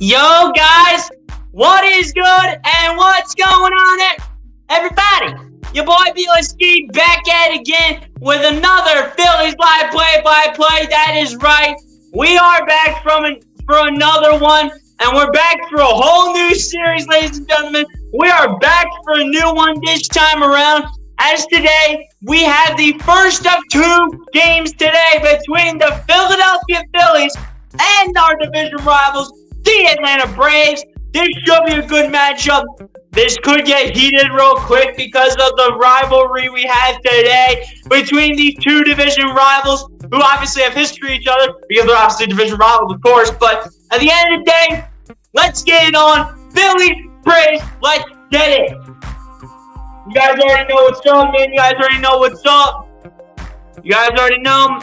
Yo, guys, what is good and what's going on, everybody? Your boy BLSG back at it again with another Phillies live play-by-play. That is right. We are back for another one, and we're back for a whole new series, ladies and gentlemen. We are back for a new one this time around. As today, we have the first of two games today between the Philadelphia Phillies and our division rivals, the Atlanta Braves. This should be a good matchup. This could get heated real quick because of the rivalry we have today between these two division rivals who obviously have history with each other because they're obviously division rivals, of course. But at the end of the day, let's get it on. Phillies, Braves, let's get it. You guys already know what's up, man. You guys already know what's up. You guys already know,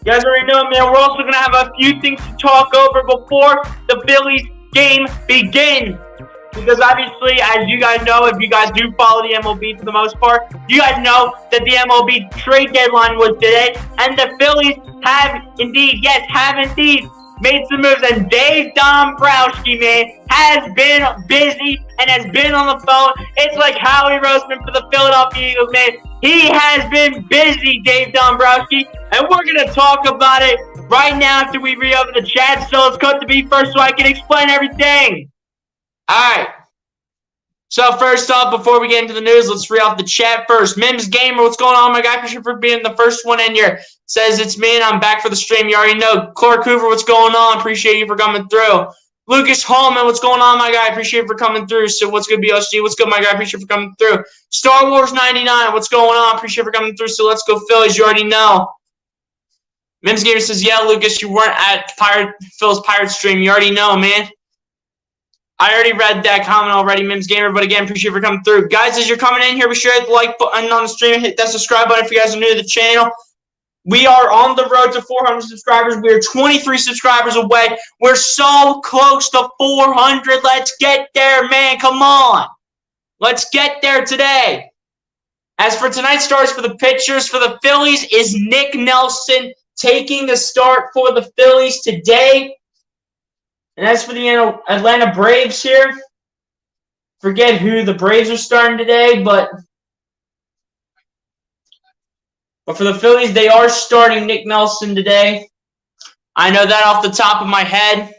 man. We're also going to have a few things to talk over before the Phillies game begins. Because obviously, as you guys know, if you guys do follow the MLB for the most part, you guys know that the MLB trade deadline was today. And the Phillies have indeed made some moves. And Dave Dombrowski, man, has been busy and has been on the phone. It's like Howie Roseman for the Philadelphia Eagles, man. He has been busy, Dave Dombrowski. And we're going to talk about it right now after we reopen the chat. So let's cut to me first so I can explain everything. Alright, so first off, before we get into the news, let's read off the chat first. Mims Gamer, what's going on, my guy? Appreciate for being the first one in here. Says it's me and I'm back for the stream. You already know. Clark Hoover, what's going on? Appreciate you for coming through. Lucas Hallman, what's going on, my guy? Appreciate you for coming through. So what's good, BLSG? What's good, my guy? Appreciate you for coming through. Star Wars 99, what's going on? Appreciate you for coming through. So let's go Phillies. You already know. Mims Gamer says, yeah, Lucas, you weren't at Phil's Pirate stream. You already know, man. I already read that comment already, Mims Gamer, but again, appreciate you for coming through. Guys, as you're coming in here, be sure to hit the like button on the stream and hit that subscribe button if you guys are new to the channel. We are on the road to 400 subscribers. We are 23 subscribers away. We're so close to 400. Let's get there, man. Come on. Let's get there today. As for tonight's stars for the pitchers, for the Phillies is Nick Nelson taking the start for the Phillies today. And as for the Atlanta Braves here, forget who the Braves are starting today, but for the Phillies, they are starting Nick Nelson today. I know that off the top of my head.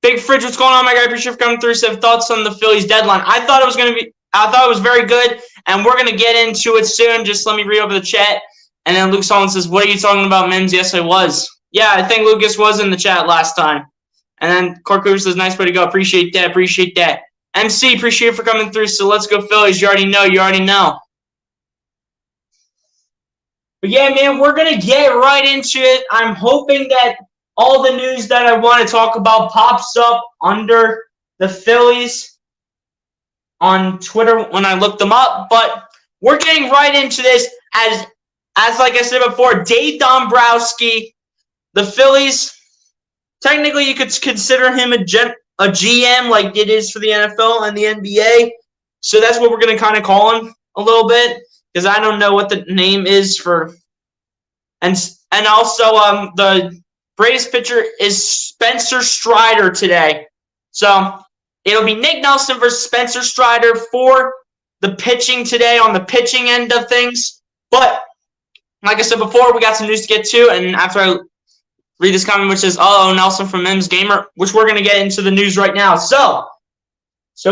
Big Fridge, what's going on, my guy? Appreciate you for coming through. So thoughts on the Phillies deadline. I thought it was very good, and we're gonna get into it soon. Just let me read over the chat. And then Luke Solomon says, what are you talking about, Mims? Yes, I was. Yeah, I think Lucas was in the chat last time. And then Cork Cooper says, nice way to go. Appreciate that. Appreciate that. MC, appreciate you for coming through. So let's go Phillies. You already know. You already know. But yeah, man, we're going to get right into it. I'm hoping that all the news that I want to talk about pops up under the Phillies on Twitter when I look them up. But we're getting right into this as like I said before, Dave Dombrowski. The Phillies, technically you could consider him a GM like it is for the NFL and the NBA. So that's what we're going to kind of call him a little bit because I don't know what the name is for. And also the Braves pitcher is Spencer Strider today. So it'll be Nick Nelson versus Spencer Strider for the pitching today on the pitching end of things. But like I said before, we got some news to get to. And after I read this comment, which says, oh, Nelson from Mims Gamer, which we're going to get into the news right now. So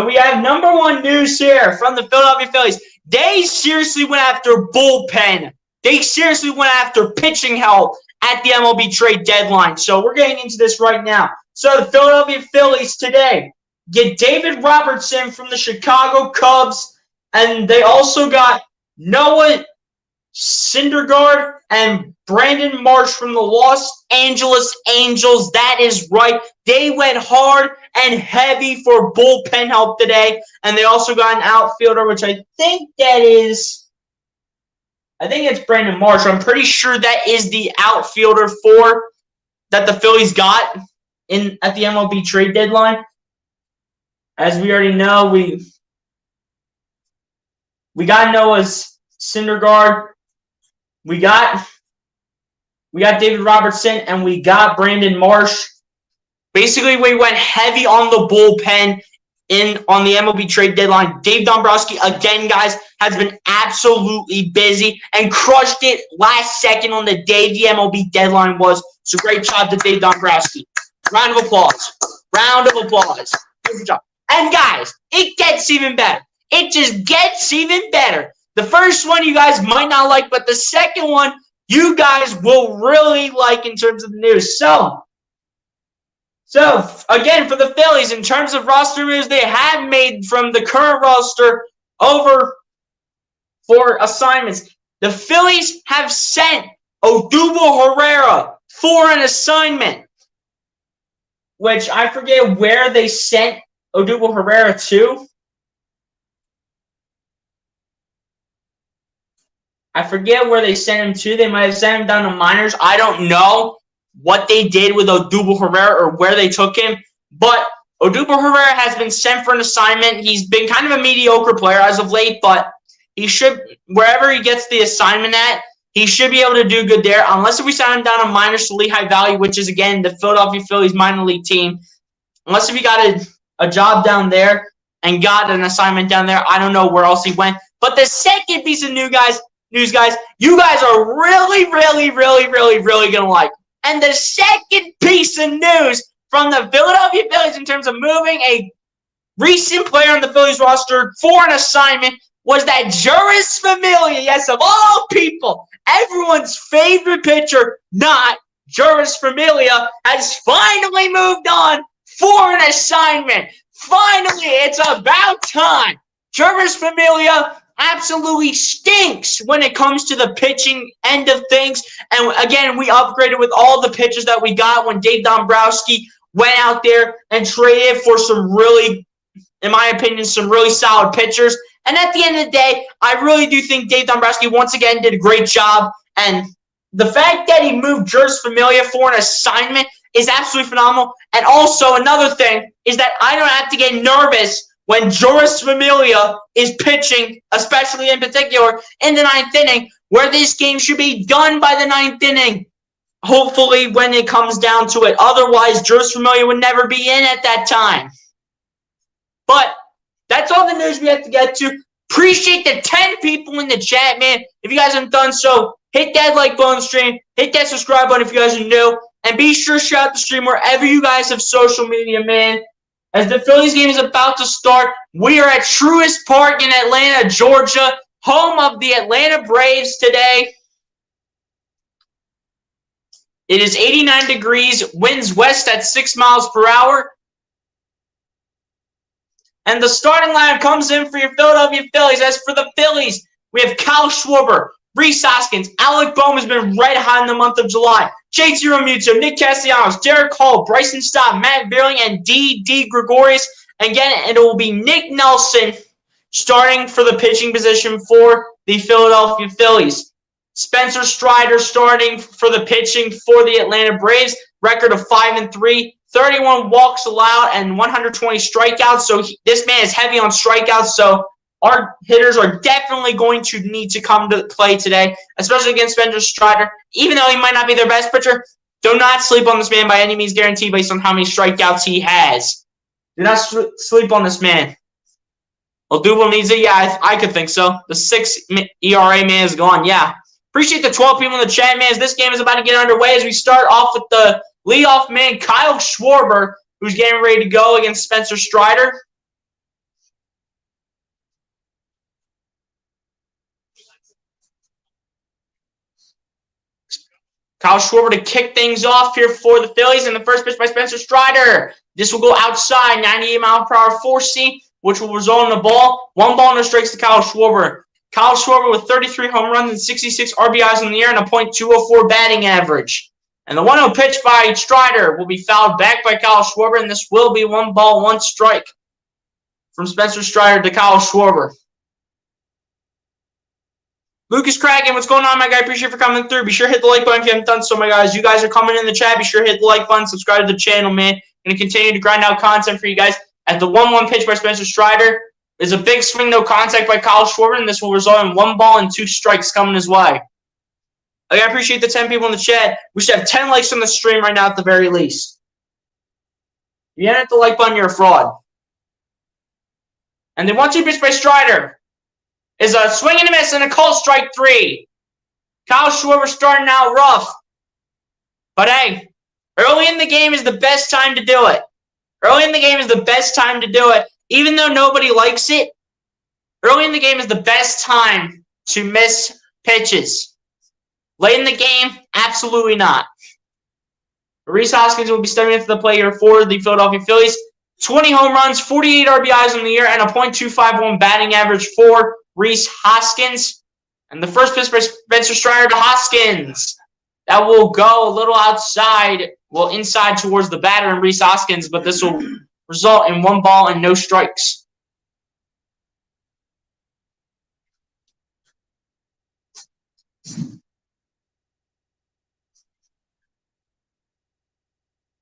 we have number one news here from the Philadelphia Phillies. They seriously went after bullpen. They seriously went after pitching help at the MLB trade deadline. So we're getting into this right now. So the Philadelphia Phillies today get David Robertson from the Chicago Cubs, and they also got Noah Syndergaard and Brandon Marsh from the Los Angeles Angels. That is right. They went hard and heavy for bullpen help today. And they also got an outfielder, which I think it's Brandon Marsh. I'm pretty sure that is the outfielder that the Phillies got at the MLB trade deadline. As we already know, we got Noah Syndergaard. We got David Robertson, and we got Brandon Marsh Basically, we went heavy on the bullpen on the MLB trade deadline. Dave Dombrowski, again, guys, has been absolutely busy and crushed it last second on the day the MLB deadline was. So great job to Dave Dombrowski. Round of applause. Round of applause. Good job. And guys, it gets even better. It just gets even better. The first one you guys might not like, but the second one you guys will really like in terms of the news. So again, for the Phillies, in terms of roster moves, they have made from the current roster over for assignments. The Phillies have sent Odubel Herrera for an assignment, which I forget where they sent Odubel Herrera to. I forget where they sent him to. They might have sent him down to minors. I don't know what they did with Odubel Herrera or where they took him. But Odubel Herrera has been sent for an assignment. He's been kind of a mediocre player as of late, but he should, wherever he gets the assignment at, he should be able to do good there, unless if we sign him down to minors to Lehigh Valley, which is, again, the Philadelphia Phillies minor league team. Unless if he got a job down there and got an assignment down there, I don't know where else he went. But the second piece of news, guys, you guys are really going to like. And the second piece of news from the Philadelphia Phillies in terms of moving a recent player on the Phillies roster for an assignment was that Juris Familia, yes, of all people, everyone's favorite pitcher, not Juris Familia, has finally moved on for an assignment. Finally, it's about time. Juris Familia absolutely stinks when it comes to the pitching end of things. And again, we upgraded with all the pitchers that we got when Dave Dombrowski went out there and traded for some really, in my opinion, some really solid pitchers. And at the end of the day, I really do think Dave Dombrowski once again did a great job. And the fact that he moved Juris Familia for an assignment is absolutely phenomenal. And also another thing is that I don't have to get nervous when Juris Familia is pitching, especially in particular in the ninth inning, where this game should be done by the ninth inning, hopefully when it comes down to it. Otherwise, Juris Familia would never be in at that time. But that's all the news we have to get to. Appreciate the 10 people in the chat, man. If you guys haven't done so, hit that like button on the stream. Hit that subscribe button if you guys are new. And be sure to share out the stream wherever you guys have social media, man. As the Phillies game is about to start, we are at Truist Park in Atlanta, Georgia, home of the Atlanta Braves today. It is 89 degrees, winds west at 6 miles per hour. And the starting lineup comes in for your Philadelphia Phillies. As for the Phillies, we have Kyle Schwarber, Rhys Hoskins, Alec Bohm has been red hot in the month of July. JT Realmuto, Nick Castellanos, Derek Hall, Bryson Stott, Matt Vierling, and D. Gregorius. Again, it will be Nick Nelson starting for the pitching position for the Philadelphia Phillies. Spencer Strider starting for the pitching for the Atlanta Braves. Record of 5-3, 31 walks allowed, and 120 strikeouts. So this man is heavy on strikeouts. So our hitters are definitely going to need to come to play today, especially against Spencer Strider. Even though he might not be their best pitcher, do not sleep on this man by any means guaranteed based on how many strikeouts he has. Do not sleep on this man. Odubel needs it? Yeah, I could think so. The 6 ERA man is gone. Yeah. Appreciate the 12 people in the chat, man. As this game is about to get underway as we start off with the leadoff man, Kyle Schwarber, who's getting ready to go against Spencer Strider. Kyle Schwarber to kick things off here for the Phillies, and the first pitch by Spencer Strider. This will go outside, 98-mile-per-hour four-seam, which will result in a ball. 1 ball, no strikes to Kyle Schwarber. Kyle Schwarber with 33 home runs and 66 RBIs in the year and a .204 batting average. And the 1-0 pitch by Strider will be fouled back by Kyle Schwarber, and this will be 1 ball, 1 strike from Spencer Strider to Kyle Schwarber. Lucas Kraken, what's going on, my guy? Appreciate you for coming through. Be sure to hit the like button if you haven't done so, my guys. You guys are coming in the chat. Be sure to hit the like button, subscribe to the channel, man. Going to continue to grind out content for you guys. As the 1-1 pitch by Spencer Strider is a big swing, no contact by Kyle Schwarber, and this will result in 1 ball and 2 strikes coming his way. I appreciate the 10 people in the chat. We should have 10 likes on the stream right now at the very least. you didn't hit the like button, you're a fraud. And the 1-2 pitch by Strider is a swing and a miss and a called strike 3. Kyle Schwarber starting out rough. But hey, early in the game is the best time to do it. Early in the game is the best time to do it. Even though nobody likes it, early in the game is the best time to miss pitches. Late in the game, absolutely not. Rhys Hoskins will be stepping into the plate here for the Philadelphia Phillies. 20 home runs, 48 RBIs in the year, and a .251 batting average for Rhys Hoskins. And the first pitch by Spencer Strider to Hoskins. That will go a little outside, well, inside towards the batter and Rhys Hoskins, but this will result in 1 ball and no strikes.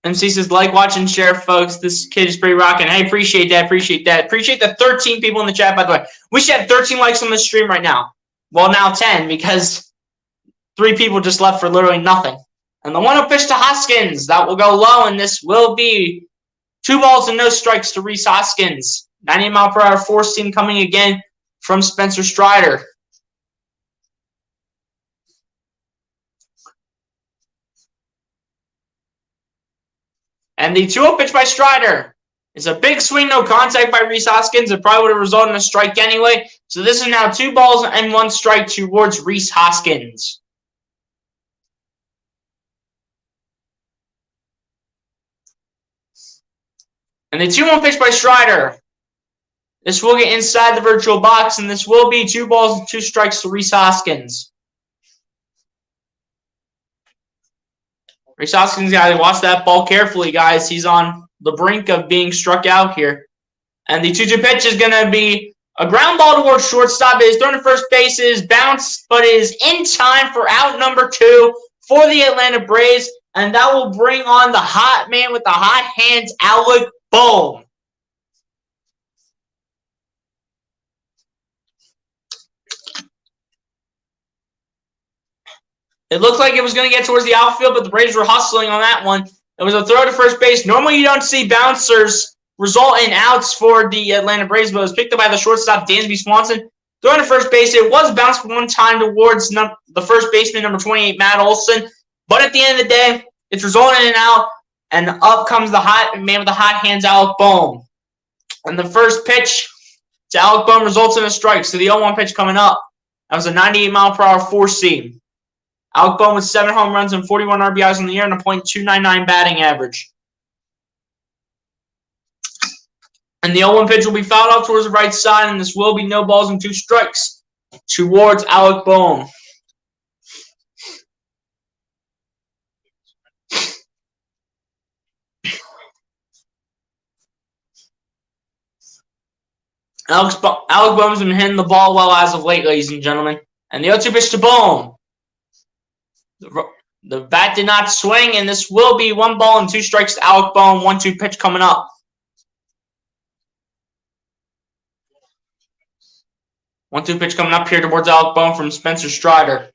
MC says, like, watch, and share, folks. This kid is pretty rocking. Hey, appreciate that. Appreciate the 13 people in the chat, by the way. We should have 13 likes on the stream right now. Well, now 10, because 3 people just left for literally nothing. And the 1-0 pitch to Hoskins. That will go low, and this will be 2 balls and no strikes to Rhys Hoskins. 90-mile-per-hour four-seam coming again from Spencer Strider. And the 2-0 pitch by Strider is a big swing, no contact by Rhys Hoskins. It probably would have resulted in a strike anyway. So this is now 2 balls and 1 strike towards Rhys Hoskins. And the 2-1 pitch by Strider. This will get inside the virtual box, and this will be 2 balls and 2 strikes to Rhys Hoskins. Rhys Hoskins got to watch that ball carefully, guys. He's on the brink of being struck out here. And the 2-2 pitch is going to be a ground ball towards shortstop. It is thrown to first base. It is bounced, but it is in time for out number 2 for the Atlanta Braves. And that will bring on the hot man with the hot hands, Alec Bohm. It looked like it was going to get towards the outfield, but the Braves were hustling on that one. It was a throw to first base. Normally, you don't see bouncers result in outs for the Atlanta Braves, but it was picked up by the shortstop, Dansby Swanson. Throwing to first base, it was bounced one time towards the first baseman, number 28, Matt Olson. But at the end of the day, it's resulting in an out, and up comes the hot man with the hot hands, Alec Bohm. And the first pitch to Alec Bohm results in a strike. So the 0-1 pitch coming up. That was a 98-mile-per-hour four-seam. Alec Bohm with 7 home runs and 41 RBIs in the year and a .299 batting average. And the 0-1 pitch will be fouled off towards the right side, and this will be no balls and 2 strikes towards Alec Bohm. Alec Bohm's been hitting the ball well as of late, ladies and gentlemen. And the 0-2 pitch to Bohm. The bat did not swing, and this will be 1 ball and 2 strikes to Alec Bohm. 1-2 pitch coming up. 1-2 pitch coming up here towards Alec Bohm from Spencer Strider.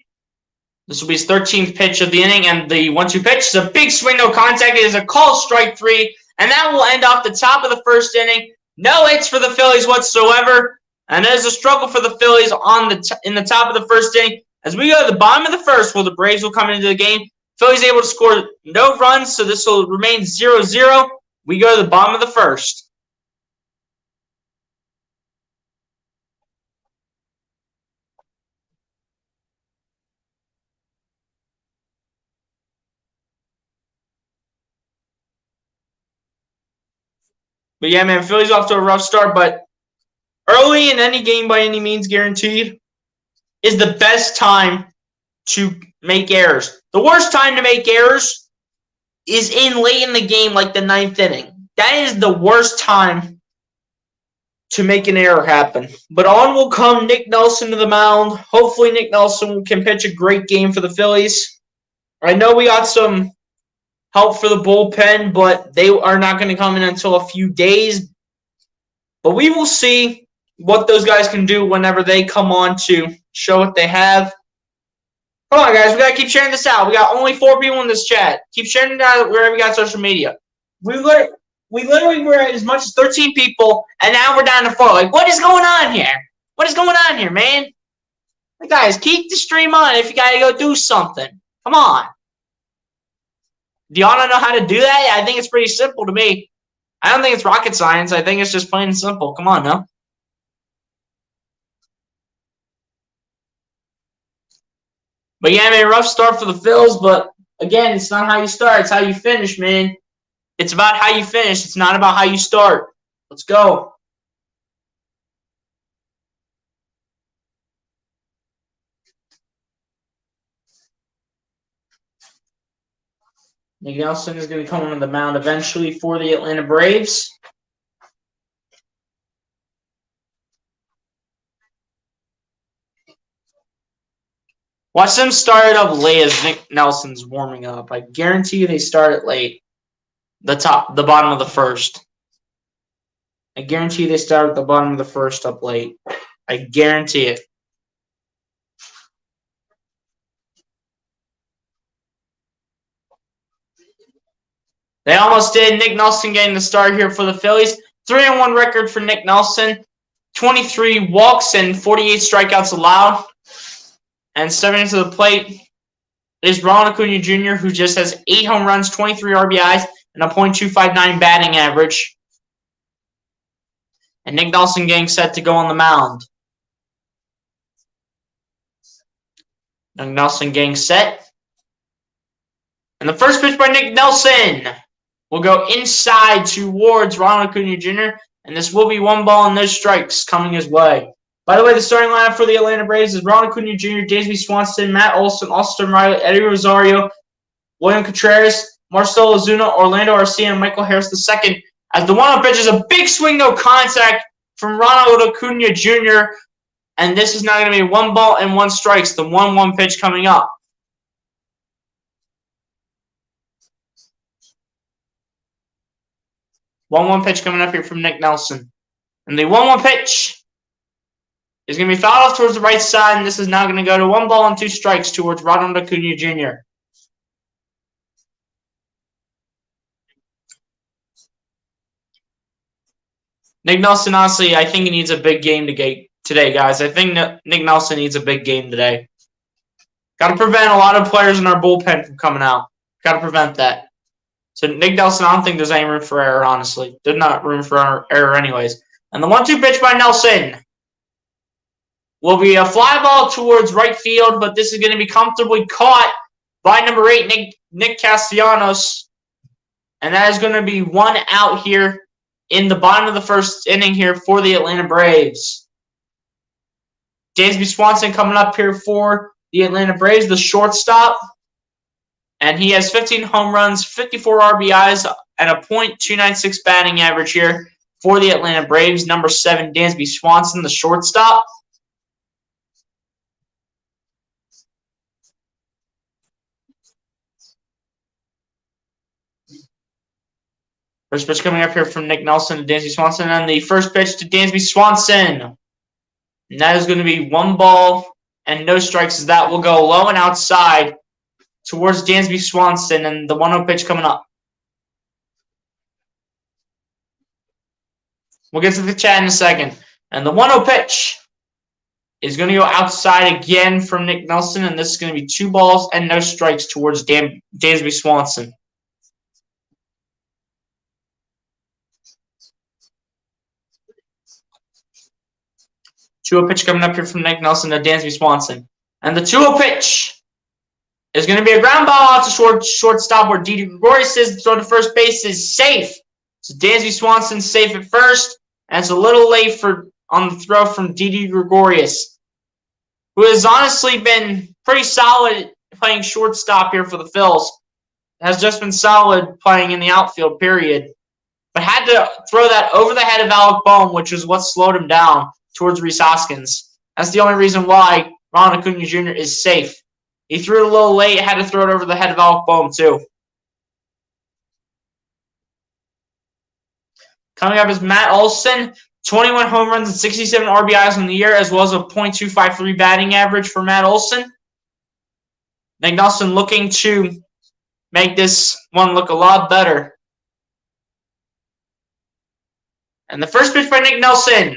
This will be his 13th pitch of the inning, and the 1-2 pitch is a big swing, no contact. It is a called strike 3, and that will end off the top of the first inning. No hits for the Phillies whatsoever, and it is a struggle for the Phillies in the top of the first inning. As we go to the bottom of the first, the Braves will come into the game. Phillies able to score no runs, so this will remain 0-0. We go to the bottom of the first. But yeah, man, Phillies off to a rough start, but early in any game by any means guaranteed is the best time to make errors. The worst time to make errors is late in the game, like the 9th inning. That is the worst time to make an error happen. But on will come Nick Nelson to the mound. Hopefully Nick Nelson can pitch a great game for the Phillies. I know we got some help for the bullpen, but they are not going to come in until a few days. But we will see what those guys can do whenever they come on to show what they have. Hold on, guys. We got to keep sharing this out. We got only 4 people in this chat. Keep sharing it out wherever you got social media. We We literally were at as much as 13 people, and now we're down to 4. Like, what is going on here? What is going on here, man? Like, guys, keep the stream on if you gotta go do something. Come on. Do y'all not know how to do that? I think it's pretty simple to me. I don't think it's rocket science. I think it's just plain and simple. Come on, no? But yeah, man, rough start for the Phils, but again, it's not how you start, it's how you finish, man. It's about how you finish. It's not about how you start. Let's go. Nick Nelson is going to come on the mound eventually for the Atlanta Braves. Watch them start it up late as Nick Nelson's warming up. I guarantee you they start it late. The bottom of the first. I guarantee you they start at the bottom of the first up late. I guarantee it. They almost did. Nick Nelson getting the start here for the Phillies. 3-1 record for Nick Nelson. 23 walks and 48 strikeouts allowed. And stepping into the plate is Ronald Acuna Jr., who just has 8 home runs, 23 RBIs, and a .259 batting average. And Nick Nelson getting set to go on the mound. Nick Nelson getting set. And the first pitch by Nick Nelson will go inside towards Ronald Acuna Jr., and this will be 1 ball and no strikes coming his way. By the way, the starting lineup for the Atlanta Braves is Ronald Acuna Jr., Dansby Swanson, Matt Olson, Austin Riley, Eddie Rosario, William Contreras, Marcell Ozuna, Orlando Arcia, and Michael Harris II. As the 1-0 pitch is a big swing, no contact from Ronald Acuna Jr., and this is now going to be 1 ball and 1 strikes, the 1-1 pitch coming up. One pitch coming up here from Nick Nelson. And the 1-1 pitch is going to be fouled off towards the right side, and this is now going to go to 1 ball and 2 strikes towards Ronald Acuna Jr. Nick Nelson, honestly, I think he needs a big game today, guys. I think Nick Nelson needs a big game today. Got to prevent a lot of players in our bullpen from coming out. Got to prevent that. So Nick Nelson, I don't think there's any room for error, honestly. There's not room for error anyways. And the 1-2 pitch by Nelson will be a fly ball towards right field, but this is going to be comfortably caught by number 8, Nick Castellanos. And that is going to be 1 out here in the bottom of the first inning here for the Atlanta Braves. Dansby Swanson coming up here for the Atlanta Braves, the shortstop. And he has 15 home runs, 54 RBIs, and a .296 batting average here for the Atlanta Braves. Number 7, Dansby Swanson, the shortstop. First pitch coming up here from Nick Nelson to Dansby Swanson. And the first pitch to Dansby Swanson. And that is going to be 1 ball and no strikes, as that will go low and outside towards Dansby Swanson, and the 1-0 pitch coming up. We'll get to the chat in a second. And the 1-0 pitch is going to go outside again from Nick Nelson, and this is going to be 2 balls and no strikes towards Dansby Swanson. Two-0 pitch coming up here from Nick Nelson to Dansby Swanson. And the 2-0 pitch is going to be a ground ball out to shortstop, where Didi Gregorius says the throw to first base is safe. So Dansby Swanson's safe at first, and it's a little late on the throw from Didi Gregorius, who has honestly been pretty solid playing shortstop here for the Phils. Has just been solid playing in the outfield, period. But had to throw that over the head of Alec Bohm, which is what slowed him down towards Rhys Hoskins. That's the only reason why Ronald Acuna Jr. is safe. He threw it a little late, had to throw it over the head of Alec Bohm, too. Coming up is Matt Olson, 21 home runs and 67 RBIs in the year, as well as a .253 batting average for Matt Olson. Nick Nelson looking to make this one look a lot better. And the first pitch by Nick Nelson.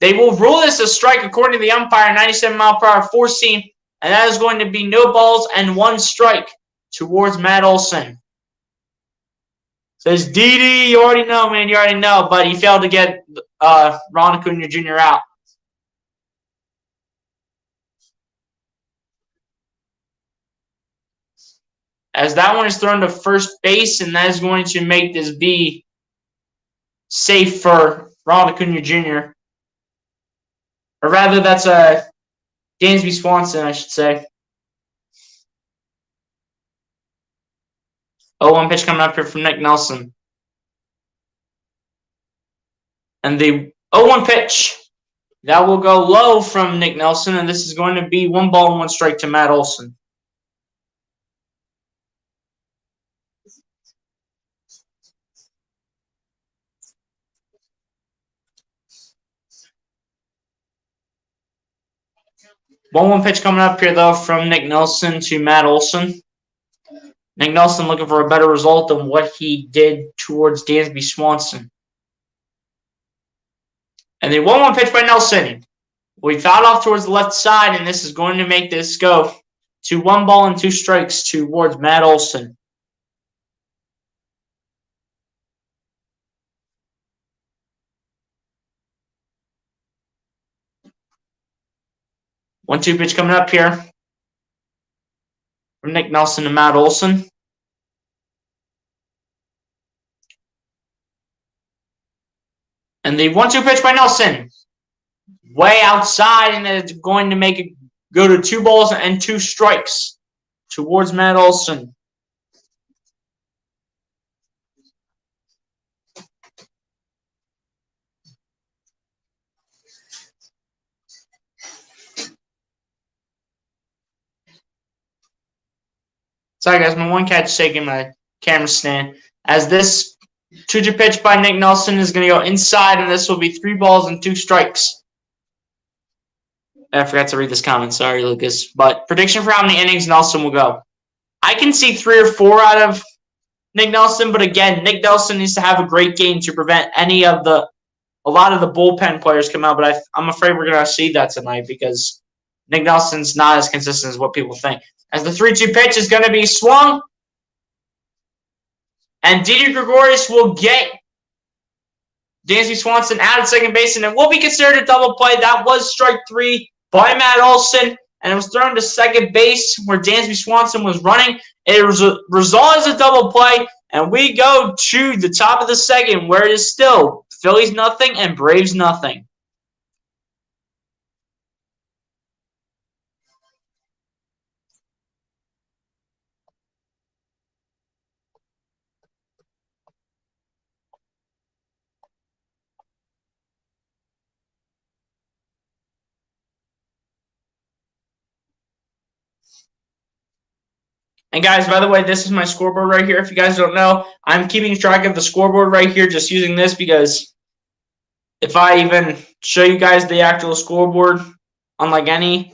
They will rule this a strike according to the umpire, 97-mile-per-hour four seam, and that is going to be no balls and one strike towards Matt Olson. Says, Didi, you already know, man, you already know, but he failed to get Ron Acuna Jr. out. As that one is thrown to first base, and that is going to make this be safe for Ron Acuna Jr. Or rather, that's Dansby Swanson, I should say. 0-1 pitch coming up here from Nick Nelson. And the 0-1 pitch, that will go low from Nick Nelson, and this is going to be 1 ball and 1 strike to Matt Olson. One pitch coming up here, though, from Nick Nelson to Matt Olson. Nick Nelson looking for a better result than what he did towards Dansby Swanson. And the 1-1 pitch by Nelson. We fouled off towards the left side, and this is going to make this go to 1 ball and 2 strikes towards Matt Olson. One-two pitch coming up here from Nick Nelson to Matt Olson. And the 1-2 pitch by Nelson. Way outside, and it's going to make it go to 2 balls and 2 strikes towards Matt Olson. Sorry, guys, my one catch taking my camera stand. As this 2-2 pitch by Nick Nelson is going to go inside, and this will be 3 balls and 2 strikes. I forgot to read this comment. Sorry, Lucas. But prediction for how many innings Nelson will go. I can see 3 or 4 out of Nick Nelson, but again, Nick Nelson needs to have a great game to prevent a lot of the bullpen players come out, but I'm afraid we're going to see that tonight because Nick Nelson's not as consistent as what people think. As the 3-2 pitch is going to be swung, and Didi Gregorius will get Dansby Swanson out at second base, and it will be considered a double play. That was strike 3 by Matt Olson, and it was thrown to second base where Dansby Swanson was running. It was resolved as a double play, and we go to the top of the second where it is still Phillies nothing and Braves nothing. And guys, by the way, this is my scoreboard right here. If you guys don't know, I'm keeping track of the scoreboard right here just using this because if I even show you guys the actual scoreboard on like any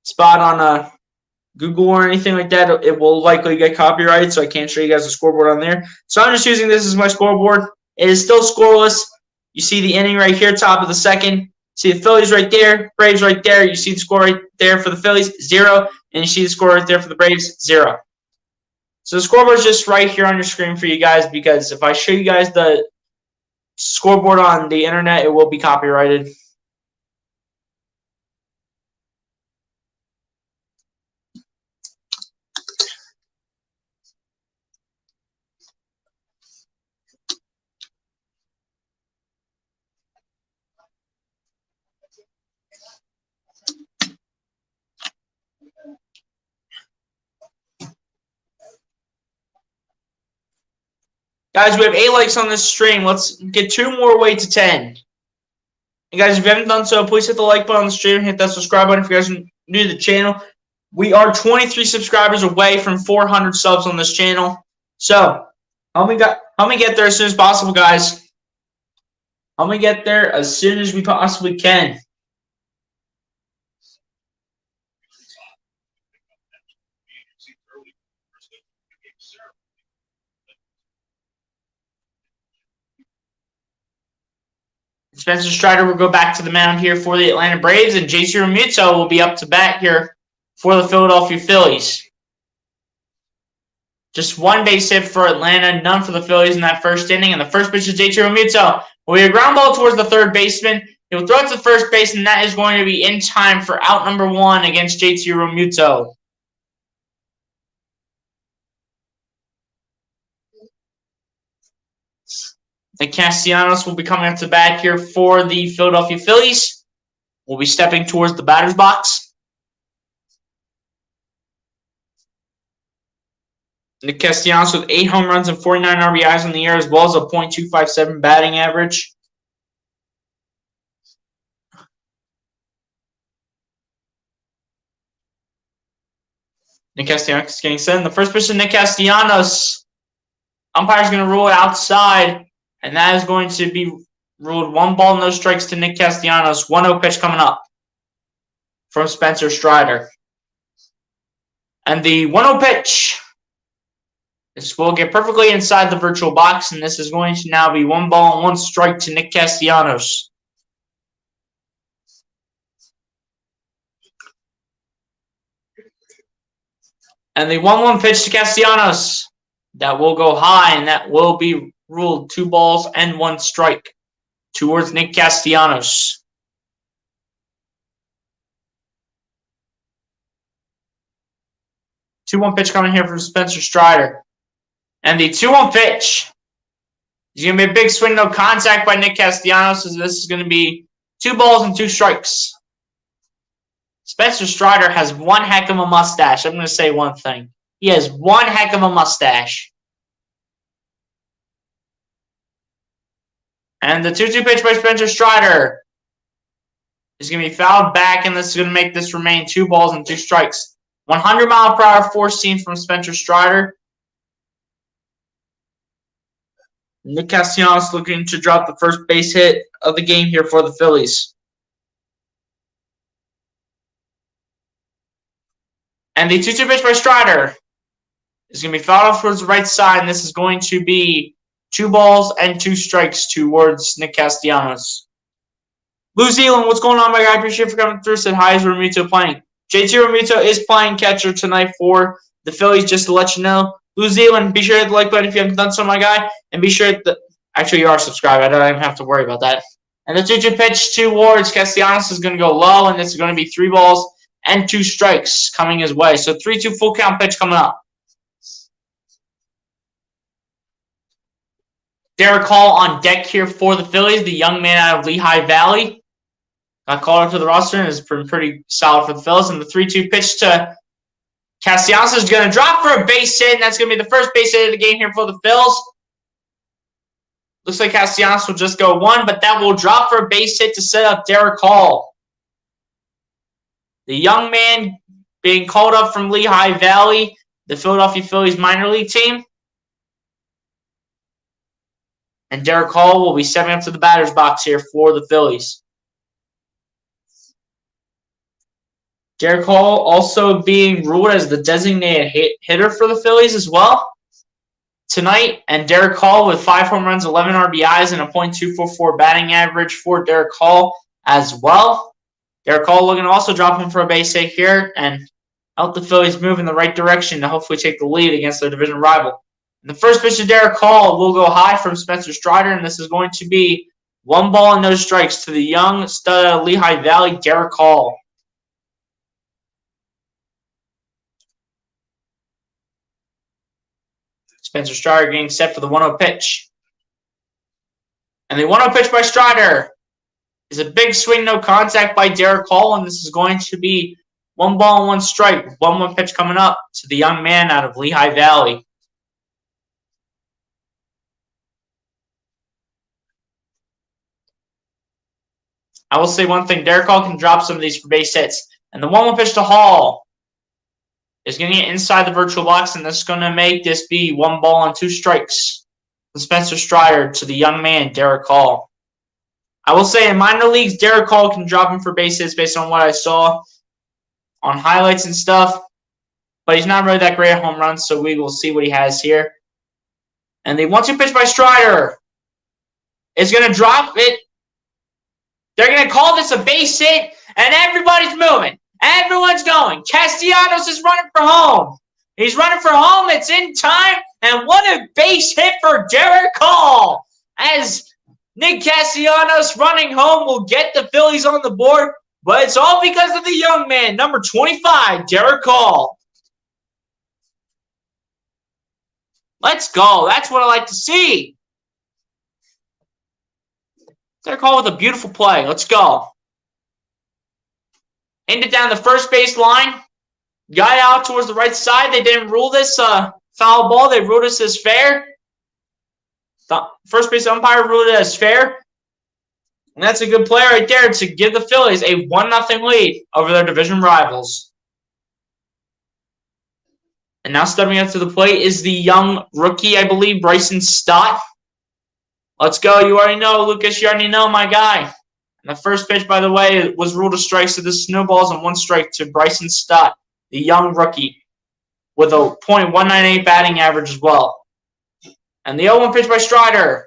spot on Google or anything like that, it will likely get copyrighted, so I can't show you guys the scoreboard on there. So I'm just using this as my scoreboard. It is still scoreless. You see the inning right here, top of the second. See the Phillies right there, Braves right there. You see the score right there for the Phillies, 0. And you see the score right there for the Braves, 0. So the scoreboard is just right here on your screen for you guys because if I show you guys the scoreboard on the internet, it will be copyrighted. Guys, we have 8 likes on this stream. Let's get 2 more away to 10. And guys, if you haven't done so, please hit the like button on the stream. Hit that subscribe button if you guys are new to the channel. We are 23 subscribers away from 400 subs on this channel. So, help me get there as soon as possible, guys. Help me get there as soon as we possibly can. Spencer Strider will go back to the mound here for the Atlanta Braves, and JC Realmuto will be up to bat here for the Philadelphia Phillies. Just one base hit for Atlanta, none for the Phillies in that first inning. And the first pitch is JT Realmuto will be a ground ball towards the third baseman. He will throw it to the first base, and that is going to be in time for out number 1 against JT Realmuto. Nick Castellanos will be coming up to bat here for the Philadelphia Phillies. Will be stepping towards the batter's box. Nick Castellanos with 8 home runs and 49 RBIs in the year, as well as a .257 batting average. Nick Castellanos is getting set. In the first pitch of Nick Castellanos, umpire's going to rule it outside, and that is going to be ruled 1 ball, no strikes to Nick Castellanos. 1-0 pitch coming up from Spencer Strider. And the 1-0 pitch. This will get perfectly inside the virtual box, and this is going to now be 1 ball and 1 strike to Nick Castellanos. And the 1-1 pitch to Castellanos. That will go high, and that will be ruled 2 balls and 1 strike towards Nick Castellanos. The 2-1 pitch coming here from Spencer Strider. And the 2-1 pitch is going to be a big swing, no contact by Nick Castellanos. So this is going to be 2 balls and 2 strikes. Spencer Strider has one heck of a mustache. I'm going to say one thing. He has one heck of a mustache. And the 2-2 pitch by Spencer Strider is going to be fouled back, and this is going to make this remain 2 balls and 2 strikes. 100-mile-per-hour force seam from Spencer Strider. Nick Castellanos looking to drop the first base hit of the game here for the Phillies. And the 2-2 pitch by Strider is going to be fouled off towards the right side, and this is going to be 2 balls and 2 strikes towards Nick Castellanos. New Zealand, what's going on, my guy? I appreciate you for coming through. Said, hi, is Realmuto playing? JT Realmuto is playing catcher tonight for the Phillies, just to let you know. New Zealand, be sure to hit the like button if you haven't done so, my guy. And be sure to... Actually, you are subscribed. I don't even have to worry about that. And the 2-2 pitch towards Castellanos is going to go low, and this is going to be 3 balls and 2 strikes coming his way. So 3-2 full count pitch coming up. Derek Hall on deck here for the Phillies, the young man out of Lehigh Valley. Got called up to the roster and is pretty solid for the Phillies. And the 3-2 pitch to Castellanos is going to drop for a base hit, and that's going to be the first base hit of the game here for the Phils. Looks like Castellanos will just go 1, but that will drop for a base hit to set up Derek Hall. The young man being called up from Lehigh Valley, the Philadelphia Phillies minor league team. And Derek Hall will be stepping up to the batter's box here for the Phillies. Derek Hall also being ruled as the designated hitter for the Phillies as well tonight. And Derek Hall with 5 home runs, 11 RBIs, and a .244 batting average for Derek Hall as well. Derek Hall looking to also drop him for a base hit here and help the Phillies move in the right direction to hopefully take the lead against their division rival. And the first pitch to Derek Hall will go high from Spencer Strider, and this is going to be 1 ball and no strikes to the young stud of Lehigh Valley, Derek Hall. Spencer Strider getting set for the 1-0 pitch. And the 1-0 pitch by Strider is a big swing, no contact by Derek Hall, and this is going to be 1 ball and 1 strike. 1-1 pitch coming up to the young man out of Lehigh Valley. I will say one thing, Derek Hall can drop some of these for base hits. And the 1-1 pitch to Hall is going to get inside the virtual box, and this is going to make this be 1 ball and 2 strikes from Spencer Strider to the young man, Derek Hall. I will say in minor leagues, Derek Hall can drop him for base hits based on what I saw on highlights and stuff, but he's not really that great at home runs, so we will see what he has here. And the 1-2 pitch by Strider is going to drop it They're going to call this a base hit, and everybody's moving. Everyone's going. Castellanos is running for home. He's running for home. It's in time, and what a base hit for Derek Hall. As Nick Castellanos running home will get the Phillies on the board, but it's all because of the young man, number 25, Derek Hall. Let's go. That's what I like to see. Derek Hall with a beautiful play. Let's go. Ended down the first base line. Got out towards the right side. They didn't rule this foul ball. They ruled this as fair. The first base umpire ruled it as fair. And that's a good play right there to give the Phillies a 1-0 lead over their division rivals. And now stepping up to the plate is the young rookie, I believe, Bryson Stott. Let's go. You already know, Lucas. You already know, my guy. And the first pitch, by the way, was ruled a strike, so this snowballs on 1 strike to Bryson Stott, the young rookie, with a .198 batting average as well. And the 0-1 pitch by Strider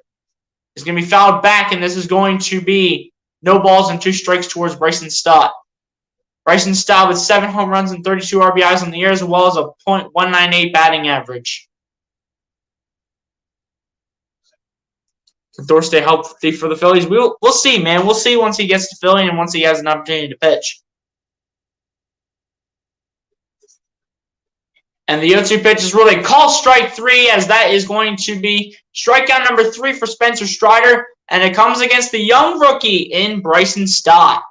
is going to be fouled back, and this is going to be no balls and 2 strikes towards Bryson Stott. Bryson Stott with 7 home runs and 32 RBIs on the year, as well as a .198 batting average. Can Thor stay healthy for the Phillies? We'll see, man. We'll see once he gets to Philly and once he has an opportunity to pitch. And the 0-2 pitch is ruled a call strike 3, as that is going to be strikeout number 3 for Spencer Strider. And it comes against the young rookie in Bryson Stott.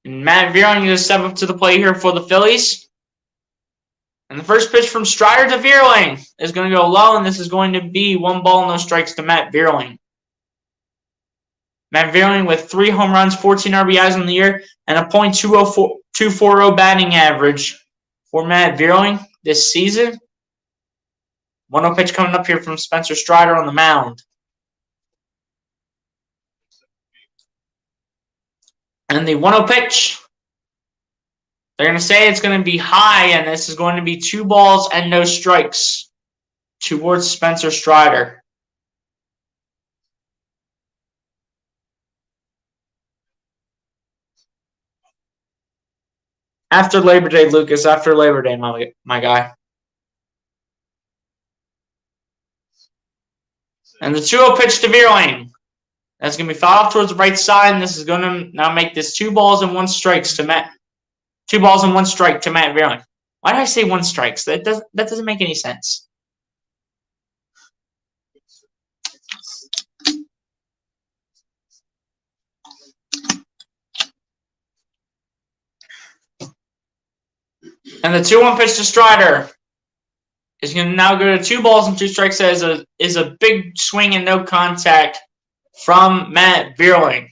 And Matt Vierling is going to step up to the plate here for the Phillies. And the first pitch from Strider to Vierling is going to go low, and this is going to be 1 ball, no strikes to Matt Vierling. Matt Vierling with 3 home runs, 14 RBIs on the year, and a .240 batting average for Matt Vierling this season. 1-0 pitch coming up here from Spencer Strider on the mound. And the 1-0 pitch, they're going to say it's going to be high, and this is going to be 2 balls and no strikes towards Spencer Strider. After Labor Day, Lucas. After Labor Day, my guy. And the 2-0 pitch to Vierling. That's going to be fouled off towards the right side, and this is going to now make this 2 balls and 1 strikes to Matt. 2 balls and 1 strike to Matt Vierling. Why did I say 1 strikes? That doesn't make any sense. And the 2-1 pitch to Strider is going to now go to 2 balls and 2 strikes. That is a big swing and no contact from Matt Vierling.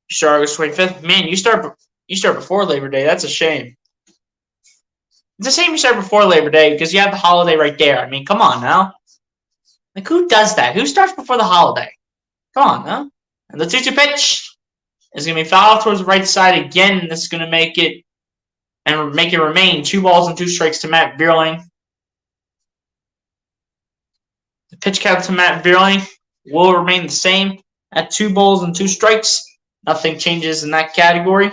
Start August 25th. Man, you start before Labor Day. That's a shame. It's a shame you start before Labor Day because you have the holiday right there. I mean, come on now. Like, who does that? Who starts before the holiday? Come on now. And the 2-2 pitch is going to be fouled towards the right side again. And this is going to make it remain 2 balls and 2 strikes to Matt Vierling. The pitch count to Matt Vierling will remain the same at 2 balls and 2 strikes. Nothing changes in that category.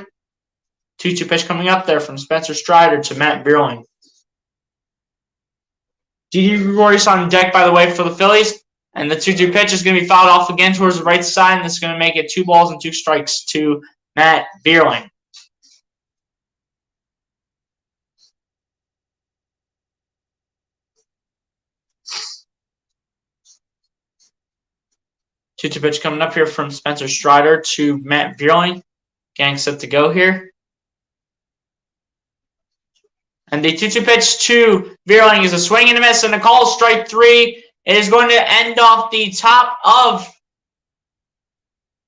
2-2 pitch coming up there from Spencer Strider to Matt Vierling. Didi Gregorius on deck, by the way, for the Phillies. And the 2-2 pitch is going to be fouled off again towards the right side. And this is going to make it 2 balls and 2 strikes to Matt Vierling. Two-two pitch coming up here from Spencer Strider to Matt Vierling. Gang set to go here. And the 2-2 pitch to Vierling is a swing and a miss, and a call strike 3. It is going to end off the top of.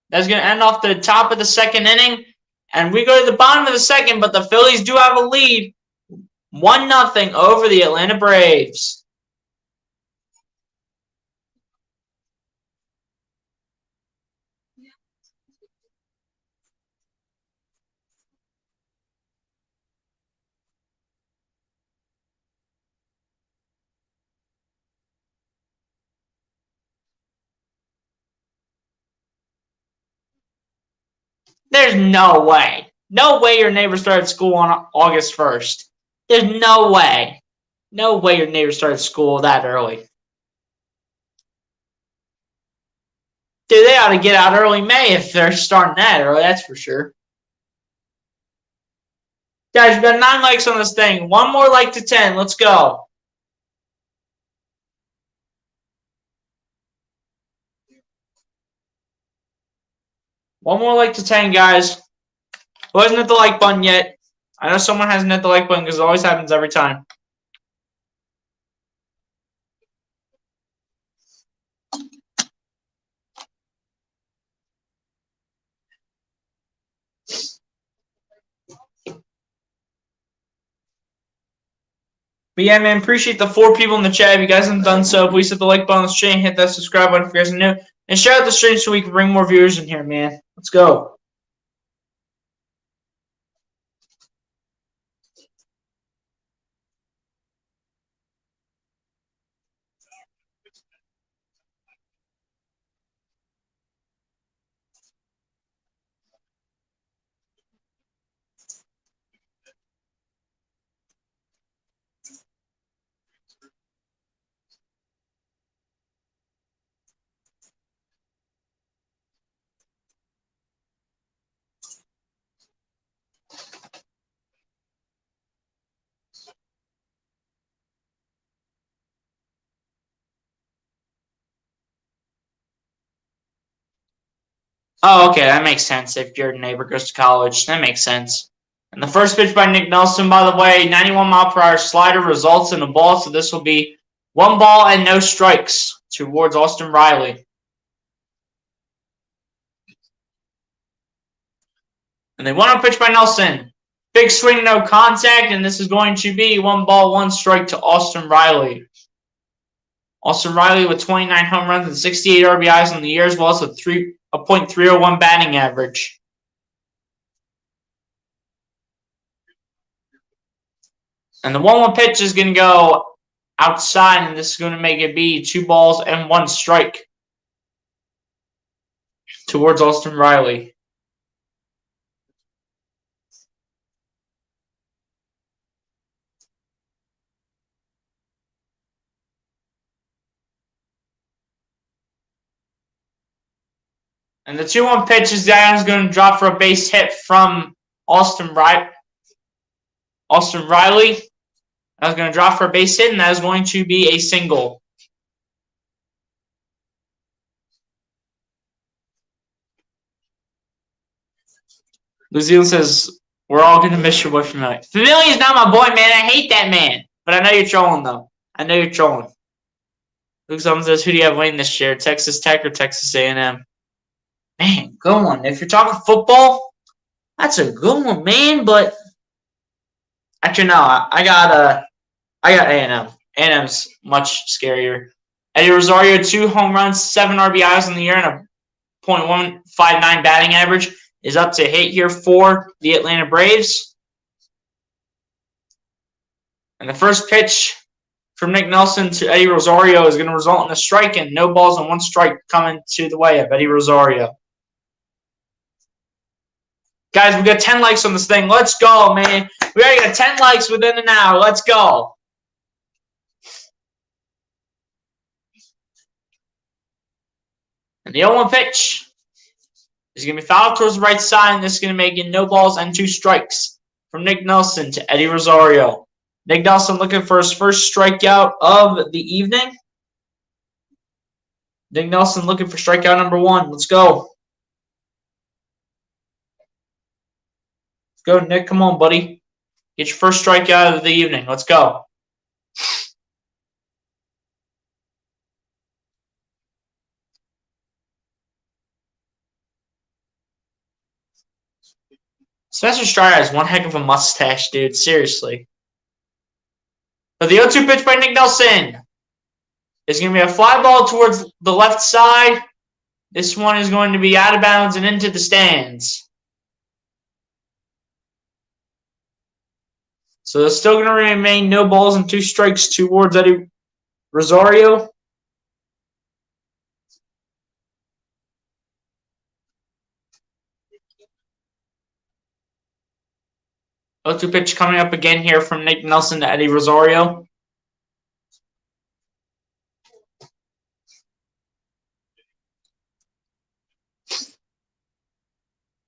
That's going to end off the top of the 2nd inning, and we go to the bottom of the 2nd. But the Phillies do have a lead, 1-0 over the Atlanta Braves. There's no way. No way your neighbor started school on August 1st. There's no way. No way your neighbor started school that early. Dude, they ought to get out early May if they're starting that early, that's for sure. Guys, we've got 9 likes on this thing. One more like to 10. Let's go. One more like to 10, guys. Who hasn't hit the like button yet? I know someone hasn't hit the like button because it always happens every time. But yeah, man, appreciate the 4 people in the chat. If you guys haven't done so, please hit the like button on the stream, hit that subscribe button if you guys are new, and share out the stream so we can bring more viewers in here, man. Let's go. Oh, okay, that makes sense. If your neighbor goes to college, that makes sense. And the first pitch by Nick Nelson, by the way, 91 mile per hour slider results in a ball, so this will be 1 ball and no strikes towards Austin Riley. And the 1-0 pitch by Nelson. Big swing, no contact, and this is going to be 1 ball, 1 strike to Austin Riley. Austin Riley with 29 home runs and 68 RBIs on the year, as well as a .301 batting average. And the 1-1 pitch is going to go outside, and this is going to make it be 2 balls and 1 strike towards Austin Riley. And the 2-1 pitch is going to drop for a base hit from Austin Riley. That was going to drop for a base hit, and that is going to be a single. Lucille says, we're all going to miss your boy Familia. Familia is not my boy, man. I hate that man. But I know you're trolling, though. I know you're trolling. Luke Summons says, who do you have winning this year? Texas Tech or Texas A&M? Man, good one. If you're talking football, that's a good one, man. But actually, no, I got A&M. A&M's much scarier. Eddie Rosario, 2 home runs, 7 RBIs in the year, and a .159 batting average is up to hit here for the Atlanta Braves. And the first pitch from Nick Nelson to Eddie Rosario is going to result in a strike, and no balls and 1 strike coming to the way of Eddie Rosario. Guys, we got 10 likes on this thing. Let's go, man. We already got 10 likes within an hour. Let's go. And the 0-1 pitch is going to be fouled towards the right side, and this is going to make it no balls and 2 strikes from Nick Nelson to Eddie Rosario. Nick Nelson looking for his first strikeout of the evening. Nick Nelson looking for strikeout number 1. Let's go. Let's go, Nick. Come on, buddy. Get your first strikeout of the evening. Let's go. Spencer Strider has one heck of a mustache, dude. Seriously. But the 0-2 pitch by Nick Nelson is going to be a fly ball towards the left side. This one is going to be out of bounds and into the stands. So there's still going to remain no balls and 2 strikes towards Eddie Rosario. 0-2 pitch coming up again here from Nick Nelson to Eddie Rosario.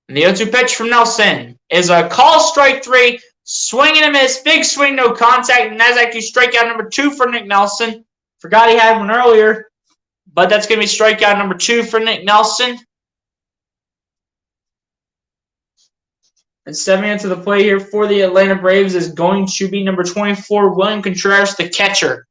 And the 0-2 pitch from Nelson is a call, strike 3, swing and a miss, big swing, no contact, and that's actually strikeout number 2 for Nick Nelson. Forgot he had one earlier, but that's going to be strikeout number 2 for Nick Nelson. And stepping into the play here for the Atlanta Braves is going to be number 24, William Contreras, the catcher.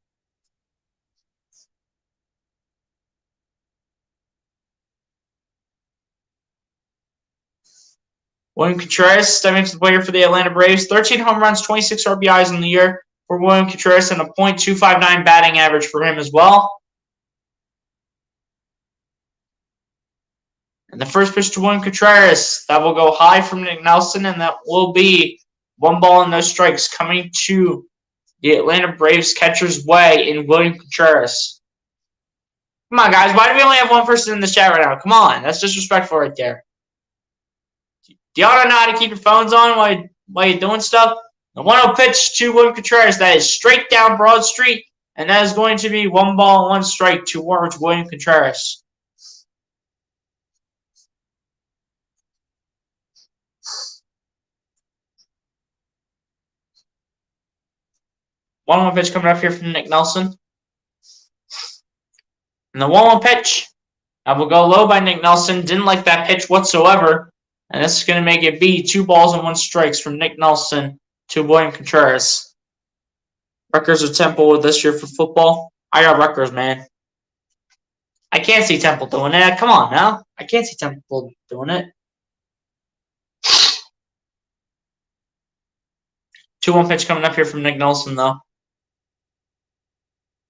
William Contreras stepping into the play here for the Atlanta Braves. 13 home runs, 26 RBIs in the year for William Contreras, and a .259 batting average for him as well. And the first pitch to William Contreras, that will go high from Nick Nelson, and that will be 1 ball and no strikes coming to the Atlanta Braves catcher's way in William Contreras. Come on, guys. Why do we only have one person in the chat right now? Come on. That's disrespectful right there. Do y'all know how to keep your phones on while you're doing stuff? The 1-0 pitch to William Contreras, that is straight down Broad Street, and that is going to be 1 ball and 1 strike towards William Contreras. One pitch coming up here from Nick Nelson. And the 1-1 pitch, that will go low by Nick Nelson. Didn't like that pitch whatsoever. And this is going to make it be 2 balls and 1 strikes from Nick Nelson to William Contreras. Rutgers or Temple this year for football? I got Rutgers, man. I can't see Temple doing it. Come on now. I can't see Temple doing it. 2-1 pitch coming up here from Nick Nelson, though.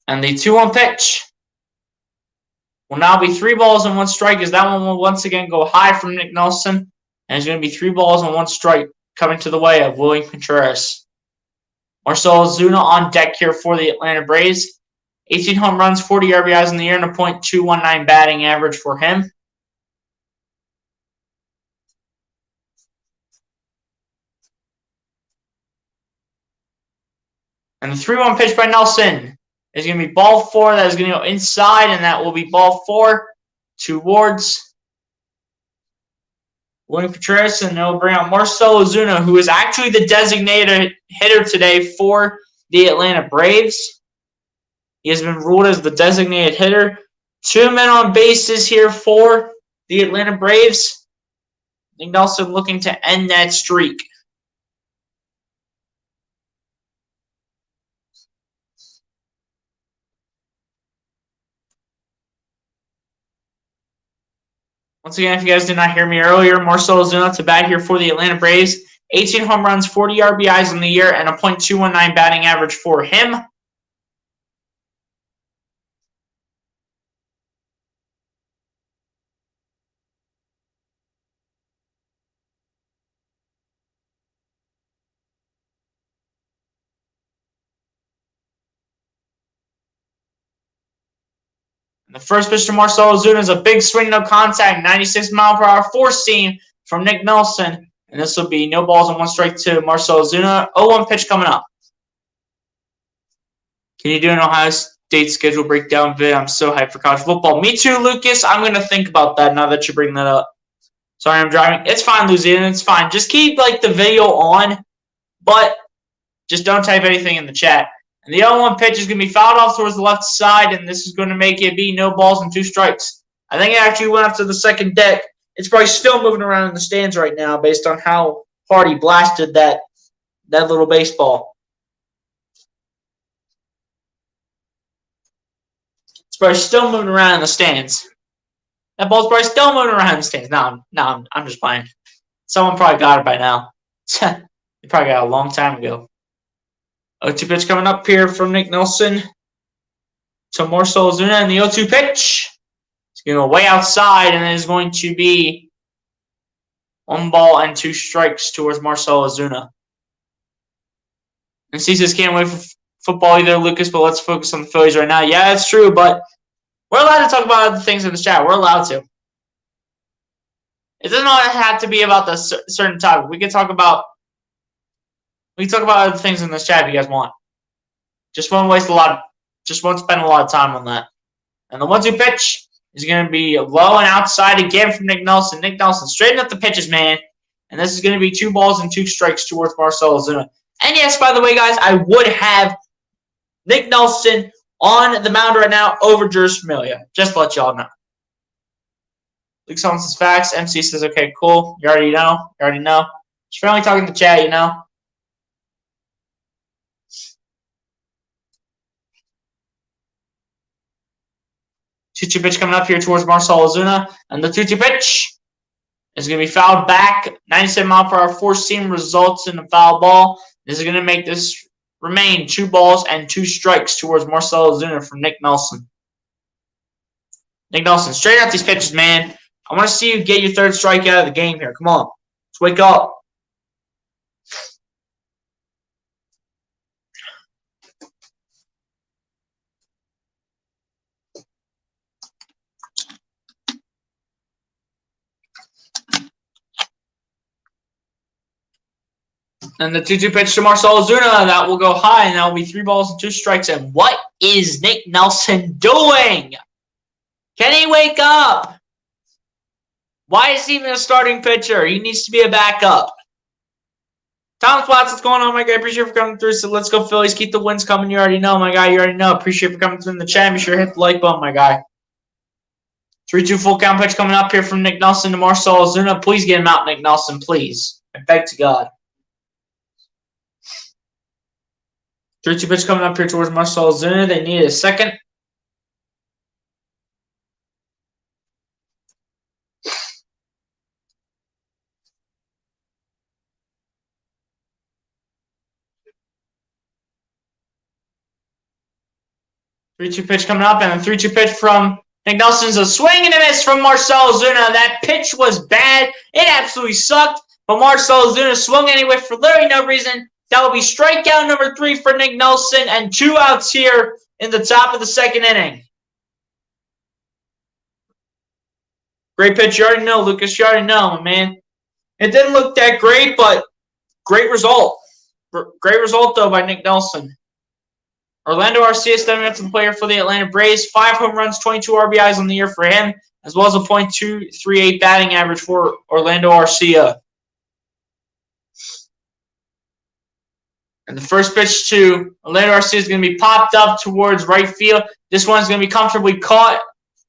And the 2-1 pitch will now be 3 balls and 1 strike, as that one will once again go high from Nick Nelson. And it's going to be 3 balls and 1 strike coming to the way of William Contreras. Marcell Ozuna on deck here for the Atlanta Braves. 18 home runs, 40 RBIs in the year, and a .219 batting average for him. And the 3-1 pitch by Nelson is going to be ball 4. That is going to go inside, and that will be ball 4 towards William Contreras, and they'll bring out Marcell Ozuna, who is actually the designated hitter today for the Atlanta Braves. He has been ruled as the designated hitter. 2 men on bases here for the Atlanta Braves. Nick Nelson looking to end that streak. Once again, if you guys did not hear me earlier, Marcell Ozuna to bat here for the Atlanta Braves. 18 home runs, 40 RBIs in the year, and a .219 batting average for him. The first pitch to Marcell Ozuna is a big swing, no contact, 96 mile per hour four-seam from Nick Nelson. And this will be no balls and 1 strike to Marcell Ozuna. 0-1 pitch coming up. Can you do an Ohio State schedule breakdown vid? I'm so hyped for college football. Me too, Lucas. I'm going to think about that now that you bring that up. Sorry, I'm driving. It's fine, Louisiana. It's fine. Just keep the video on, but just don't type anything in the chat. And the 0-1 pitch is going to be fouled off towards the left side, and this is going to make it be no balls and 2 strikes. I think it actually went up to the second deck. It's probably still moving around in the stands right now based on how hard he blasted that little baseball. It's probably still moving around in the stands. That ball's probably still moving around in the stands. No, I'm just playing. Someone probably got it by now. They probably got it a long time ago. 0-2 pitch coming up here from Nick Nelson to Marcell Ozuna, and the 0-2 pitch is going to go way outside, and it is going to be 1 ball and 2 strikes towards Marcell Ozuna. And Ceases can't wait for football either, Lucas, but let's focus on the Phillies right now. Yeah, that's true, but we're allowed to talk about other things in the chat. We're allowed to. It doesn't have to be about the certain topic. We can talk about We can talk about other things in this chat if you guys want. Just won't waste a lot. Just won't spend a lot of time on that. And the 1-2 pitch is going to be low and outside again from Nick Nelson. Nick Nelson, straighten up the pitches, man. And this is going to be 2 balls and 2 strikes towards Marcell Ozuna. And yes, by the way, guys, I would have Nick Nelson on the mound right now over Jeurys Familia. Just to let y'all know. Luke Solomon says facts. MC says, okay, cool. You already know. You already know. Just friendly talking to chat, you know. Two-two pitch coming up here towards Marcell Ozuna. And the 2-2 pitch is going to be fouled back. 97 mile per hour four-seam results in a foul ball. This is going to make this remain 2 balls and 2 strikes towards Marcell Ozuna from Nick Nelson. Nick Nelson, straighten out these pitches, man. I want to see you get your 3rd strike out of the game here. Come on. Let's wake up. And the 2-2 pitch to Marcell Ozuna, that will go high, and that will be 3 balls and 2 strikes. And what is Nick Nelson doing? Can he wake up? Why is he even a starting pitcher? He needs to be a backup. Thomas Watts, what's going on, my guy? Appreciate you for coming through. So let's go, Phillies. Keep the wins coming. You already know, my guy. You already know. Appreciate you for coming through in the chat. Be sure to hit the like button, my guy. 3-2 full count pitch coming up here from Nick Nelson to Marcell Ozuna. Please get him out, Nick Nelson, please. I beg to God. 3-2 pitch coming up here towards Marcell Ozuna. They need a second. Three-two pitch coming up, and a 3-2 pitch from Nick Nelson's a swing and a miss from Marcell Ozuna. That pitch was bad. It absolutely sucked. But Marcell Ozuna swung anyway for literally no reason. That will be strikeout number 3 for Nick Nelson, and 2 outs here in the top of the 2nd inning. Great pitch. You already know, Lucas. You already know, man. It didn't look that great, but great result. Great result, though, by Nick Nelson. Orlando Arcia stepping up to the player for the Atlanta Braves. 5 home runs, 22 RBIs on the year for him, as well as a .238 batting average for Orlando Arcia. And the first pitch to Orlando Arcia is going to be popped up towards right field. This one's going to be comfortably caught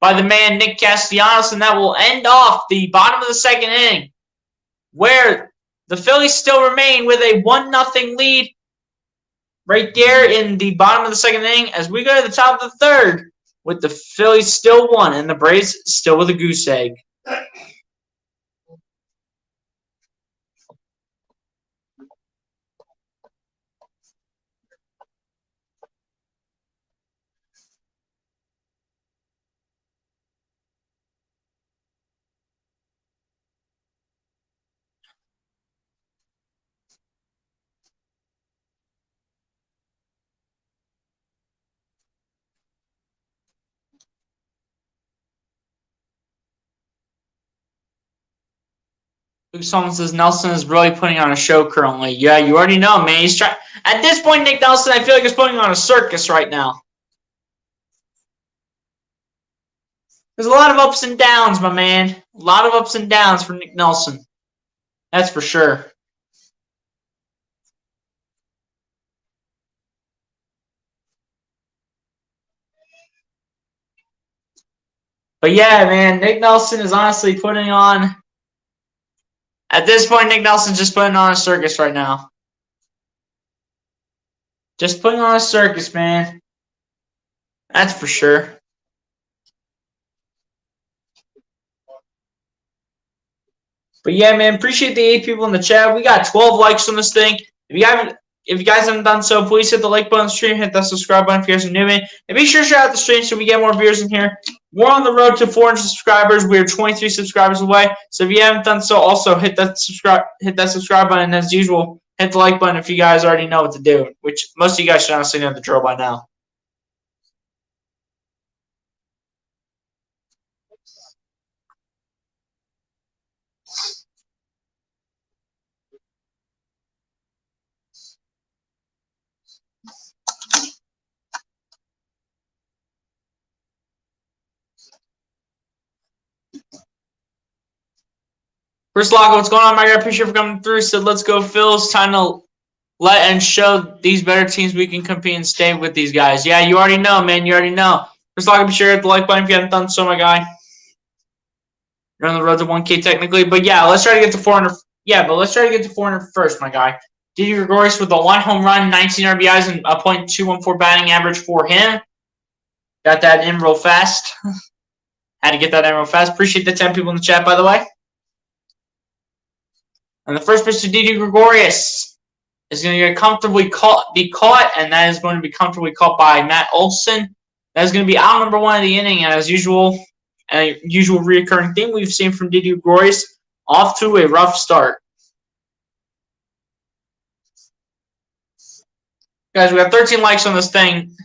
by the man Nick Castellanos, and that will end off the bottom of the 2nd inning, where the Phillies still remain with a 1-0 lead right there in the bottom of the 2nd inning as we go to the top of the 3rd with the Phillies still 1 and the Braves still with a goose egg. Luke Solomon says Nelson is really putting on a show currently. Yeah, you already know, man. He's trying. At this point, Nick Nelson, I feel like he's putting on a circus right now. There's a lot of ups and downs, my man. A lot of ups and downs for Nick Nelson. That's for sure. But yeah, man, Nick Nelson is honestly putting on. At this point, Nick Nelson's just putting on a circus right now. Just putting on a circus, man. That's for sure. But yeah, man, appreciate the 8 people in the chat. We got 12 likes on this thing. If you guys haven't done so, please hit the like button on the stream, hit that subscribe button if you guys are new, man. And be sure to share out the stream so we get more viewers in here. We're on the road to 400 subscribers. We're 23 subscribers away. So if you haven't done so, also hit that subscribe button. And as usual, hit the like button if you guys already know what to do, which most of you guys should honestly know the drill by now. First Locker, what's going on, my guy? Appreciate you for coming through. So let's go, Phillies. Time to let and show these better teams we can compete and stay with these guys. Yeah, you already know, man. You already know. First Locker, be sure to hit the like button if you haven't done so, my guy. You're on the road to 1K technically, but yeah, let's try to get to 400. Yeah, but let's try to get to 400 first, my guy. Didi Gregorius with a 1 home run, 19 RBIs, and a .214 batting average for him. Got that in real fast. Had to get that in real fast. Appreciate the 10 people in the chat, by the way. And the first pitch to Didi Gregorius is going to get comfortably be caught, and that is going to be comfortably caught by Matt Olson. That is going to be out number 1 of the inning, and as usual, a usual reoccurring thing we've seen from Didi Gregorius, off to a rough start. Guys, we got 13 likes on this thing.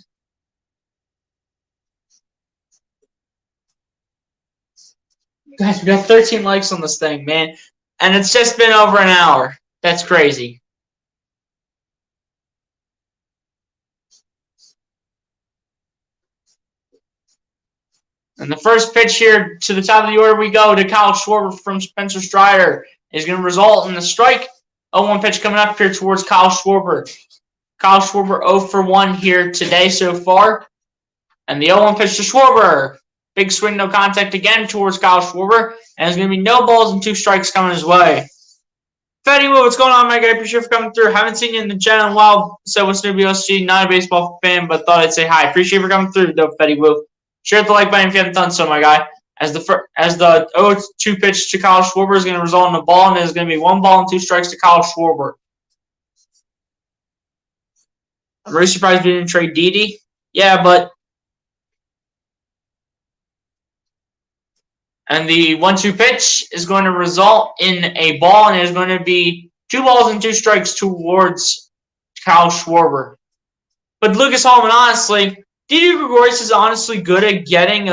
Guys, we got 13 likes on this thing, man. And it's just been over an hour. That's crazy. And the first pitch here to the top of the order we go to Kyle Schwarber from Spencer Strider is going to result in a strike. 0-1 pitch coming up here towards Kyle Schwarber. Kyle Schwarber 0 for 1 here today so far. And the 0-1 pitch to Schwarber. Big swing, no contact again towards Kyle Schwarber. And there's going to be no balls and 2 strikes coming his way. Fetty Wu, what's going on, my guy? Appreciate you for coming through. Haven't seen you in the chat in a while. So what's new, BLC? Not a baseball fan, but thought I'd say hi. Appreciate you for coming through, though, Fetty Wu. Share the like button if you haven't done so, my guy. As the 0-2 pitch to Kyle Schwarber is going to result in a ball, and there's going to be 1 ball and 2 strikes to Kyle Schwarber. I'm really surprised we didn't trade Didi. Yeah, but... And the 1-2 pitch is going to result in a ball, and there's going to be 2 balls and 2 strikes towards Kyle Schwarber. But Lucas Hallman, honestly, Didi Gregorius is honestly good at getting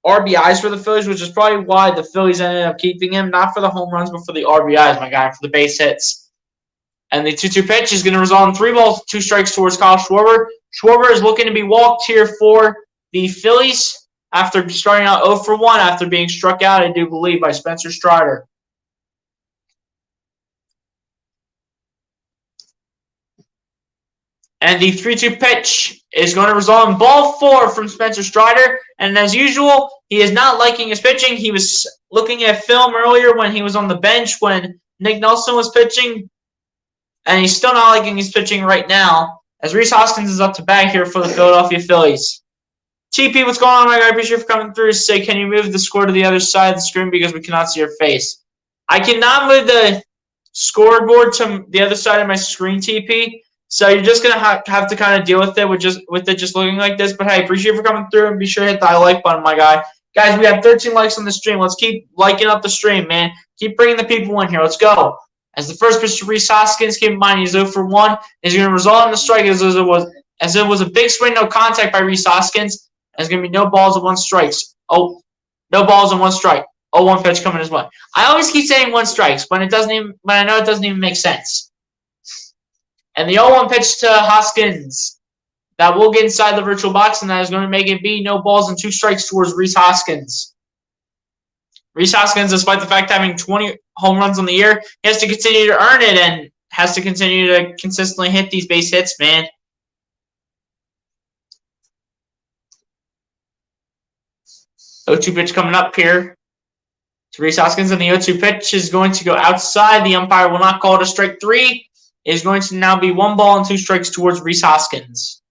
RBIs for the Phillies, which is probably why the Phillies ended up keeping him, not for the home runs, but for the RBIs, my guy, for the base hits. And the 2-2 pitch is going to result in 3 balls, 2 strikes towards Kyle Schwarber. Schwarber is looking to be walked here for the Phillies after starting out 0 for 1 after being struck out, I do believe, by Spencer Strider. And the 3-2 pitch is going to result in ball 4 from Spencer Strider. And as usual, he is not liking his pitching. He was looking at film earlier when he was on the bench when Nick Nelson was pitching. And he's still not liking his pitching right now, as Rhys Hoskins is up to bat here for the Philadelphia Phillies. TP, what's going on, my guy? I appreciate you for coming through. Say, can you move the score to the other side of the screen because we cannot see your face? I cannot move the scoreboard to the other side of my screen, TP. So you're just gonna have to kind of deal with it with it just looking like this. But hey, appreciate you for coming through, and be sure to hit that like button, my guy. Guys, we have 13 likes on the stream. Let's keep liking up the stream, man. Keep bringing the people in here. Let's go. As the first pitch to Rhys Hoskins, keep in mind he's 0 for 1. Is going to result in a strike as it was a big swing, no contact by Rhys Hoskins. There's going to be no balls and 1 strikes. Oh, no balls and 1 strike. 0-1 pitch coming his way. I always keep saying 1 strikes when I know it doesn't even make sense. And the 0-1 pitch to Hoskins. That will get inside the virtual box, and that is going to make it be no balls and 2 strikes towards Rhys Hoskins. Rhys Hoskins, despite the fact having 20 home runs on the year, he has to continue to earn it and has to continue to consistently hit these base hits, man. The 0-2 pitch coming up here to Rhys Hoskins, and the 0-2 pitch is going to go outside. The umpire will not call it a strike 3. It is going to now be 1 ball and 2 strikes towards Rhys Hoskins.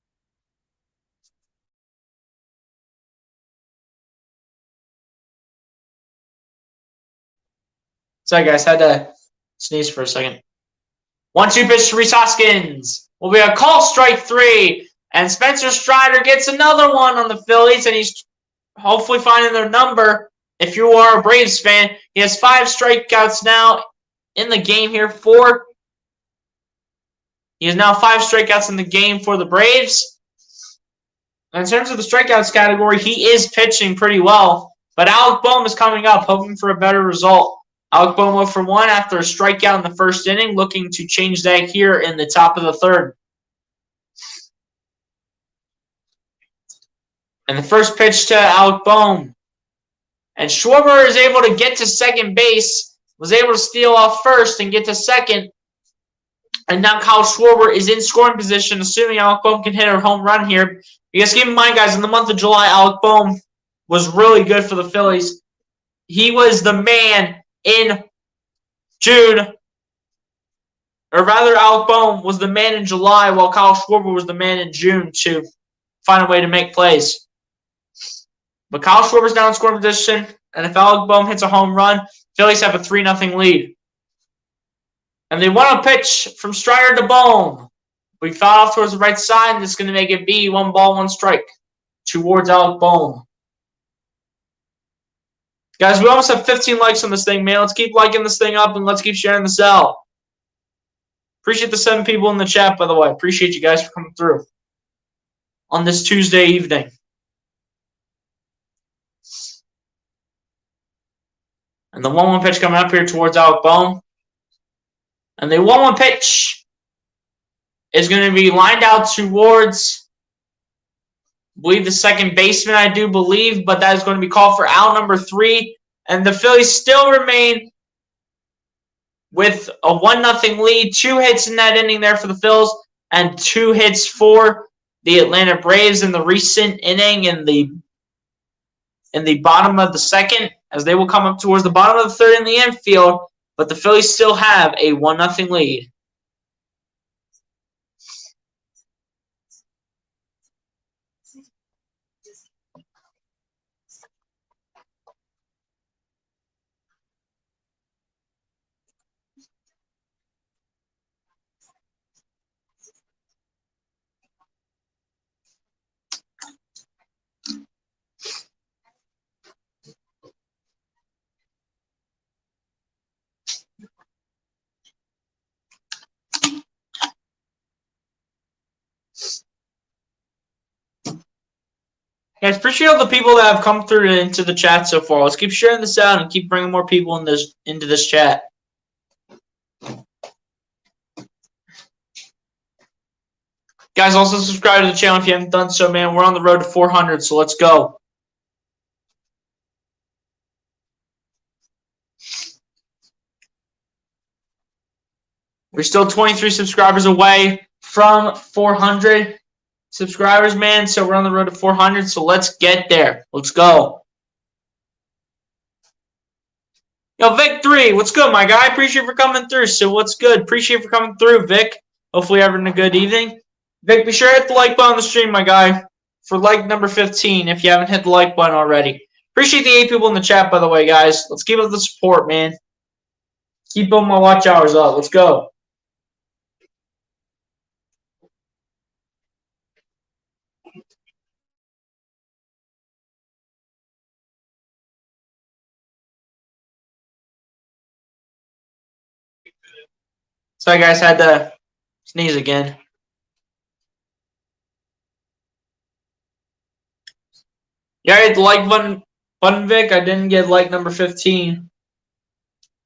Sorry, guys. Had to sneeze for a second. 1-2 pitch to Rhys Hoskins. Will be a call strike 3. And Spencer Strider gets another one on the Phillies, and he's hopefully finding their number. If you are a Braves fan, he has 5 strikeouts now in the game here. He has now 5 strikeouts in the game for the Braves. And in terms of the strikeouts category, he is pitching pretty well. But Alec Bohm is coming up, hoping for a better result. Alec Bohm 0 for 1 after a strikeout in the first inning, looking to change that here in the top of the 3rd. And the first pitch to Alec Bohm. And Schwarber is able to get to second base was able to steal off first and get to second. And now Kyle Schwarber is in scoring position, assuming Alec Bohm can hit a home run here. You guys keep in mind, guys, in the month of July, Alec Bohm was really good for the Phillies. He was the man in June. Or rather, Alec Bohm was the man in July, while Kyle Schwarber was the man in June to find a way to make plays. But Kyle Schwarber's now in scoring position, and if Alec Bohm hits a home run, Phillies have a 3-0 lead. And they want a pitch from Strider to Bohm. We foul off towards the right side, and it's going to make it be 1-1 towards Alec Bohm. Guys, we almost have 15 likes on this thing, man. Let's keep liking this thing up, and let's keep sharing this out. Appreciate the 7 people in the chat, by the way. Appreciate you guys for coming through on this Tuesday evening. And the 1-1 pitch coming up here towards Alec Bohm. And the 1-1 pitch is going to be lined out towards, I believe, the second baseman, I do believe. But that is going to be called for out number 3. And the Phillies still remain with a 1-0 lead. 2 hits in that inning there for the Phils. And 2 hits for the Atlanta Braves in the recent inning in the bottom of the second, as they will come up towards the bottom of the third in the infield. But the Phillies still have a 1-0 lead. Guys, appreciate all the people that have come through into the chat so far. Let's keep sharing this out and keep bringing more people into this chat. Guys, also subscribe to the channel if you haven't done so, man. We're on the road to 400, so let's go. We're still 23 subscribers away from 400 subscribers, man. So we're on the road to 400, so let's get there. Let's go. Yo, Vic 3, what's good, my guy? Appreciate you for coming through. So what's good? Appreciate you for coming through, Vic. Hopefully you're having a good evening. Vic, be sure to hit the like button on the stream, my guy, for like number 15 if you haven't hit the like button already. Appreciate the 8 people in the chat, by the way, guys. Let's keep up the support, man. Keep building my watch hours up. Let's go. Sorry, guys, had to sneeze again. Yeah, I hit the like button, Vic. I didn't get like number 15.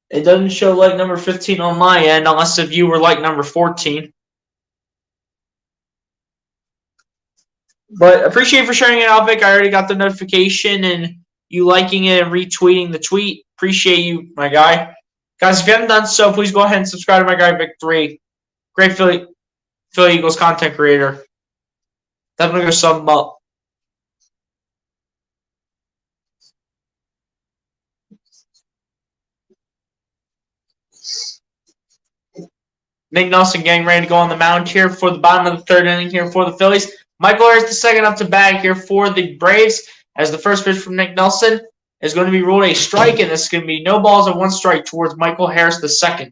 It doesn't show like number 15 on my end unless if you were like number 14. But appreciate you for sharing it out, Vic. I already got the notification and you liking it and retweeting the tweet. Appreciate you, my guy. Guys, if you haven't done so, please go ahead and subscribe to my guy, Vic 3. Great Philly Eagles content creator. Definitely go sum him up. Nick Nelson getting ready to go on the mound here for the bottom of the third inning here for the Phillies. Michael Harris the second up to bat here for the Braves, as the first pitch from Nick Nelson is going to be ruled a strike, and this is going to be no balls and 1 strike towards Michael Harris the second.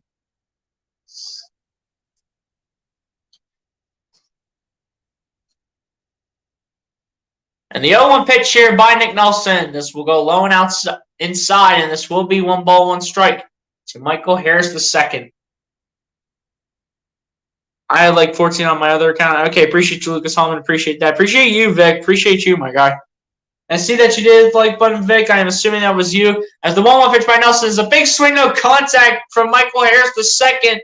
And the 0-1 pitch here by Nick Nelson. This will go low and outside, inside, and this will be 1 ball, 1 strike to Michael Harris the second. I had like 14 on my other account. Okay, appreciate you, Lucas Hallman. Appreciate that. Appreciate you, Vic. Appreciate you, my guy. I see that you did the like button, Vic. I am assuming that was you. As the 1-1 pitch by Nelson is a big swing, no contact from Michael Harris the second.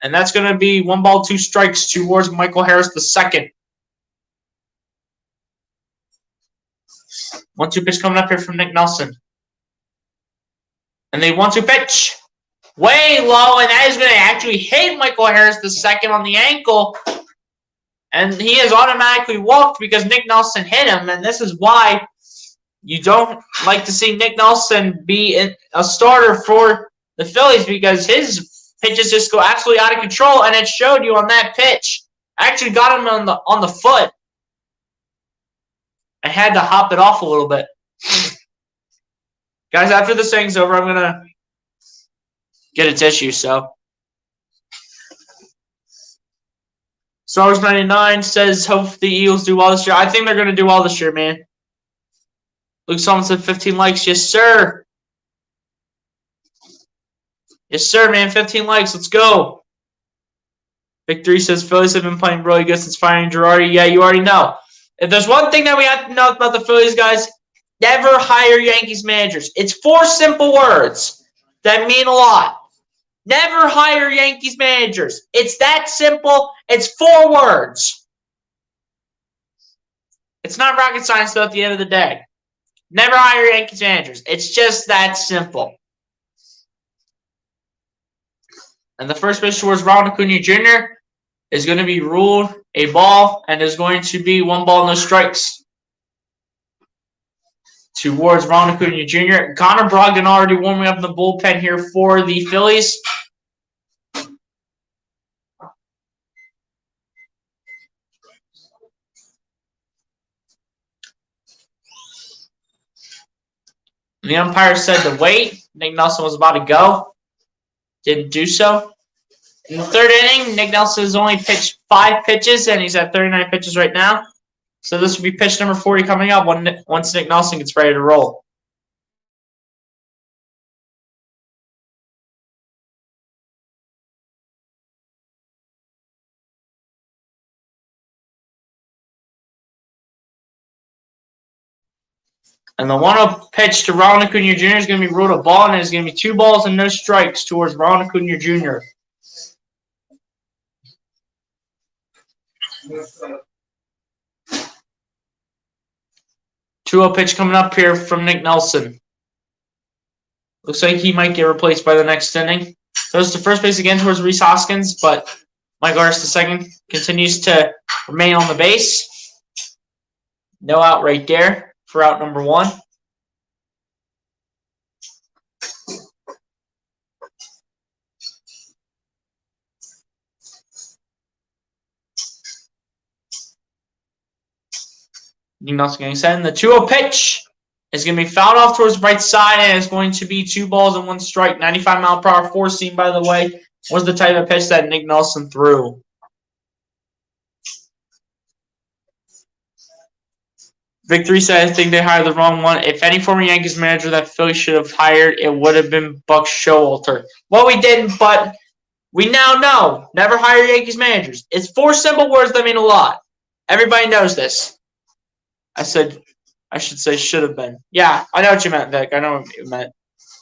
And that's going to be 1 ball, 2 strikes towards Michael Harris the second. 1-2 pitch coming up here from Nick Nelson. And the 1-2 pitch. Way low, and that is going to actually hit Michael Harris II on the ankle. And he is automatically walked because Nick Nelson hit him. And this is why you don't like to see Nick Nelson be a starter for the Phillies, because his pitches just go absolutely out of control. And it showed you on that pitch. Actually got him on the foot. I had to hop it off a little bit. Guys, after this thing's over, I'm going to get a tissue, so. Stars 99 says, hope the Eagles do well this year. I think they're going to do well this year, man. Luke Solomon said 15 likes. Yes, sir. Yes, sir, man. 15 likes. Let's go. Victory says, Phillies have been playing really good since firing Girardi. Yeah, you already know. If there's one thing that we have to know about the Phillies, guys, never hire Yankees managers. It's 4 simple words that mean a lot. Never hire Yankees managers. It's that simple. It's 4 words. It's not rocket science, though, at the end of the day. Never hire Yankees managers. It's just that simple. And the first pitch towards Ronald Acuna Jr. is going to be ruled a ball, and is going to be 1 ball, no strikes. Towards Ronald Acuna Jr. Connor Brogdon already warming up in the bullpen here for the Phillies. The umpire said to wait. Nick Nelson was about to go. Didn't do so. In the 3rd inning, Nick Nelson has only pitched 5 pitches, and he's at 39 pitches right now. So this will be pitch number 40 coming up once Nick Nelson gets ready to roll. And the 1-0 pitch to Ronald Acuna Jr. is going to be ruled a ball, and it's going to be 2 balls and no strikes towards Ronald Acuna Jr. Two-0 pitch coming up here from Nick Nelson. Looks like he might get replaced by the next inning. Throws to first base again towards Rhys Hoskins, but Michael Harris II continues to remain on the base. No out right there for out number 1. Nick Nelson getting set. And the 2-0 pitch is going to be fouled off towards the right side, and it's going to be 2 balls and 1 strike. 95-mile-per-hour 4-seam, by the way, was the type of pitch that Nick Nelson threw. Victory said, I think they hired the wrong one. If any former Yankees manager that Philly should have hired, it would have been Buck Showalter. Well, we didn't, but we now know. Never hire Yankees managers. It's 4 simple words that mean a lot. Everybody knows this. I should say should have been. Yeah, I know what you meant, Vic. I know what you meant.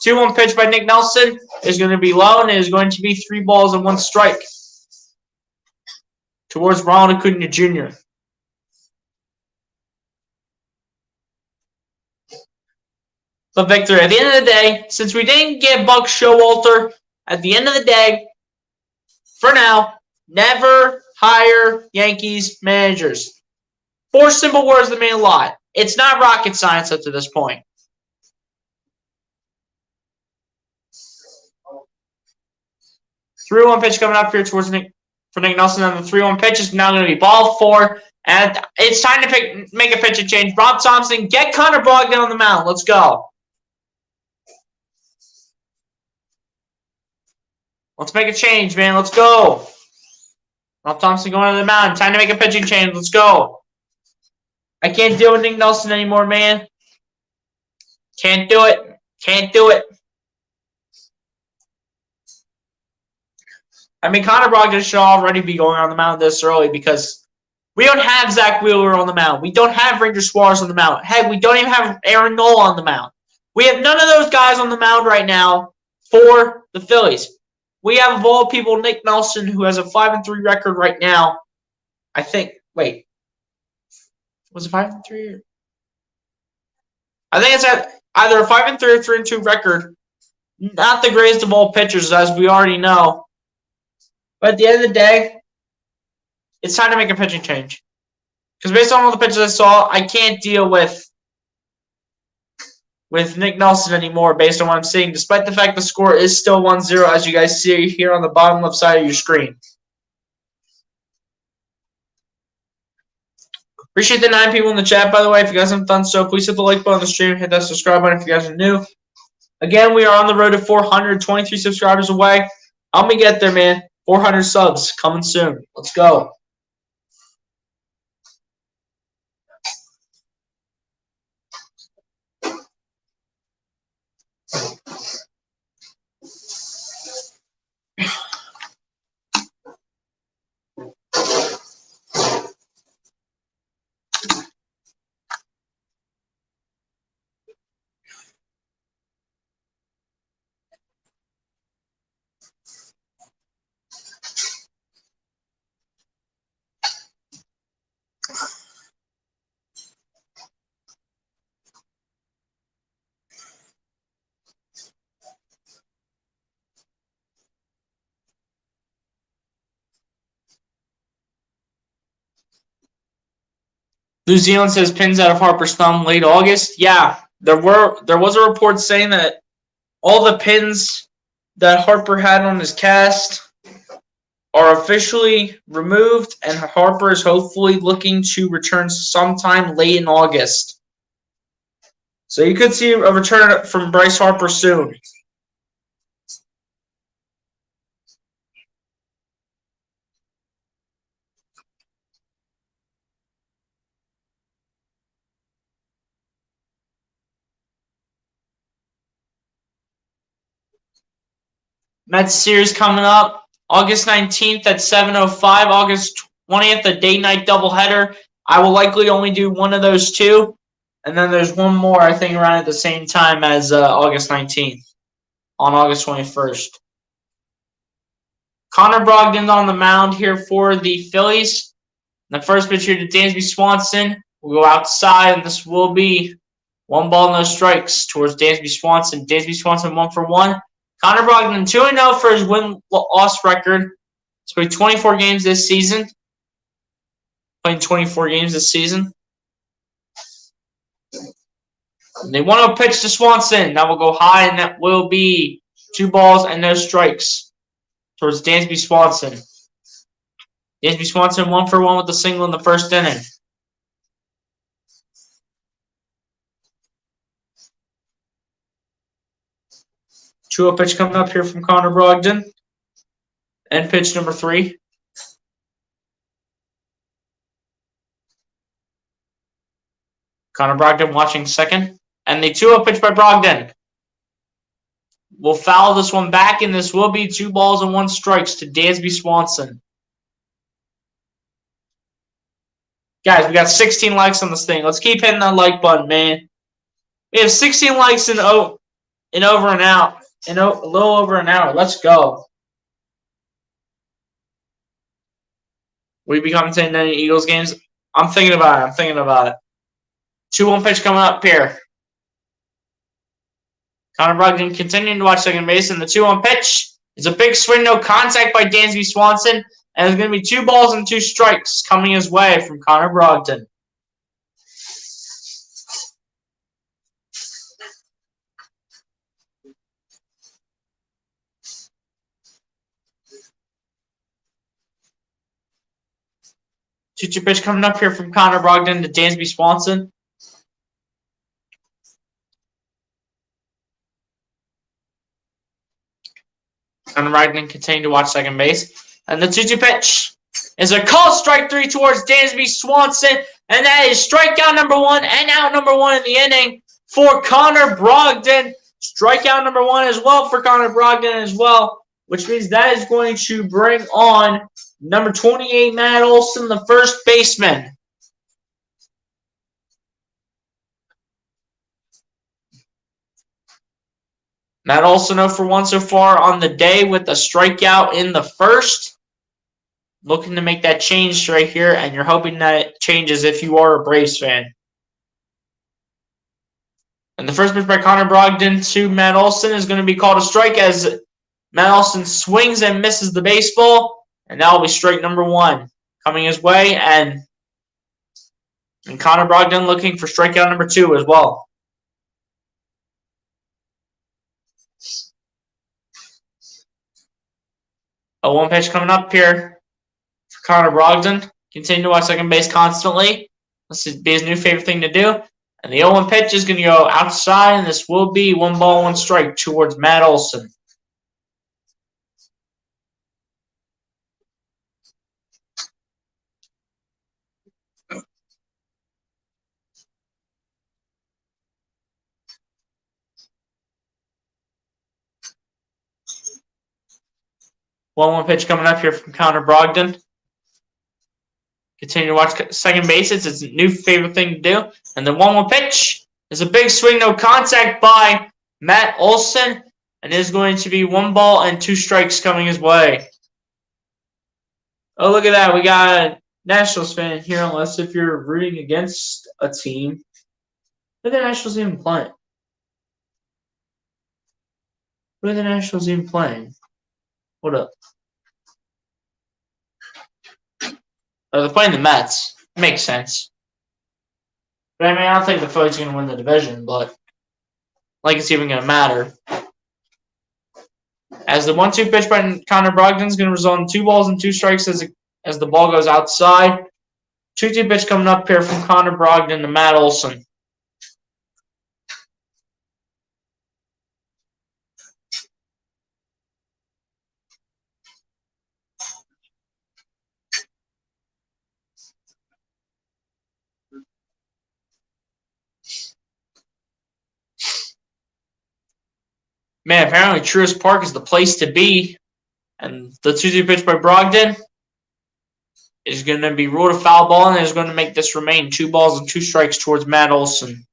2-1 pitch by Nick Nelson is going to be low, and it is going to be 3 balls and 1 strike towards Ronald Acuna Jr. But Victor, at the end of the day, since we didn't get Buck Showalter, at the end of the day, for now, never hire Yankees managers. 4 simple words that mean a lot. It's not rocket science up to this point. Three-one pitch coming up here towards Nick Nelson, and the 3-1 pitch is now going to be ball 4. And it's time to make a pitch and change. Rob Thompson, get Connor Brogdon on the mound. Let's go. Let's make a change, man. Let's go. Rob Thompson going to the mound. Time to make a pitching change. Let's go. I can't deal with Nick Nelson anymore, man. Can't do it. Can't do it. I mean, Connor Brogdon should already be going on the mound this early because we don't have Zach Wheeler on the mound. We don't have Ranger Suarez on the mound. Heck, we don't even have Aaron Nola on the mound. We have none of those guys on the mound right now for the Phillies. We have, of all people, Nick Nelson, who has a 5-3 record right now. I think. Wait. Was it 5-3? I think it's at either a 5-3 or 3-2 record. Not the greatest of all pitchers, as we already know. But at the end of the day, it's time to make a pitching change. Because based on all the pitches I saw, I can't deal with Nick Nelson anymore based on what I'm seeing, despite the fact the score is still 1-0, as you guys see here on the bottom left side of your screen. Appreciate the 9 people in the chat, by the way. If you guys haven't done so, please hit the like button on the stream. Hit that subscribe button if you guys are new. Again, we are on the road to 423 subscribers away. I'm going to get there, man. 400 subs coming soon. Let's go. New Zealand says pins out of Harper's thumb late August. Yeah, there was a report saying that all the pins that Harper had on his cast are officially removed, and Harper is hopefully looking to return sometime late in August. So you could see a return from Bryce Harper soon. Mets series coming up August 19th at 7:05, August 20th, a day-night doubleheader. I will likely only do one of those two, and then there's one more, I think, around at the same time as August 19th, on August 21st. Connor Brogdon on the mound here for the Phillies. The first pitch here to Dansby Swanson. We'll go outside, and this will be 1 ball, no strikes towards Dansby Swanson. Dansby Swanson 1 for 1. Connor Brogdon 2-0 for his win-loss record. He's played 24 games this season. Playing 24 games this season. And they want to pitch to Swanson. That will go high, and that will be 2 balls and no strikes towards Dansby Swanson. Dansby Swanson 1 for 1 with a single in the first inning. 2-0 pitch coming up here from Connor Brogdon. And pitch number 3. Connor Brogdon watching second. And the 2-0 pitch by Brogdon. We'll foul this one back, and this will be 2 balls and 1 strikes to Dansby Swanson. Guys, we got 16 likes on this thing. Let's keep hitting that like button, man. We have 16 likes in over an hour. A little over an hour. Let's go. Will you be commentating any Eagles games? I'm thinking about it. 2-1 pitch coming up here. Connor Brogdon continuing to watch second base, and the 2-1 pitch is a big swing, no contact by Dansby Swanson, and there's going to be 2 balls and 2 strikes coming his way from Connor Brogdon. Two pitch coming up here from Connor Brogdon to Dansby Swanson. Connor Brogdon continuing to watch second base. And the 2-2 pitch is a call strike 3 towards Dansby Swanson. And that is strikeout number 1 and out number 1 in the inning for Connor Brogdon. Strikeout number 1 as well for Connor Brogdon as well, which means that is going to bring on number 28, Matt Olson, the first baseman. Matt Olson 0 for 1 so far on the day with a strikeout in the first. Looking to make that change right here, and you're hoping that it changes if you are a Braves fan. And the first pitch by Connor Brogdon to Matt Olson is going to be called a strike as Matt Olson swings and misses the baseball. And that will be strike number 1 coming his way. And Connor Brogdon looking for strikeout number 2 as well. A 1 pitch coming up here for Connor Brogdon. Continue to watch second base constantly. This would be his new favorite thing to do. And the 0-1 pitch is going to go outside, and this will be 1 ball, 1 strike towards Matt Olson. One pitch coming up here from Connor Brogdon. Continue to watch second base. It's his new favorite thing to do. And the 1-1 pitch is a big swing, no contact by Matt Olson. And it is going to be 1 ball and 2 strikes coming his way. Oh, look at that. We got a Nationals fan here, unless if you're rooting against a team. Who are the Nationals even playing? Who are the Nationals even playing? Hold up. Oh, they're playing the Mets. Makes sense. But I mean, I don't think the Phillies are going to win the division, but like it's even going to matter. As the 1-2 pitch by Connor Brogdon is going to result in 2 balls and 2 strikes as the ball goes outside. 2-2 pitch coming up here from Connor Brogdon to Matt Olson. Man, apparently Truist Park is the place to be. And the 2-2 pitch by Brogdon is going to be ruled a foul ball, and is going to make this remain 2 balls and 2 strikes towards Matt Olson.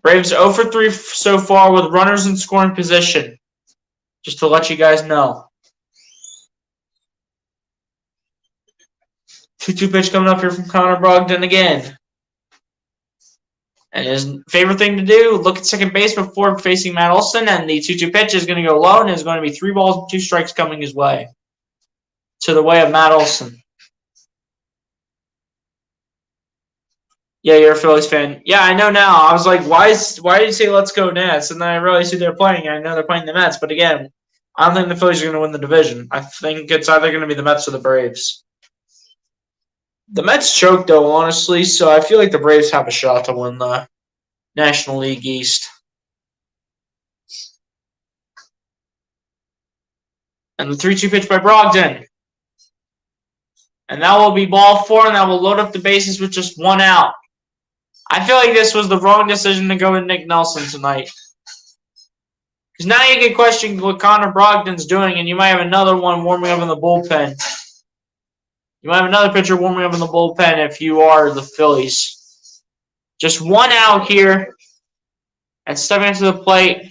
Braves 0 for 3 so far with runners in scoring position. Just to let you guys know. 2-2 pitch coming up here from Connor Brogdon again. And his favorite thing to do, look at second base before facing Matt Olson. And the 2-2 pitch is going to go low, and is going to be 3 balls and 2 strikes coming his way. To the way of Matt Olson. Yeah, you're a Phillies fan. Yeah, I know now. I was like, why did you say let's go Nats? And then I realized who they're playing. I know they're playing the Mets. But again, I don't think the Phillies are going to win the division. I think it's either going to be the Mets or the Braves. The Mets choked, though, honestly, so I feel like the Braves have a shot to win the National League East. And the 3-2 pitch by Brogdon. And that will be ball 4, and that will load up the bases with just 1 out. I feel like this was the wrong decision to go with Nick Nelson tonight. Because now you get questioned what Connor Brogdon's doing, and you might have another one warming up in the bullpen. You might have another pitcher warming up in the bullpen if you are the Phillies. Just 1 out here. And stepping into the plate.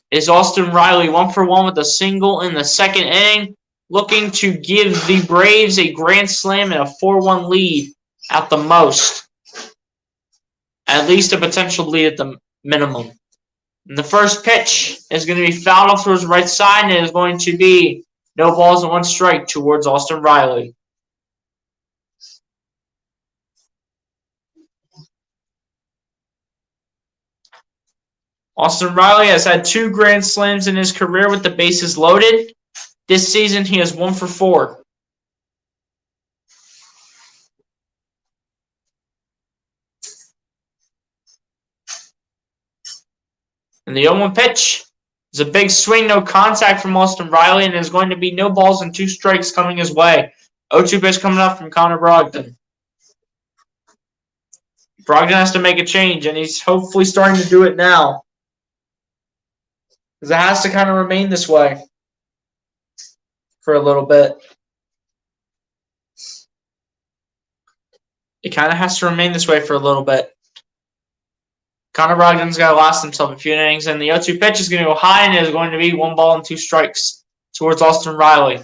Is Austin Riley 1 for 1 with a single in the second inning. Looking to give the Braves a grand slam and a 4-1 lead at the most. At least a potential lead at the minimum. And the first pitch is going to be fouled off towards the right side, and it is going to be no balls and 1 strike towards Austin Riley. Austin Riley has had 2 grand slams in his career with the bases loaded. This season, he is 1 for 4. And the 0-1 pitch is a big swing, no contact from Austin Riley, and there's going to be no balls and 2 strikes coming his way. 0-2 pitch coming up from Connor Brogdon. Brogdon has to make a change, and he's hopefully starting to do it now. Because it has to kind of remain this way for a little bit. It kind of has to remain this way for a little bit. Connor Brogdon's got to last himself a few innings, and the 0-2 pitch is going to go high, and it is going to be 1 ball and 2 strikes towards Austin Riley.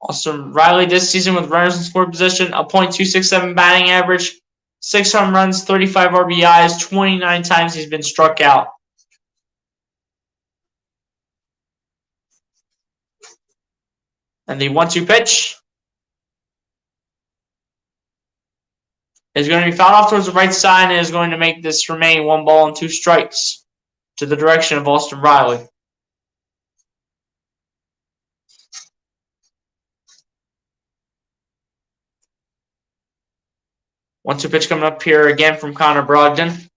Austin Riley this season with runners in scoring position, a .267 batting average, 6 home runs, 35 RBIs, 29 times he's been struck out. And the 1-2 pitch is going to be fouled off towards the right side and is going to make this remain 1 ball and 2 strikes to the direction of Austin Riley. One-two pitch coming up here again from Connor Brogdon.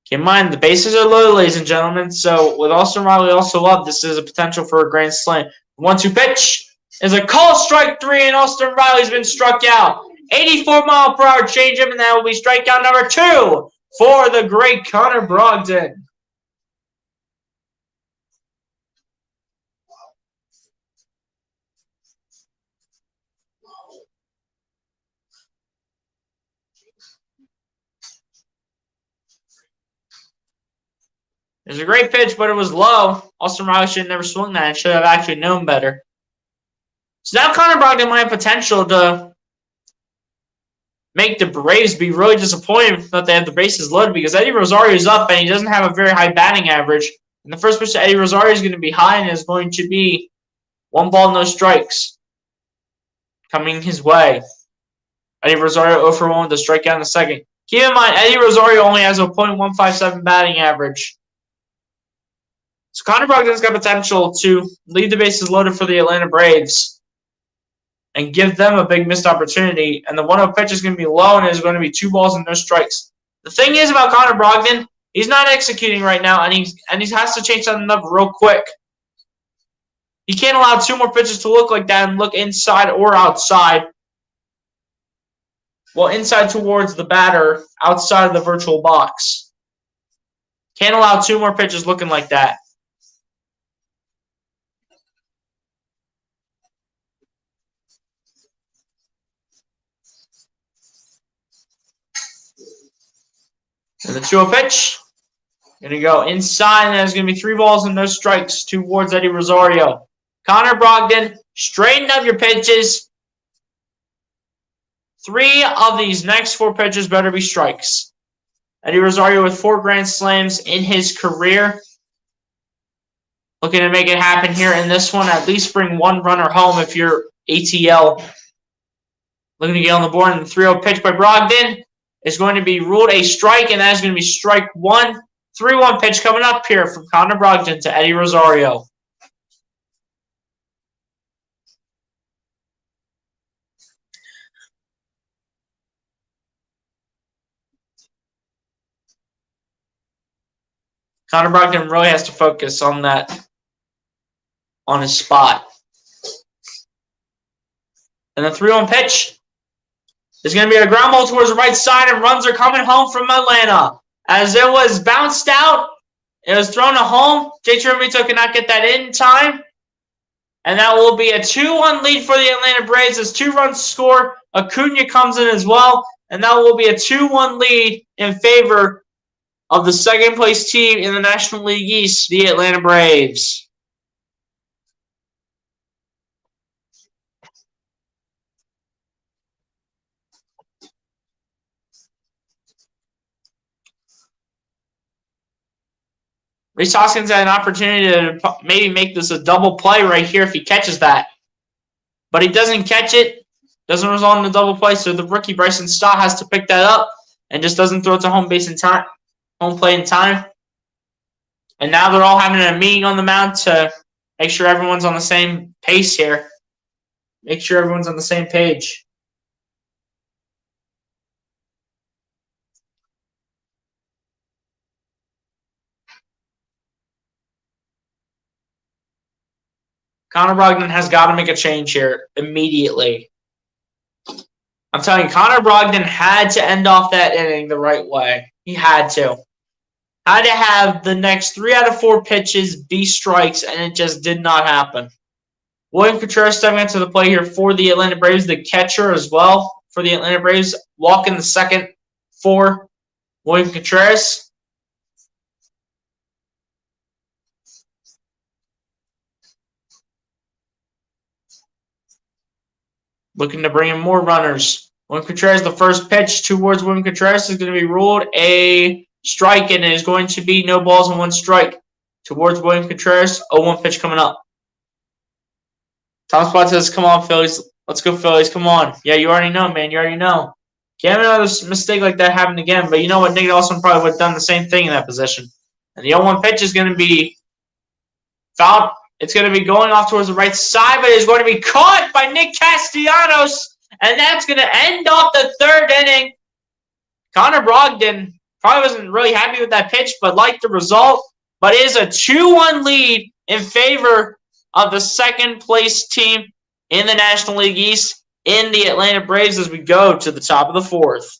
Keep in mind, the bases are loaded, ladies and gentlemen. So with Austin Riley also up, this is a potential for a grand slam. 1-2 pitch is a call, strike 3, and Austin Riley's been struck out. 84-mile-per-hour changeup, and that will be strikeout number 2 for the great Connor Brogdon. It was a great pitch, but it was low. Austin Riley should have never swung that and should have actually known better. So now Connor Brogdon might have potential to make the Braves be really disappointed that they have the bases loaded because Eddie Rosario's up and he doesn't have a very high batting average. And the first pitch to Eddie Rosario is going to be high and is going to be 1 ball, no strikes coming his way. Eddie Rosario 0 for 1 with a strikeout in the second. Keep in mind, Eddie Rosario only has a .157 batting average. So Connor Brogdon's got potential to leave the bases loaded for the Atlanta Braves and give them a big missed opportunity. And the 1-0 pitch is going to be low and it is going to be 2 balls and no strikes. The thing is about Connor Brogdon, he's not executing right now, and he has to change something up real quick. He can't allow 2 more pitches to look like that and look inside or outside. Well, inside towards the batter, outside of the virtual box. Can't allow 2 more pitches looking like that. And the 2-0 pitch, going to go inside, and there's going to be 3 balls and no strikes towards Eddie Rosario. Connor Brogdon, straighten up your pitches. 3 of these next 4 pitches better be strikes. Eddie Rosario with 4 grand slams in his career. Looking to make it happen here in this one. At least bring 1 runner home if you're ATL. Looking to get on the board, and the 3-0 pitch by Brogdon is going to be ruled a strike, and that is going to be strike 1. 3-1 pitch coming up here from Connor Brogdon to Eddie Rosario. Connor Brogdon really has to focus on that, on his spot. And the 3-1 pitch is going to be a ground ball towards the right side, and runs are coming home from Atlanta. As it was bounced out, it was thrown to home. Jay Trevito cannot get that in time. And that will be a 2-1 lead for the Atlanta Braves as 2 runs score. Acuna comes in as well, and that will be a 2-1 lead in favor of the second-place team in the National League East, the Atlanta Braves. Rhys Hoskins had an opportunity to maybe make this a double play right here if he catches that. But he doesn't catch it. Doesn't result in a double play, so the rookie Bryson Stott has to pick that up and just doesn't throw it to home base in time, home plate in time. And now they're all having a meeting on the mound to make sure everyone's on the same pace here. Make sure everyone's on the same page. Connor Brogdon has got to make a change here immediately. I'm telling you, Connor Brogdon had to end off that inning the right way. He had to. Had to have the next 3 out of 4 pitches be strikes, and it just did not happen. William Contreras stepping into the play here for the Atlanta Braves, the catcher as well for the Atlanta Braves. Walk in the second for William Contreras. Looking to bring in more runners. William Contreras, the first pitch towards William Contreras is going to be ruled a strike, and it is going to be no balls and one strike towards William Contreras. 0-1 pitch coming up. Tom Spot says, come on, Phillies. Let's go, Phillies. Come on. Yeah, you already know, man. You already know. Can't have another mistake like that happen again. But you know what? Nate Olson probably would have done the same thing in that position. And the 0-1 pitch is going to be fouled. It's going to be going off towards the right side, but it's going to be caught by Nick Castellanos. And that's going to end off the third inning. Connor Brogdon probably wasn't really happy with that pitch, but liked the result. But it is a 2-1 lead in favor of the second place team in the National League East in the Atlanta Braves as we go to the top of the fourth.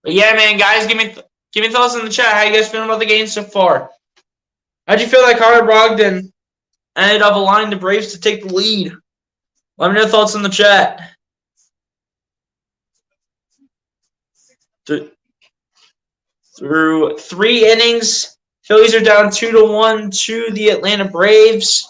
But yeah, man, guys, give me thoughts in the chat. How you guys feeling about the game so far? How'd you feel that Connor Brogdon ended up allowing the Braves to take the lead? Let me know your thoughts in the chat. Through 3 innings, Phillies are down 2-1 to the Atlanta Braves.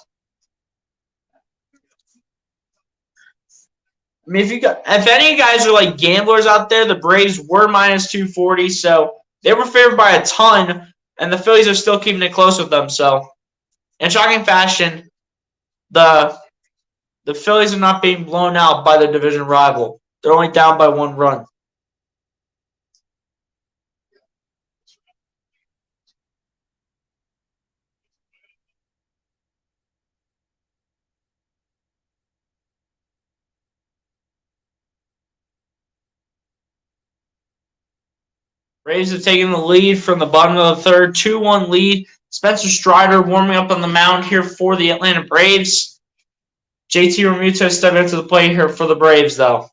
I mean, if any of you guys are like gamblers out there, the Braves were minus 240, so they were favored by a ton, and the Phillies are still keeping it close with them. So, in shocking fashion, the Phillies are not being blown out by their division rival. They're only down by 1 run. Braves have taken the lead from the bottom of the third, 2-1 lead. Spencer Strider warming up on the mound here for the Atlanta Braves. JT Realmuto stepping up to the plate here for the Braves, though.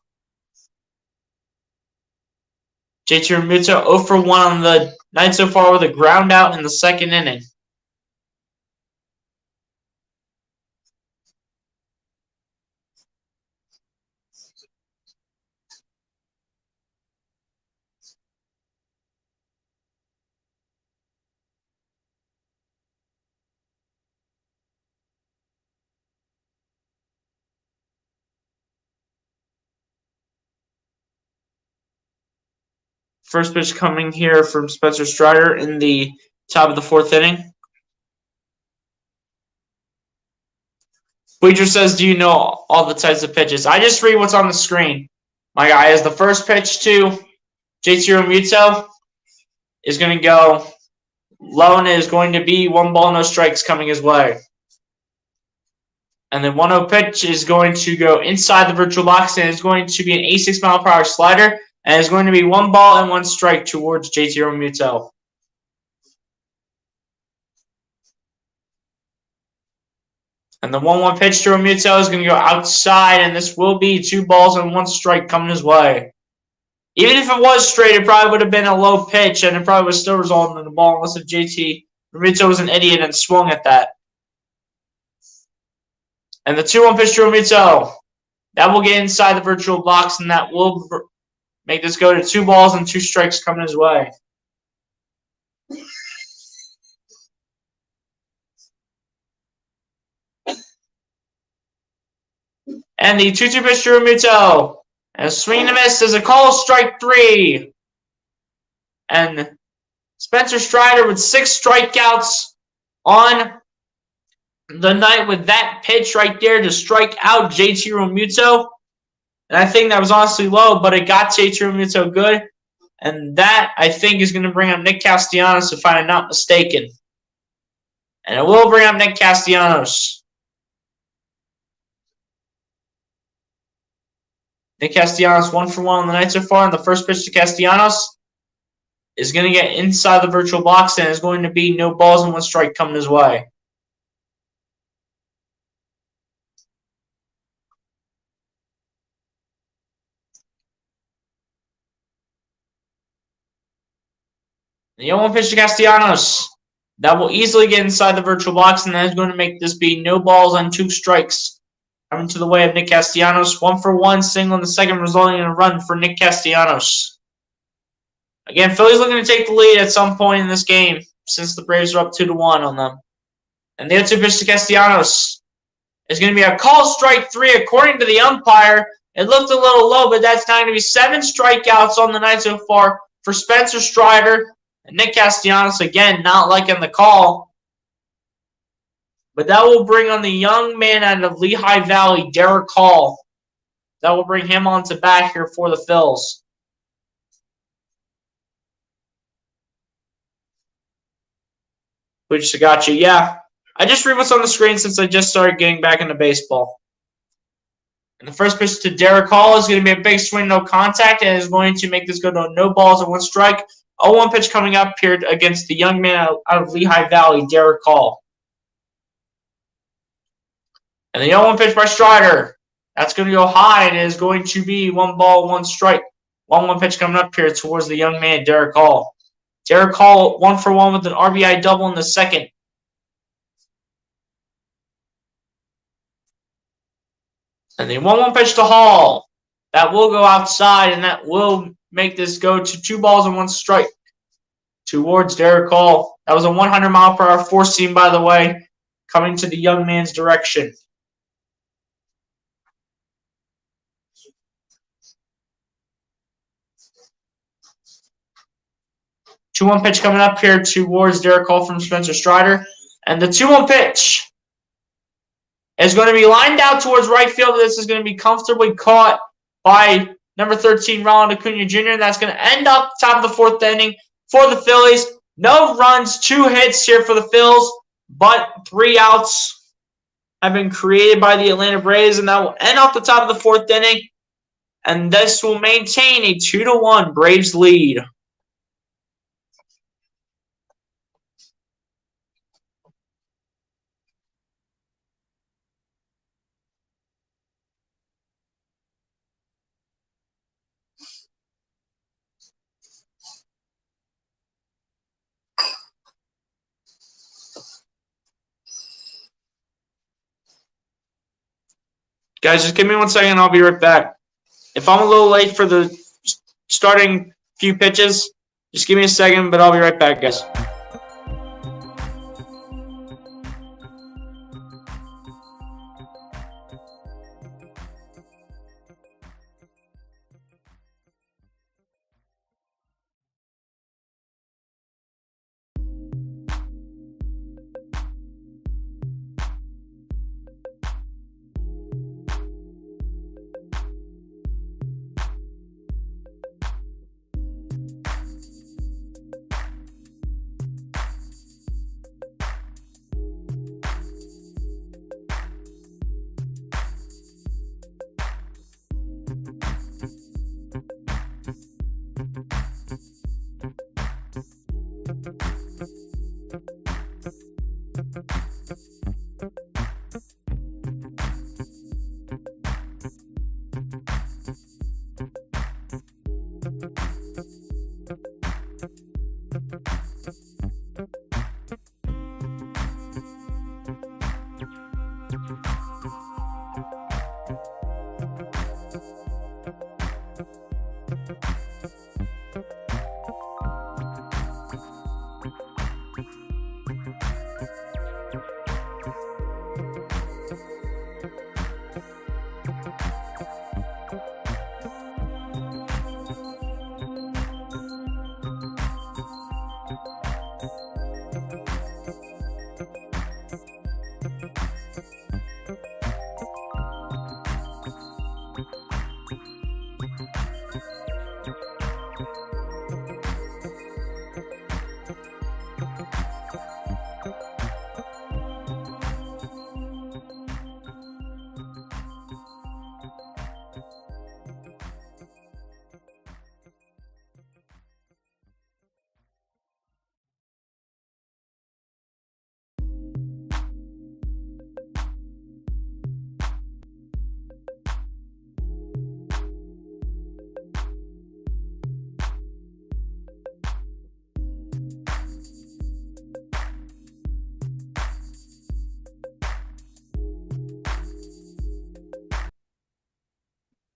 JT Realmuto 0 for 1 on the night so far with a ground out in the second inning. First pitch coming here from Spencer Strider in the top of the 4th inning. Bleacher says, do you know all the types of pitches? I just read what's on the screen. My guy is the first pitch to JT Realmuto is going to go low, and it is going to be 1 ball, no strikes coming his way. And then 1-0 pitch is going to go inside the virtual box, and it's going to be an 86 mile per hour slider, and it's going to be 1 ball and 1 strike towards JT Realmuto. And the 1-1 pitch to Realmuto is going to go outside, and this will be 2 balls and 1 strike coming his way. Even if it was straight, it probably would have been a low pitch, and it probably would still result in the ball unless if JT Realmuto was an idiot and swung at that. And the 2-1 pitch to Realmuto, that will get inside the virtual box, and that will make this go to 2 balls and 2 strikes coming his way. And the 2-2 pitch to Realmuto. And a swing and a miss is a call, strike 3. And Spencer Strider with 6 strikeouts on the night with that pitch right there to strike out JT Realmuto. And I think that was honestly low, but it got JT Realmuto good. And that, I think, is going to bring up Nick Castellanos, if I'm not mistaken. And it will bring up Nick Castellanos. Nick Castellanos 1-for-1 on the night so far. And the first pitch to Castellanos is going to get inside the virtual box, and is going to be no balls and 1 strike coming his way. The 0-1 pitch to Castellanos. That will easily get inside the virtual box, and that is going to make this be no balls on 2 strikes. Coming to the way of Nick Castellanos. 1-for-1 single in the second, resulting in a run for Nick Castellanos. Again, Phillies looking to take the lead at some point in this game, since the Braves are up 2-1 on them. And the 0-2 pitch to Castellanos is going to be a call strike 3 according to the umpire. It looked a little low, but that's now going to be 7 strikeouts on the night so far for Spencer Strider. And Nick Castellanos, again, not liking the call. But that will bring on the young man out of Lehigh Valley, Derek Hall. That will bring him on to bat here for the Phils. Which got you. Yeah, I just read what's on the screen since I just started getting back into baseball. And the first pitch to Derek Hall is going to be a big swing, no contact, and is going to make this go to no balls and 1 strike. 0-1 pitch coming up here against the young man out of Lehigh Valley, Derek Hall. And the 0-1 pitch by Strider. That's going to go high, and it is going to be 1 ball, 1 strike. 1-1 pitch coming up here towards the young man, Derek Hall. Derek Hall 1-for-1 with an RBI double in the second. And the 1-1 pitch to Hall. That will go outside, and that will make this go to 2 balls and 1 strike towards Derek Hall. That was a 100-mile-per-hour 4-seam, by the way, coming to the young man's direction. Two 2-1 pitch coming up here towards Derek Hall from Spencer Strider. And the 2-1 pitch is going to be lined out towards right field. This is going to be comfortably caught by number 13, Ronald Acuna Jr. And that's going to end up top of the 4th inning for the Phillies. No runs, 2 hits here for the Phils, but 3 outs have been created by the Atlanta Braves, and that will end off the top of the 4th inning. And this will maintain a 2-1 Braves lead. Guys, just give me 1 second. I'll be right back. If I'm a little late for the starting few pitches, just give me a second, but I'll be right back, guys.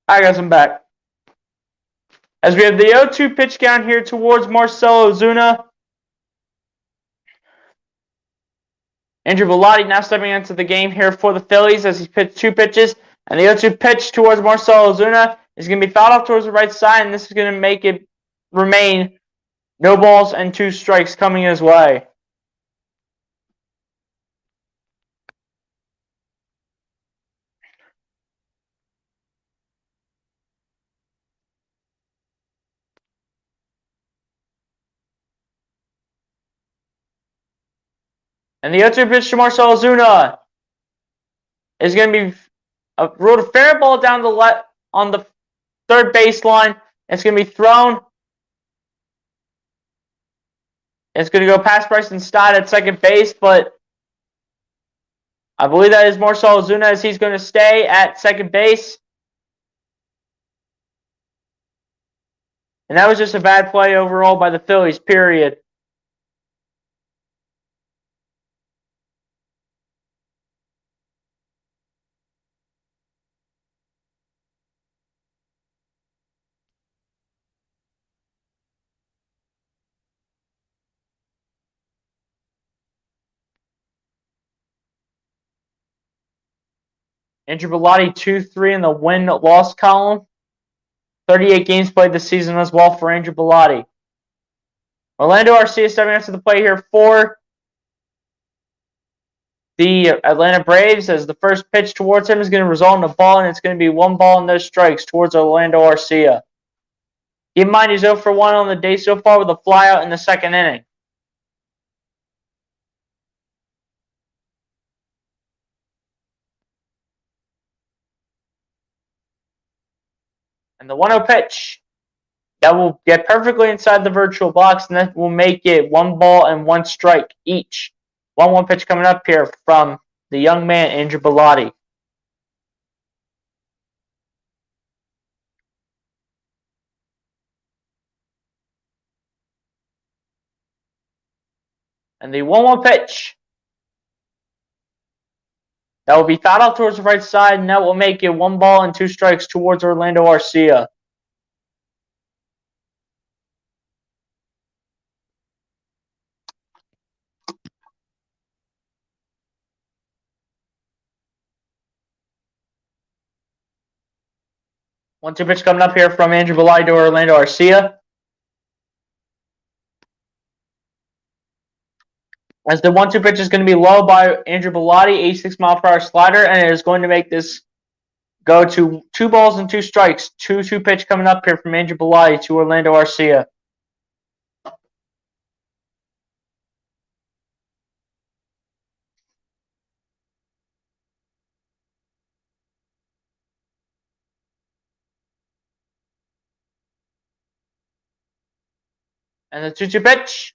I guess I'm back. As we have the 0-2 pitch count here towards Marcell Ozuna. Andrew Vellotti now stepping into the game here for the Phillies as he pitched 2 pitches. And the 0-2 pitch towards Marcell Ozuna is going to be fouled off towards the right side, and this is going to make it remain no balls and 2 strikes coming his way. And the 0-2 pitch to Marcell Ozuna is going to be ruled a fair ball down the left on the third baseline. It's going to be thrown. It's going to go past Bryson Stott at second base, but I believe that is Marcell Ozuna as he's going to stay at second base. And that was just a bad play overall by the Phillies, period. Andrew Vellotti 2-3 in the win-loss column. 38 games played this season as well for Andrew Vellotti. Orlando Arcia stepping up to the plate here for the Atlanta Braves as the first pitch towards him is going to result in a ball, and it's going to be 1 ball and no strikes towards Orlando Arcia. Keep in mind he's 0 for 1 on the day so far with a flyout in the second inning. And the 1-0 pitch, that will get perfectly inside the virtual box, and that will make it 1 ball and 1 strike each. 1-1 pitch coming up here from the young man, Andrew Vellotti. And the 1-1 pitch, that will be fouled out towards the right side, and that will make it 1 ball and 2 strikes towards Orlando Arcia. One-two pitch coming up here from Andrew Vellotti to Orlando Arcia. As the 1-2 pitch is going to be low by Andrew Vellotti, 86-mile-per-hour slider, and it is going to make this go to 2 balls and 2 strikes. 2-2 pitch coming up here from Andrew Vellotti to Orlando Arcia. And the 2-2 pitch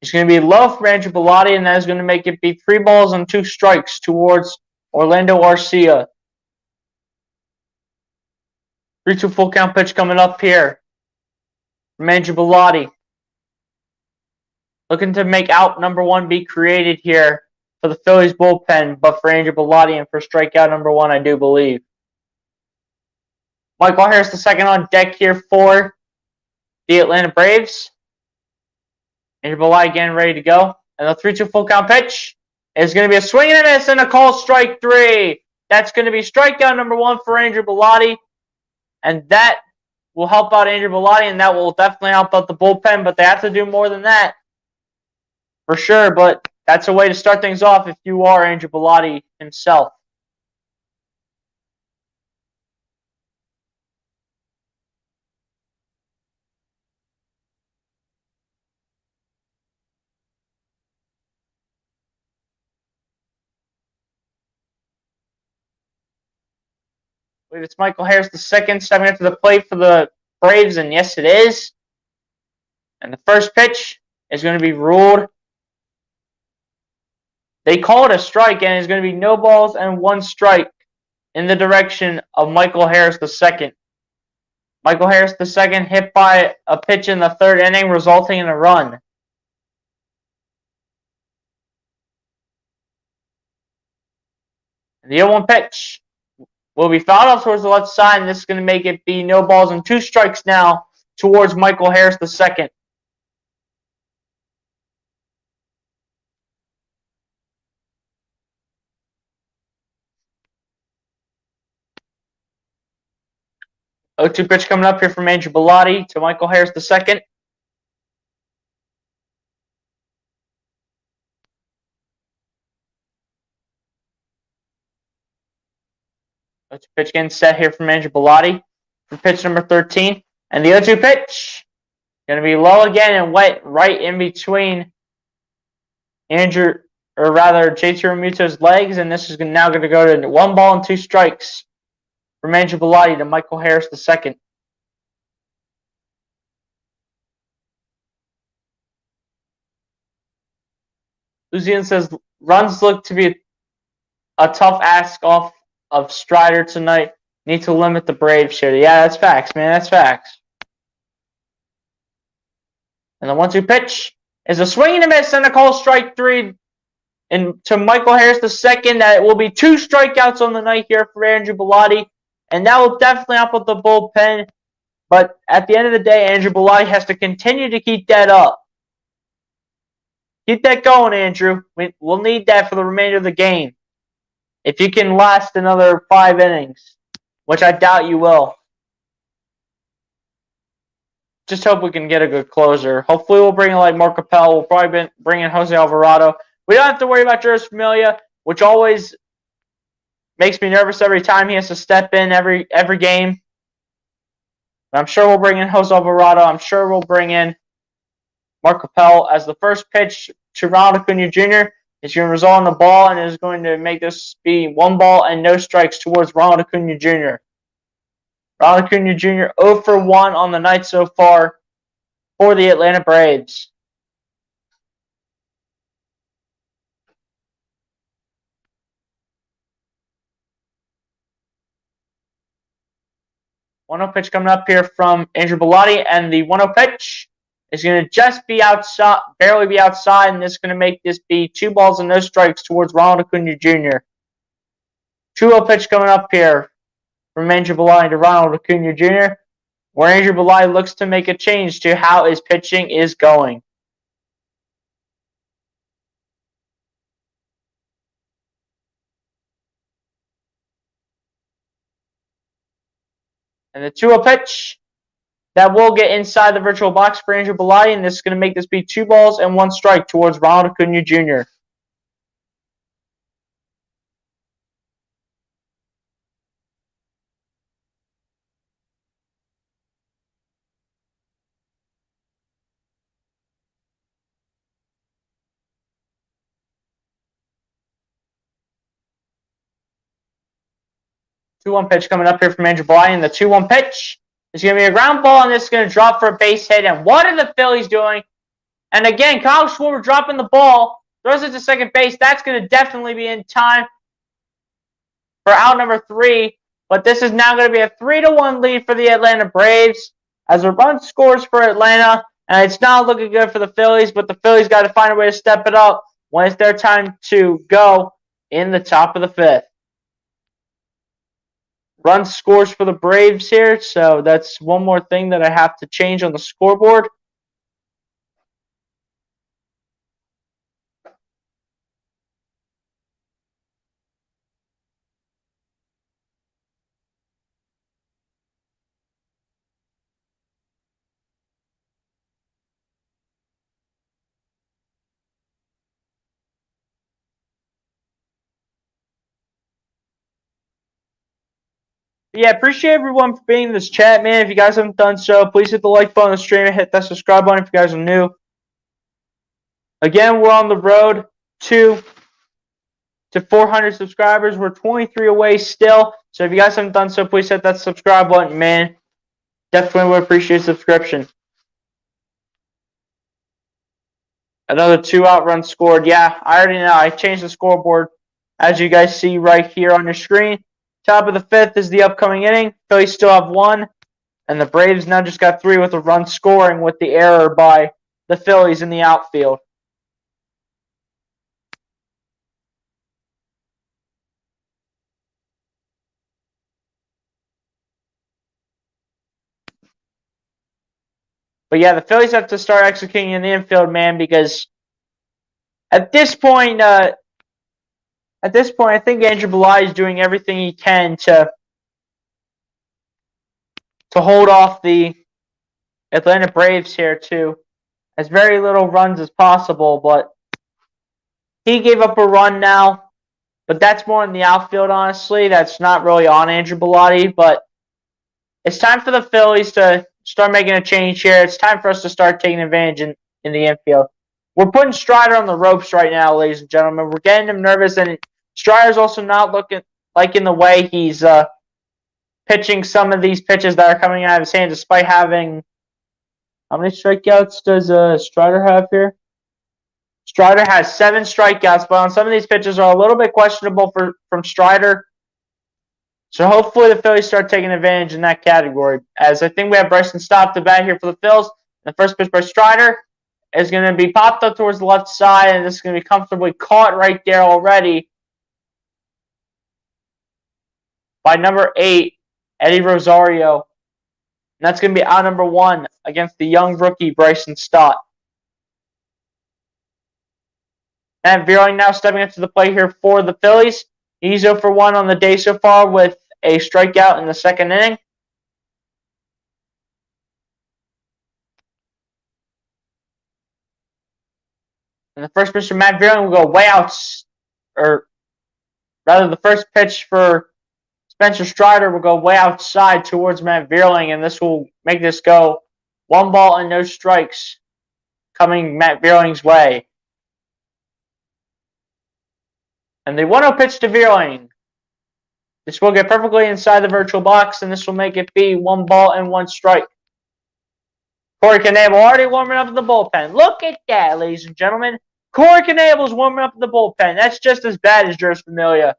is going to be low for Andrew Vellotti, and that is going to make it be 3 balls and 2 strikes towards Orlando Arcia. 3-2 full count pitch coming up here from Andrew Vellotti. Looking to make out number 1 be created here for the Phillies bullpen, but for Andrew Vellotti and for strikeout number 1, I do believe. Michael Harris, the second on deck here for the Atlanta Braves. Andrew Vellotti again ready to go. And the 3-2 full count pitch is going to be a swing and a miss and a call strike 3. That's going to be strikeout number 1 for Andrew Vellotti. And that will help out Andrew Vellotti, and that will definitely help out the bullpen, but they have to do more than that. For sure, but that's a way to start things off if you are Andrew Vellotti himself. I believe it's Michael Harris the second stepping up to the plate for the Braves, and yes, it is. And the first pitch is going to be ruled. They call it a strike, and it's going to be no balls and 1 strike in the direction of Michael Harris the second. Michael Harris the second hit by a pitch in the 3rd inning, resulting in a run. And the 0-1 pitch will be fouled off towards the left side, and this is going to make it be no balls and 2 strikes now towards Michael Harris II. Oh, 2 pitch coming up here from Andrew Bellotti to Michael Harris II. Let's pitch getting set here from Andrew Bellotti for pitch number 13. And the 0-2 pitch going to be low again and wet right in between JT Realmuto's legs. And this is now going to go to 1 ball and 2 strikes from Andrew Bellotti to Michael Harris II. Lucian says runs look to be a tough ask off of Strider tonight. Need to limit the Braves here. Yeah, that's facts, man. That's facts. And the 1-2 pitch is a swing and a miss and a call strike 3 to Michael Harris II. That will be 2 strikeouts on the night here for Andrew Bellotti. And that will definitely help with the bullpen. But at the end of the day, Andrew Bellotti has to continue to keep that up. Keep that going, Andrew. We'll need that for the remainder of the game. If you can last another 5 innings, which I doubt you will. Just hope we can get a good closer. Hopefully we'll bring in like Mark Capel. We'll probably bring in Jose Alvarado. We don't have to worry about Juris Familia, which always makes me nervous every time he has to step in every game. But I'm sure we'll bring in Jose Alvarado. I'm sure we'll bring in Mark Capel as the first pitch to Ronald Acuna Jr. is going to result in the ball and is going to make this be 1 ball and no strikes towards Ronald Acuna Jr. Ronald Acuna Jr. 0 for 1 on the night so far for the Atlanta Braves. One-zero pitch coming up here from Andrew Bellotti, and the 1-0 pitch is going to just be outside, barely be outside, and this is going to make this be 2 balls and no strikes towards Ronald Acuna Jr. 2-0 pitch coming up here from Andrew Bellotti to Ronald Acuna Jr., where Andrew Bellotti looks to make a change to how his pitching is going. And the 2-0 pitch that will get inside the virtual box for Andrew Bellotti, and this is going to make this be 2 balls and 1 strike towards Ronald Acuna Jr. Two-one pitch coming up here from Andrew Bellotti, and the 2-1 pitch is going to be a ground ball, and this is going to drop for a base hit. And what are the Phillies doing? And again, Kyle Schwarber dropping the ball, throws it to second base. That's going to definitely be in time for out number 3. But this is now going to be a 3-1 lead for the Atlanta Braves as a run scores for Atlanta. And it's not looking good for the Phillies, but the Phillies got to find a way to step it up when it's their time to go in the top of the 5th. Run scores for the Braves here, so that's one more thing that I have to change on the scoreboard. Yeah, appreciate everyone for being in this chat, man. If you guys haven't done so, please hit the like button on the stream and hit that subscribe button if you guys are new. Again, we're on the road to 400 subscribers. We're 23 away still. So if you guys haven't done so, please hit that subscribe button, man. Definitely would appreciate a subscription. Another 2-out run scored. Yeah, I already know. I changed the scoreboard, as you guys see right here on your screen. Top of the 5th is the upcoming inning. Phillies still have 1. And the Braves now just got 3 with a run scoring with the error by the Phillies in the outfield. But yeah, the Phillies have to start executing in the infield, man, because at this point, I think Andrew Bellotti is doing everything he can to hold off the Atlanta Braves here to as very little runs as possible. But he gave up a run now, but that's more in the outfield, honestly. That's not really on Andrew Bellotti, but it's time for the Phillies to start making a change here. It's time for us to start taking advantage in the infield. We're putting Strider on the ropes right now, ladies and gentlemen. We're getting him nervous, and Strider's also not looking like in the way he's pitching some of these pitches that are coming out of his hand, despite having... How many strikeouts does Strider have here? Strider has 7 strikeouts, but on some of these pitches are a little bit questionable from Strider. So hopefully the Phillies start taking advantage in that category. As I think we have Bryson Stott to bat here for the Phils. The first pitch by Strider is going to be popped up towards the left side, and this is going to be comfortably caught right there already by number 8, Eddie Rosario. And that's going to be out number 1 against the young rookie Bryson Stott. And Vierling now stepping up to the plate here for the Phillies. He's 0 for 1 on the day so far with a strikeout in the second inning. And the first pitch for Matt Vierling will go way out, or rather the first pitch for Spencer Strider will go way outside towards Matt Vierling, and this will make this go 1 ball and no strikes coming Matt Vierling's way. And the 1-0 pitch to Vierling. This will get perfectly inside the virtual box, and this will make it be 1 ball and 1 strike. Corey Knebel already warming up in the bullpen. Look at that, ladies and gentlemen. Corey Knebel's warming up in the bullpen. That's just as bad as Juris Familia.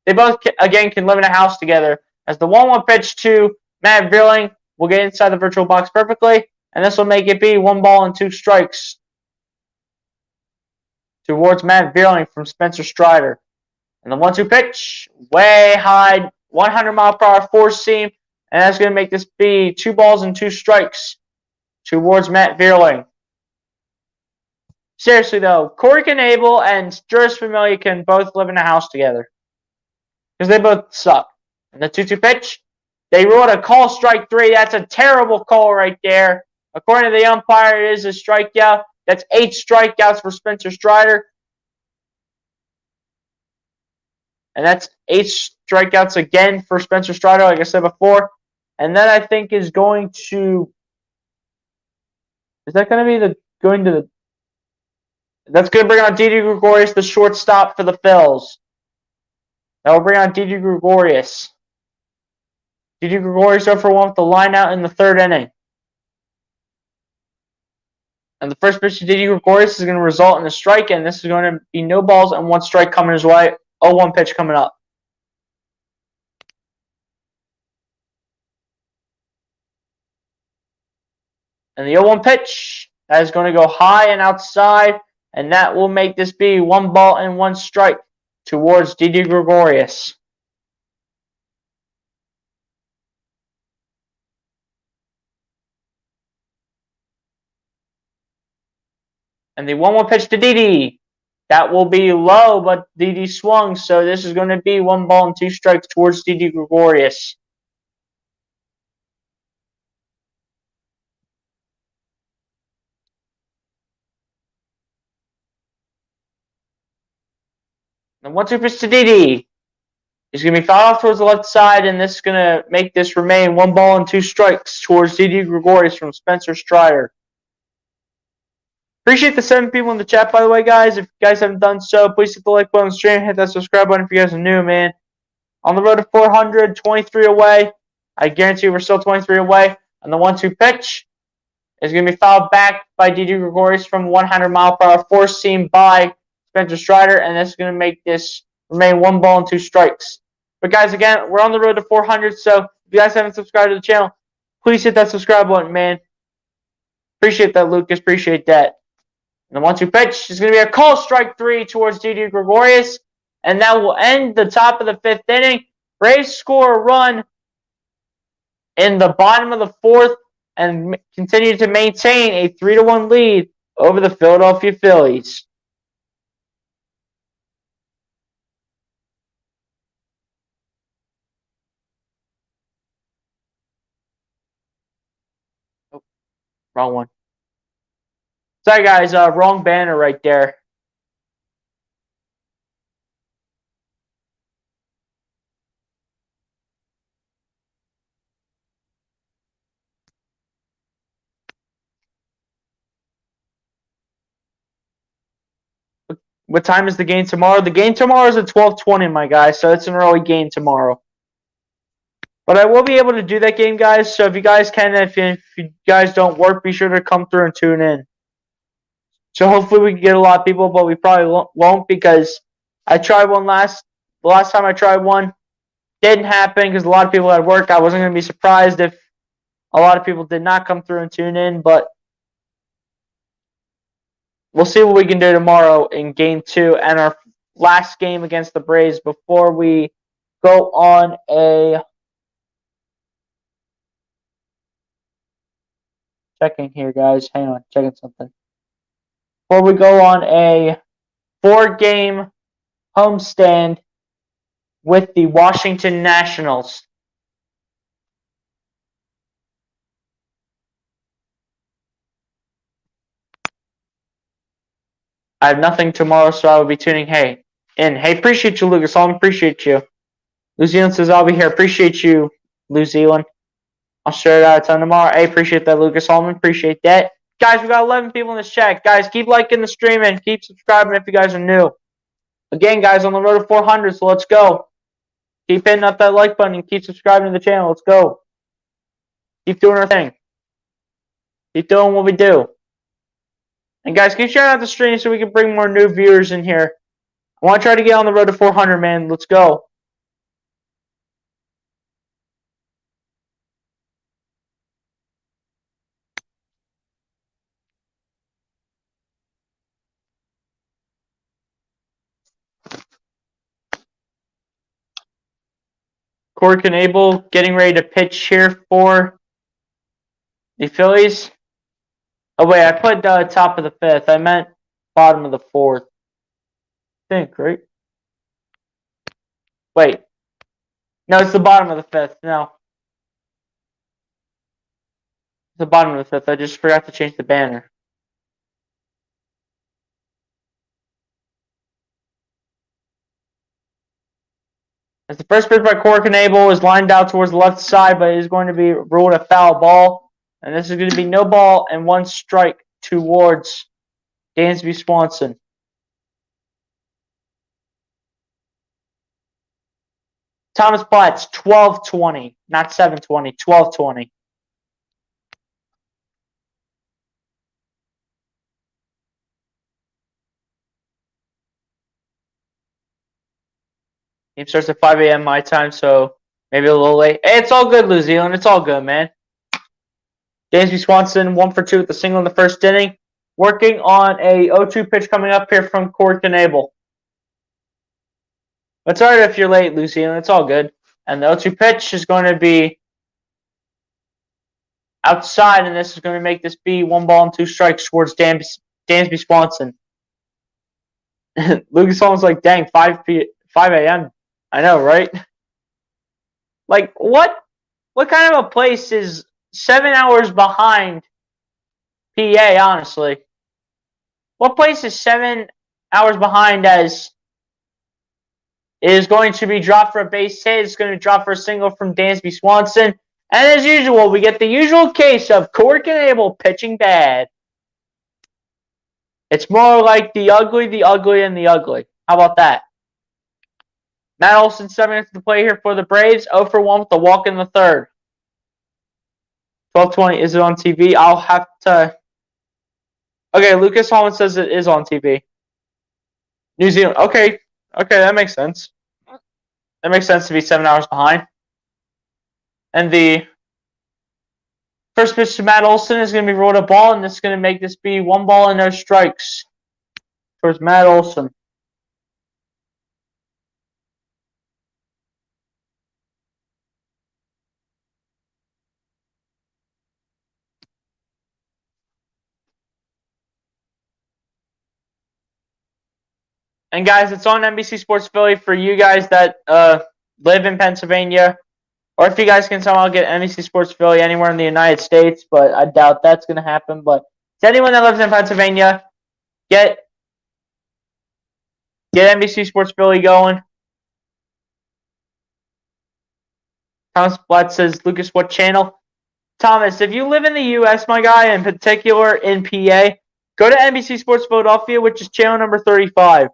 They both, again, can live in a house together. As the 1-1 pitch to Matt Vierling will get inside the virtual box perfectly, and this will make it be 1 ball and 2 strikes towards Matt Vierling from Spencer Strider. And the 1-2 pitch, way high, 100-mile-per-hour four-seam, and that's going to make this be 2 balls and 2 strikes towards Matt Vierling. Seriously, though, Corey Knebel and Juris Familia can both live in a house together because they both suck. And the 2-2 pitch, they ruled a call strike 3. That's a terrible call right there. According to the umpire, it is a strikeout. That's 8 strikeouts for Spencer Strider. And that's 8 strikeouts again for Spencer Strider, like I said before. And that, I think, is going to... Is that going to be That's going to bring on Didi Gregorius, the shortstop for the Phils. That will bring on Didi Gregorius. Didi Gregorius 0 for 1 with the line out in the 3rd inning. And the first pitch to Didi Gregorius is going to result in a strike, and this is going to be no balls and 1 strike coming his way. 0-1 pitch coming up. And the 0-1 pitch, that is going to go high and outside, and that will make this be 1 ball and 1 strike towards Didi Gregorius. And the 1-1 pitch to Didi. That will be low, but Didi swung, so this is going to be 1 ball and 2 strikes towards Didi Gregorius. The 1-2 pitch to Didi. He's going to be fouled off towards the left side, and this is going to make this remain 1 ball and 2 strikes towards Didi Gregorius from Spencer Strider. Appreciate the 7 people in the chat, by the way, guys. If you guys haven't done so, please hit the like button on the stream. Hit that subscribe button if you guys are new, man. On the road to 400, 23 away. I guarantee we're still 23 away. And the 1-2 pitch is going to be fouled back by Didi Gregorius from 100-mile-per-hour four-seam by Spencer Strider. And this is going to make this remain 1 ball and 2 strikes. But, guys, again, we're on the road to 400. So, if you guys haven't subscribed to the channel, please hit that subscribe button, man. Appreciate that, Lucas. Appreciate that. And the 1-2 pitch is going to be a call strike 3 towards Didi Gregorius. And that will end the top of the 5th inning. Braves score a run in the bottom of the 4th. and continue to maintain a 3-1 lead over the Philadelphia Phillies. Oh, wrong one. Sorry, guys. Wrong banner right there. What time is the game tomorrow? The game tomorrow is at 12:20, my guys, so it's an early game tomorrow. But I will be able to do that game, guys, so if you guys can, if you guys don't work, be sure to come through and tune in. So hopefully we can get a lot of people, but we probably won't because I tried one the last time I tried one, didn't happen because a lot of people had work. I wasn't going to be surprised if a lot of people did not come through and tune in, but we'll see what we can do tomorrow in game 2 and our last game against the Braves before we go on a checking here, guys. Hang on, checking something. Before we go on a 4-game homestand with the Washington Nationals. I have nothing tomorrow, so I will be tuning in. Hey, appreciate you, Lucas. I appreciate you. New Zealand says I'll be here. Appreciate you, New Zealand. I'll share it out a ton tomorrow. I appreciate that, Lucas Holman. Appreciate that. Guys, we got 11 people in this chat. Guys, keep liking the stream and keep subscribing if you guys are new. Again, guys, on the road to 400, so let's go. Keep hitting up that like button and keep subscribing to the channel. Let's go. Keep doing our thing. Keep doing what we do. And guys, keep sharing out the stream so we can bring more new viewers in here. I want to try to get on the road to 400, man. Let's go. Corey Knebel getting ready to pitch here for the Phillies. Oh, wait, I put top of the 5th. I meant bottom of the 4th. I think, right? Wait. No, it's the bottom of the 5th. No. It's the bottom of the 5th. I just forgot to change the banner. As the first pitch by Corey Knebel is lined out towards the left side, but it is going to be ruled a foul ball. And this is going to be no ball and 1 strike towards Dansby Swanson. Thomas Platts, 12-20. Not 7-20, 12-20. Game starts at 5 a.m. my time, so maybe a little late. Hey, it's all good, New Zealand. It's all good, man. Dansby Swanson, 1 for 2 with a single in the first inning. Working on a 0-2 pitch coming up here from Corey Knebel. It's alright if you're late, New Zealand. It's all good. And the 0-2 pitch is going to be outside, and this is going to make this be 1 ball and 2 strikes towards Dansby Swanson. Lucas Holmes like, dang, 5 a.m. I know, right? Like, what kind of a place is 7 hours behind PA, honestly? What place is 7 hours behind as is going to be dropped for a base hit? It's going to drop for a single from Dansby Swanson. And as usual, we get the usual case of Corey Knebel pitching bad. It's more like the ugly, and the ugly. How about that? Matt Olson 7 minutes to play here for the Braves. 0 for 1 with the walk in the 3rd. 12:20. Is it on TV? I'll have to. Okay, Lucas Holland says it is on TV. New Zealand. Okay, that makes sense. That makes sense to be 7 hours behind. And the first pitch to Matt Olson is going to be rolled a ball, and this is going to make this be 1 ball and no strikes towards Matt Olson. And guys, it's on NBC Sports Philly for you guys that live in Pennsylvania, or if you guys can somehow get NBC Sports Philly anywhere in the United States, but I doubt that's going to happen. But to anyone that lives in Pennsylvania, get NBC Sports Philly going. Thomas Blatt says, Lucas, what channel? Thomas, if you live in the U.S., my guy, in particular in PA, go to NBC Sports Philadelphia, which is channel number 35.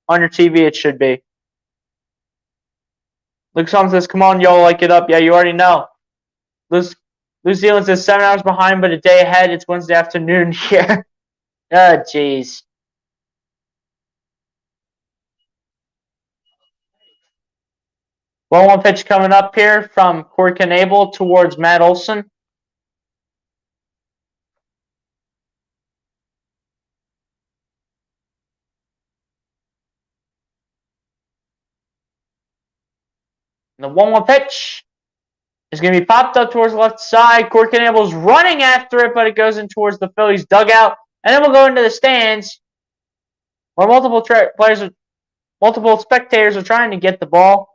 On your TV, it should be. Lucas Thomas says, come on, y'all, like it up. Yeah, you already know. New Zealand says 7 hours behind, but a day ahead. It's Wednesday afternoon here. Oh, jeez. 1-1 pitch coming up here from Corey Knebel towards Matt Olson. And the 1-1 pitch is going to be popped up towards the left side. Corey Knebel's running after it, but it goes in towards the Phillies dugout. And then we'll go into the stands where multiple spectators are trying to get the ball.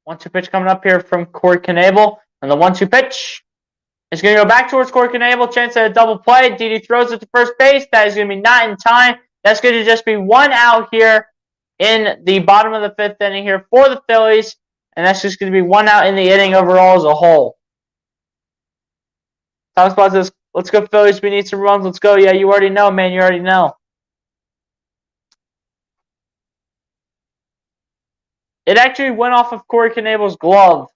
One-two pitch coming up here from Corey Knebel. And the 1-2 pitch is going to go back towards Corey Knebel. Chance at a double play. Didi throws it to first base. That is going to be not in time. That's going to just be one out here in the bottom of the fifth inning here for the Phillies. And that's just going to be one out in the inning overall as a whole. Thomas Bott says, let's go Phillies. We need some runs. Let's go. Yeah, you already know, man. You already know. It actually went off of Corey Knebel's glove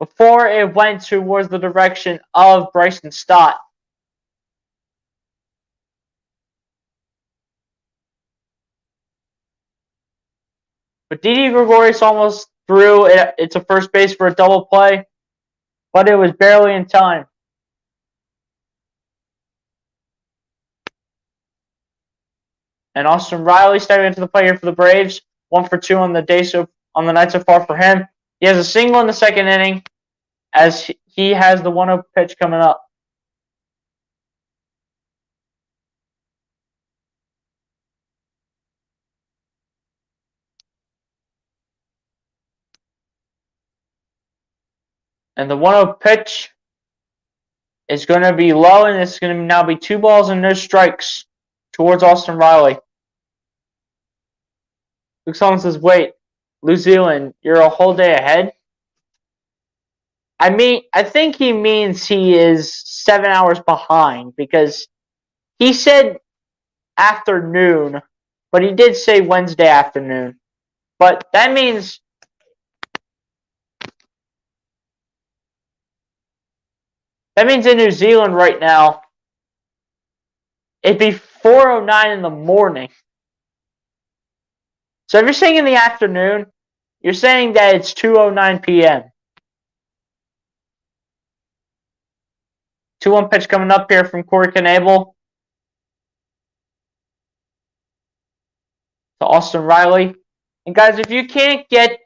before it went towards the direction of Bryson Stott. But Didi Gregorius almost threw it to first base for a double play, but it was barely in time. And Austin Riley stepping into the play here for the Braves. 1 for 2 on the night so far for him. He has a single in the second inning as he has the 1-0 pitch coming up. And the 1-0 pitch is going to be low, and it's going to now be 2 balls and no strikes towards Austin Riley. Luke Sullivan says, wait, New Zealand, you're a whole day ahead? I think he means he is 7 hours behind because he said afternoon, but he did say Wednesday afternoon. But that means in New Zealand right now, it'd be 4:09 in the morning. So if you're saying in the afternoon, you're saying that it's 2:09 p.m. 2-1 pitch coming up here from Corey Knebel to Austin Riley. And guys, if you can't get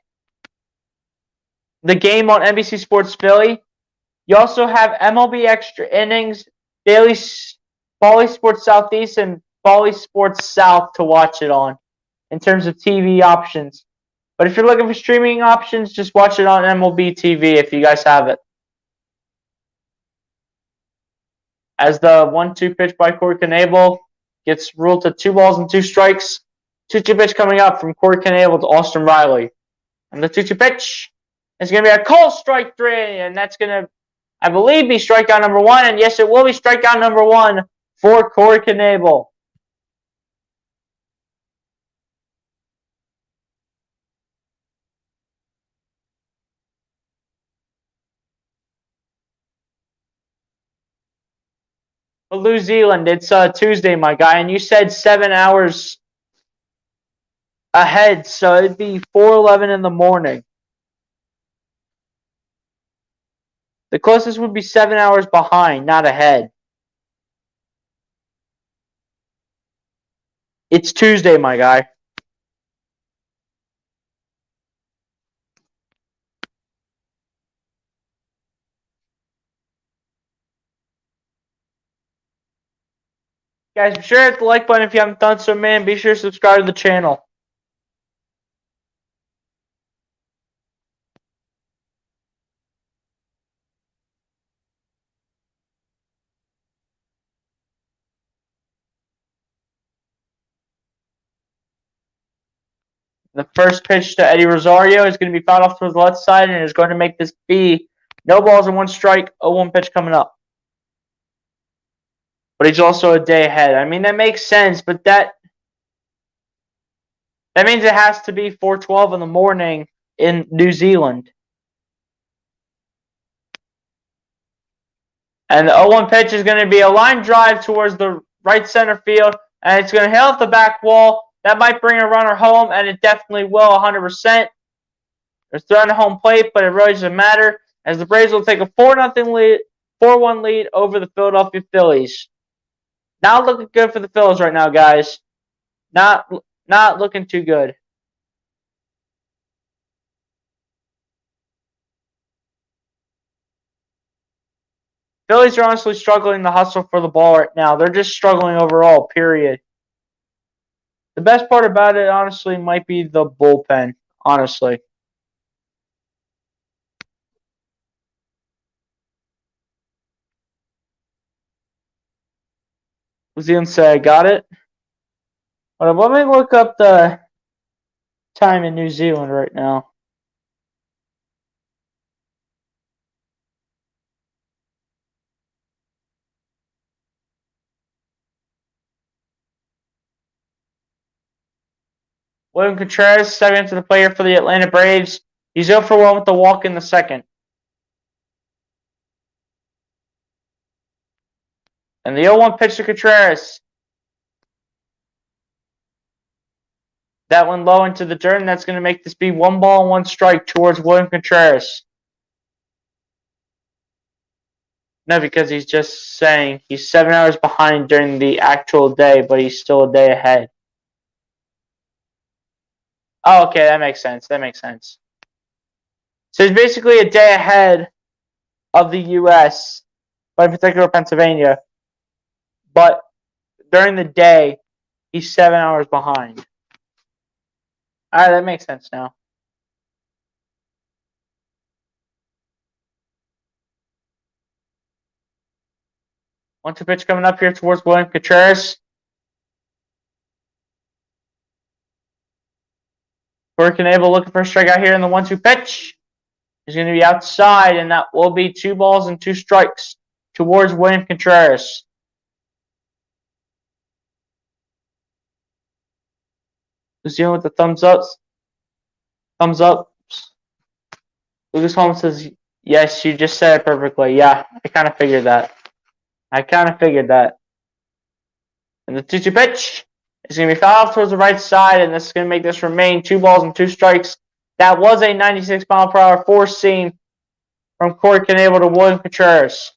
the game on NBC Sports Philly, you also have MLB Extra Innings, Bally Sports Southeast, and Bally Sports South to watch it on in terms of TV options. But if you're looking for streaming options, just watch it on MLB TV if you guys have it. As the 1-2 pitch by Corey Knebel gets ruled to 2 balls and 2 strikes. 2-2 pitch coming up from Corey Knebel to Austin Riley. And the 2-2 pitch is going to be a call strike 3, and that's going to, I believe, be strikeout number 1. And yes, it will be strikeout number 1 for Corey Knebel. Well, New Zealand, it's Tuesday, my guy, and you said 7 hours ahead, so it'd be 4:11 in the morning. The closest would be 7 hours behind, not ahead. It's Tuesday, my guy. Guys, be sure to hit the like button if you haven't done so, man. Be sure to subscribe to the channel. The first pitch to Eddie Rosario is going to be fouled off to the left side and is going to make this be no balls and 1 strike, 0-1 pitch coming up. But he's also a day ahead. I mean, that makes sense, but that means it has to be 4:12 in the morning in New Zealand. And the 0-1 pitch is going to be a line drive towards the right center field, and it's going to hit off the back wall. That might bring a runner home, and it definitely will 100%. They're throwing a home plate, but it really doesn't matter, as the Braves will take a 4-0 lead, 4-1 lead over the Philadelphia Phillies. Not looking good for the Phillies right now, guys. Not looking too good. Phillies are honestly struggling to hustle for the ball right now. They're just struggling overall, period. The best part about it, honestly, might be the bullpen, honestly. New Zealand say, I got it. Hold on, let me look up the time in New Zealand right now. William Contreras stepping into the player for the Atlanta Braves. He's 0 for 1 with the walk in the second. And the 0-1 pitch to Contreras. That one low into the dirt, and that's going to make this be 1 ball and 1 strike towards William Contreras. No, because he's just saying he's 7 hours behind during the actual day, but he's still a day ahead. Oh, okay, that makes sense. That makes sense. So he's basically a day ahead of the U.S., but in particular Pennsylvania. But during the day, he's 7 hours behind. All right, that makes sense now. One-two pitch coming up here towards William Contreras. Corey Knebel looking for a strikeout here in the 1-2 pitch. He's going to be outside, and that will be 2 balls and 2 strikes towards William Contreras. Who's dealing with the thumbs ups? Thumbs up. Lucas Holmes says, yes, you just said it perfectly. Yeah, I kind of figured that. And the 2-2 pitch is going to be fouled off towards the right side, and this is going to make this remain 2 balls and 2 strikes. That was a 96-mile-per-hour four-seam from Corey Knebel to William Contreras.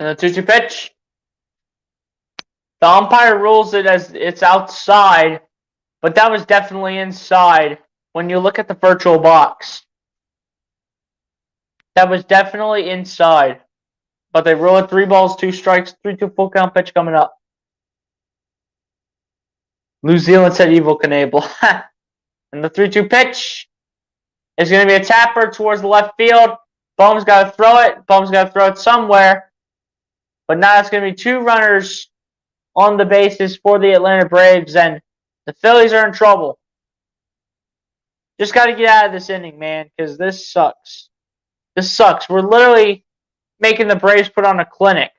And the 2-2 pitch. The umpire rules it as it's outside, but that was definitely inside when you look at the virtual box. That was definitely inside. But they rule it 3 balls, 2 strikes, 3-2 full count pitch coming up. New Zealand said evil Knebel. And the 3-2 pitch is going to be a tapper towards the left field. Bohm's got to throw it. Bohm's got to throw it somewhere. But now it's going to be 2 runners on the bases for the Atlanta Braves, and the Phillies are in trouble. Just got to get out of this inning, man, because this sucks. This sucks. We're literally making the Braves put on a clinic.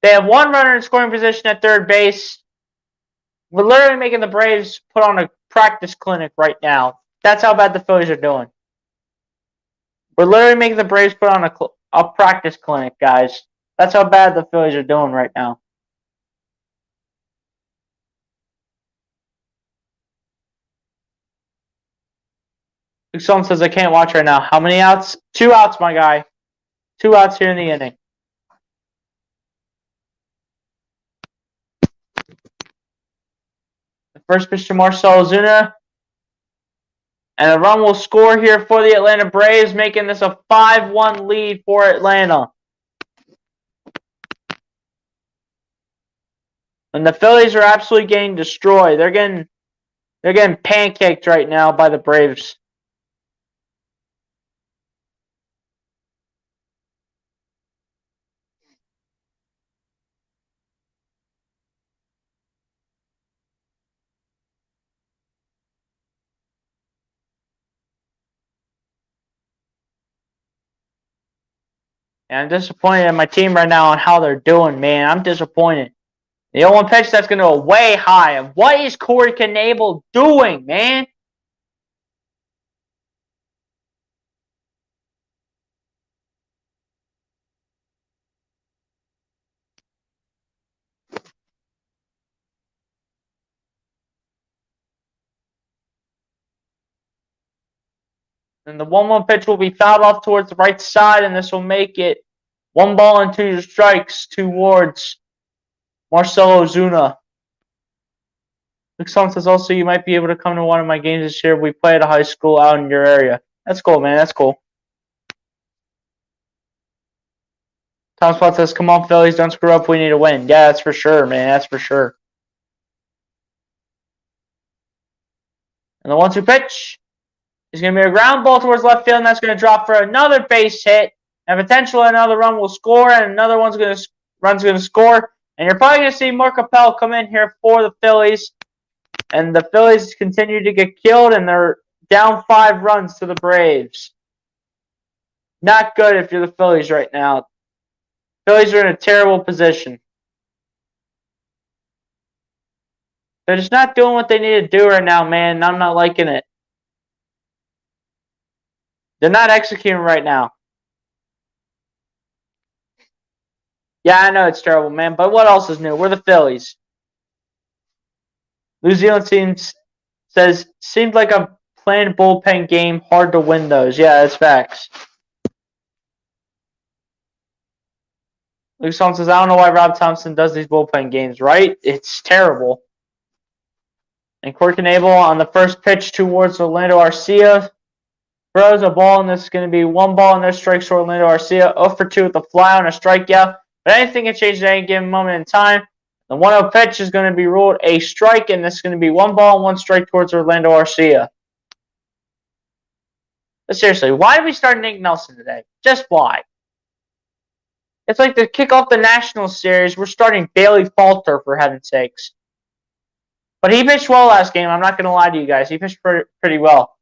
They have one runner in scoring position at third base. We're literally making the Braves put on a practice clinic right now. That's how bad the Phillies are doing. We're literally making the Braves put on a practice clinic, guys. That's how bad the Phillies are doing right now. Someone says I can't watch right now. How many outs? 2 outs, my guy. 2 outs here in the inning. The first pitch to Marcell Ozuna. And a run will score here for the Atlanta Braves, making this a 5-1 lead for Atlanta. And the Phillies are absolutely getting destroyed. They're getting pancaked right now by the Braves. And I'm disappointed in my team right now on how they're doing, man. I'm disappointed. The 0-1 pitch, that's going to go way high. And what is Corey Knebel doing, man? And the 1-1 pitch will be fouled off towards the right side, and this will make it 1 ball and 2 strikes towards Marcell Ozuna. Someone says also you might be able to come to one of my games this year. We play at a high school out in your area. That's cool, man. That's cool. Tom Spot says, come on, Phillies, don't screw up. We need to win. Yeah, that's for sure, man. That's for sure. And the 1-2 pitch is going to be a ground ball towards left field, and that's going to drop for another base hit. And potentially another run will score, and another run's going to score. And you're probably going to see Mark Appel come in here for the Phillies. And the Phillies continue to get killed, and they're down 5 runs to the Braves. Not good if you're the Phillies right now. Phillies are in a terrible position. They're just not doing what they need to do right now, man. I'm not liking it. They're not executing right now. Yeah, I know it's terrible, man. But what else is new? We're the Phillies. New Zealand teams says, seemed like a planned bullpen game. Hard to win those. Yeah, that's facts. Luke Song says, I don't know why Rob Thompson does these bullpen games, right? It's terrible. And Corey Knebel on the first pitch towards Orlando Arcia throws a ball, and this is going to be 1 ball and no strikes for Orlando Arcia. 0 for 2 with the fly on a strikeout. But anything can change at any given moment in time. The 1-0 pitch is going to be ruled a strike, and this is going to be 1 ball and 1 strike towards Orlando Arcia. But seriously, why did we start Nick Nelson today? Just why? It's like to kick off the National Series, we're starting Bailey Falter, for heaven's sakes. But he pitched well last game. I'm not going to lie to you guys. He pitched pretty well.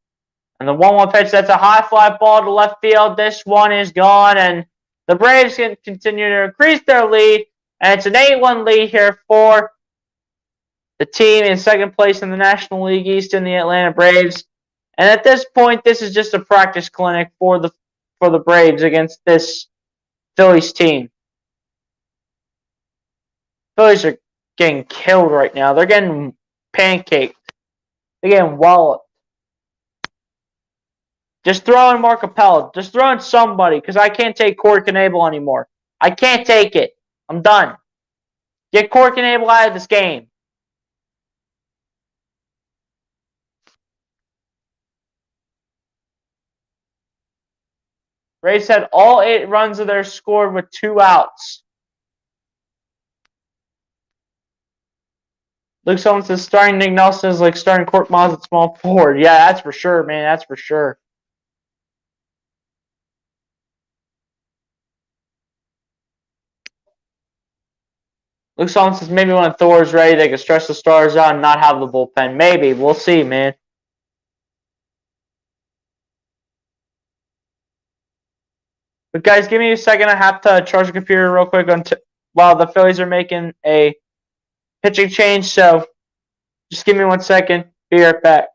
And the 1-1 pitch, that's a high fly ball to left field. This one is gone, and the Braves can continue to increase their lead. And it's an 8-1 lead here for the team in second place in the National League East in the Atlanta Braves. And at this point, this is just a practice clinic for the Braves against this Phillies team. Phillies are getting killed right now. They're getting pancaked. They're getting walloped. Just throw in Mark Appel. Just throw in somebody, because I can't take Corey Knebel anymore. I can't take it. I'm done. Get Corey Knebel out of this game. Braves had all 8 runs of theirs scored with 2 outs. Luke Sullivan says starting Nick Nelson is like starting Court Miles at small forward. Yeah, that's for sure, man. That's for sure. Luke Sullivan says maybe when Thor's ready, they can stretch the stars out and not have the bullpen. Maybe. We'll see, man. But guys, give me a second. I have to charge the computer real quick while the Phillies are making a pitching change. So just give me 1 second. Be right back.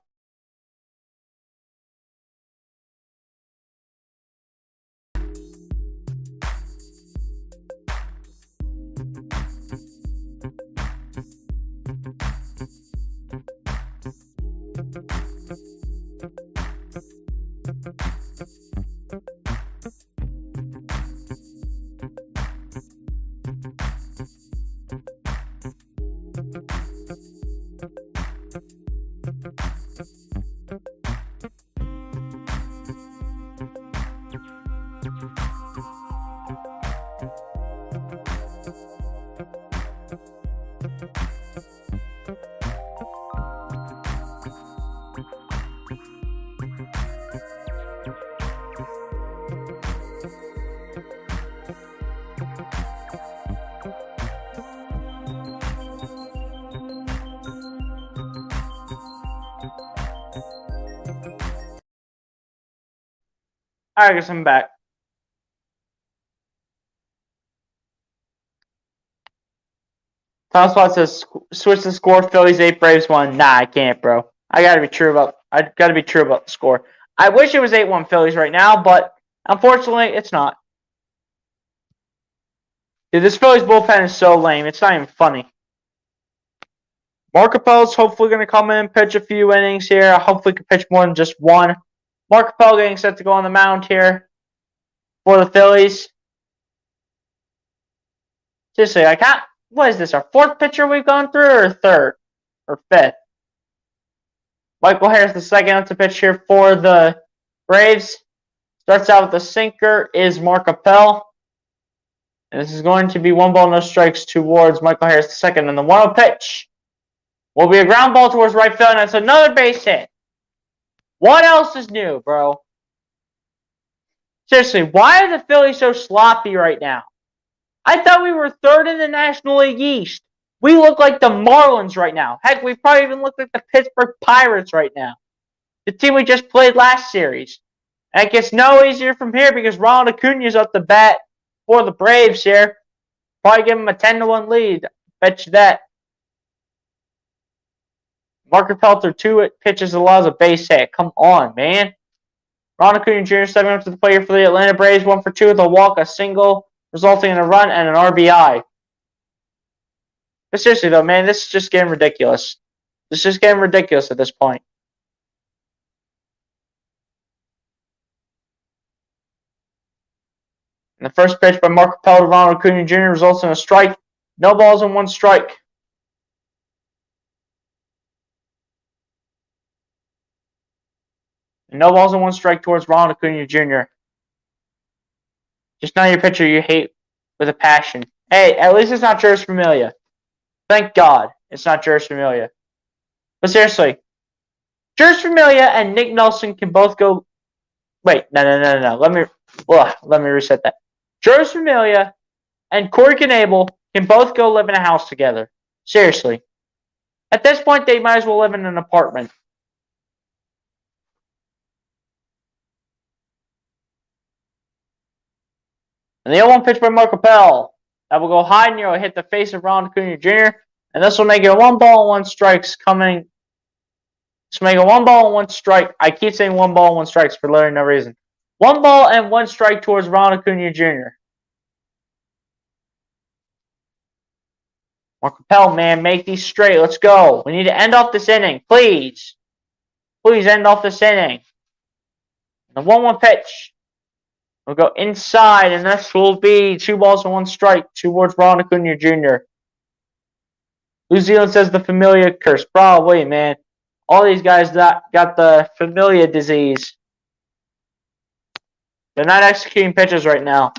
Alright, guys, I'm back. Tom Spot says switch the score. Phillies 8, Braves 1. Nah, I can't, bro. I gotta be true about the score. I wish it was 8-1 Phillies right now, but unfortunately, it's not. Dude, this Phillies bullpen is so lame. It's not even funny. Mark Appel's hopefully going to come in and pitch a few innings here. Hopefully can pitch more than just one. Mark Appel getting set to go on the mound here for the Phillies. Seriously, I can't. What is this? Our fourth pitcher we've gone through, or third, or fifth? Michael Harris, the second up to pitch here for the Braves. Starts out with the sinker is Mark Appel. And this is going to be 1 ball, no strikes towards Michael Harris, the second. And the 1-0 pitch will be a ground ball towards right field, and that's another base hit. What else is new, bro? Seriously, why are the Phillies so sloppy right now? I thought we were third in the National League East. We look like the Marlins right now. Heck, we probably even look like the Pittsburgh Pirates right now. The team we just played last series. And it gets no easier from here because Ronald Acuna's up the bat for the Braves here. Probably give him a 10-1 lead. Bet you that. Mark Pelter, 2 pitches, allows a base hit. Come on, man. Ronald Acuna Jr. stepping up to the plate for the Atlanta Braves. 1 for 2 with a walk, a single, resulting in a run and an RBI. But seriously, though, man, this is just getting ridiculous. This is just getting ridiculous at this point. And the first pitch by Mark Appel to Ronald Acuna Jr. results in a strike. No balls and 1 strike. And no balls and 1 strike towards Ronald Acuna Jr. Just not your pitcher you hate with a passion. Hey, at least it's not Jeurys Familia. Thank God it's not Jeurys Familia. But seriously, Jeurys Familia and Nick Nelson can both go. Wait, no. Let me reset that. Jeurys Familia and Corey Knebel can both go live in a house together. Seriously. At this point, they might as well live in an apartment. And the 0-1 pitch by Mark Appel. That will go high and near, hit the face of Ronald Acuna Jr. And this will make it 1 ball and 1 strikes coming. This will make it 1 ball and 1 strike. I keep saying 1 ball and 1 strikes for literally no reason. 1 ball and 1 strike towards Ronald Acuna Jr. Mark Appel, man, make these straight. Let's go. We need to end off this inning. Please. Please end off this inning. And the 1-1 pitch. We'll go inside, and this will be 2 balls and 1 strike towards Ronald Acuna Jr. New Zealand says the Familia curse. Probably, man. All these guys got the Familia disease. They're not executing pitches right now.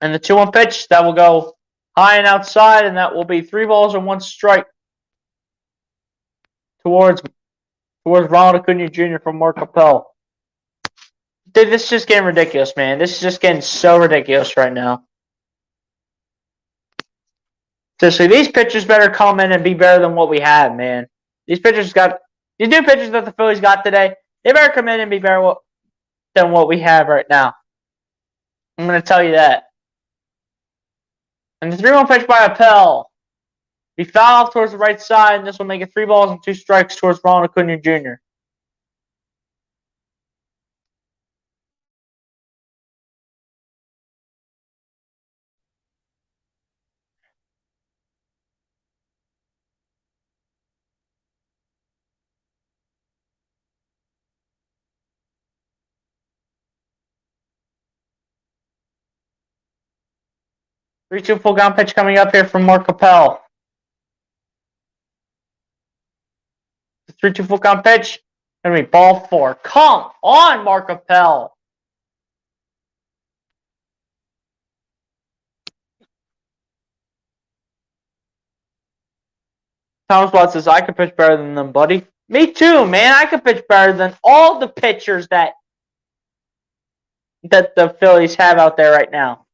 And the 2-1 pitch, that will go high and outside, and that will be 3 balls and 1 strike towards Ronald Acuna Jr. from Mark Appel. Dude, this is just getting ridiculous, man. This is just getting so ridiculous right now. Seriously, these pitchers better come in and be better than what we have, man. These pitchers got these new pitchers that the Phillies got today, they better come in and be better than what we have right now. I'm going to tell you that. And the 3-1 pitch by Appel. Be fouled off towards the right side, and this will make it 3 balls and 2 strikes towards Ronald Acuna Jr. Three-two full count pitch coming up here from Mark Appel. The 3-2 full count pitch. Gonna be ball 4. Come on, Mark Appel. Thomas Watt says, I could pitch better than them, buddy. Me too, man. I could pitch better than all the pitchers that the Phillies have out there right now.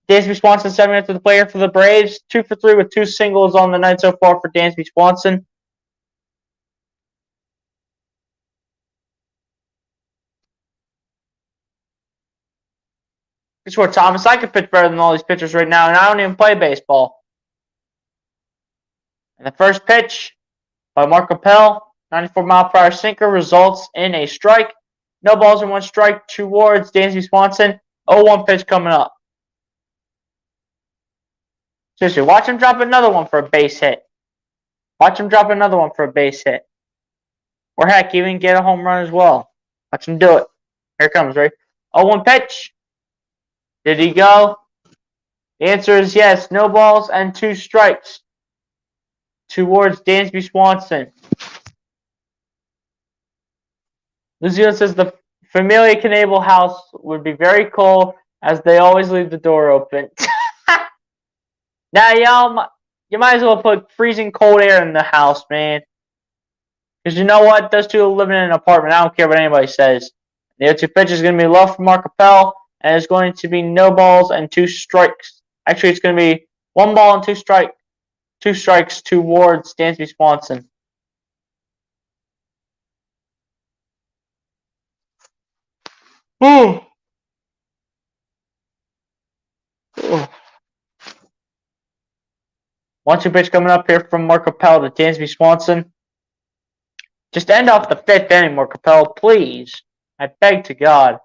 Dansby Swanson 7 after the player for the Braves. 2 for 3 with 2 singles on the night so far for Dansby Swanson. Guess what, Thomas? I could pitch better than all these pitchers right now, and I don't even play baseball. And the first pitch by Mark Appel, 94-mile-per-hour sinker, results in a strike. No balls and 1 strike towards Dansby Swanson. 0-1 pitch coming up. Seriously, watch him drop another one for a base hit. Watch him drop another one for a base hit. Or heck, even get a home run as well. Watch him do it. Here it comes, right? 0-1 pitch. Did he go? The answer is yes. No balls and 2 strikes towards Dansby Swanson. Luzio says the Familia Canable house would be very cold as they always leave the door open. Now, y'all, you might as well put freezing cold air in the house, man. Because you know what? Those two are living in an apartment. I don't care what anybody says. The other 2 pitches is going to be low for Mark Appel, and it's going to be no balls and 2 strikes. Actually, it's going to be 1 ball and 2 strikes towards Dansby Swanson. Ooh. 1-2 pitch coming up here from Mark Appel to Dansby Swanson. Just end off the 5th inning, Mark Appel, please. I beg to God.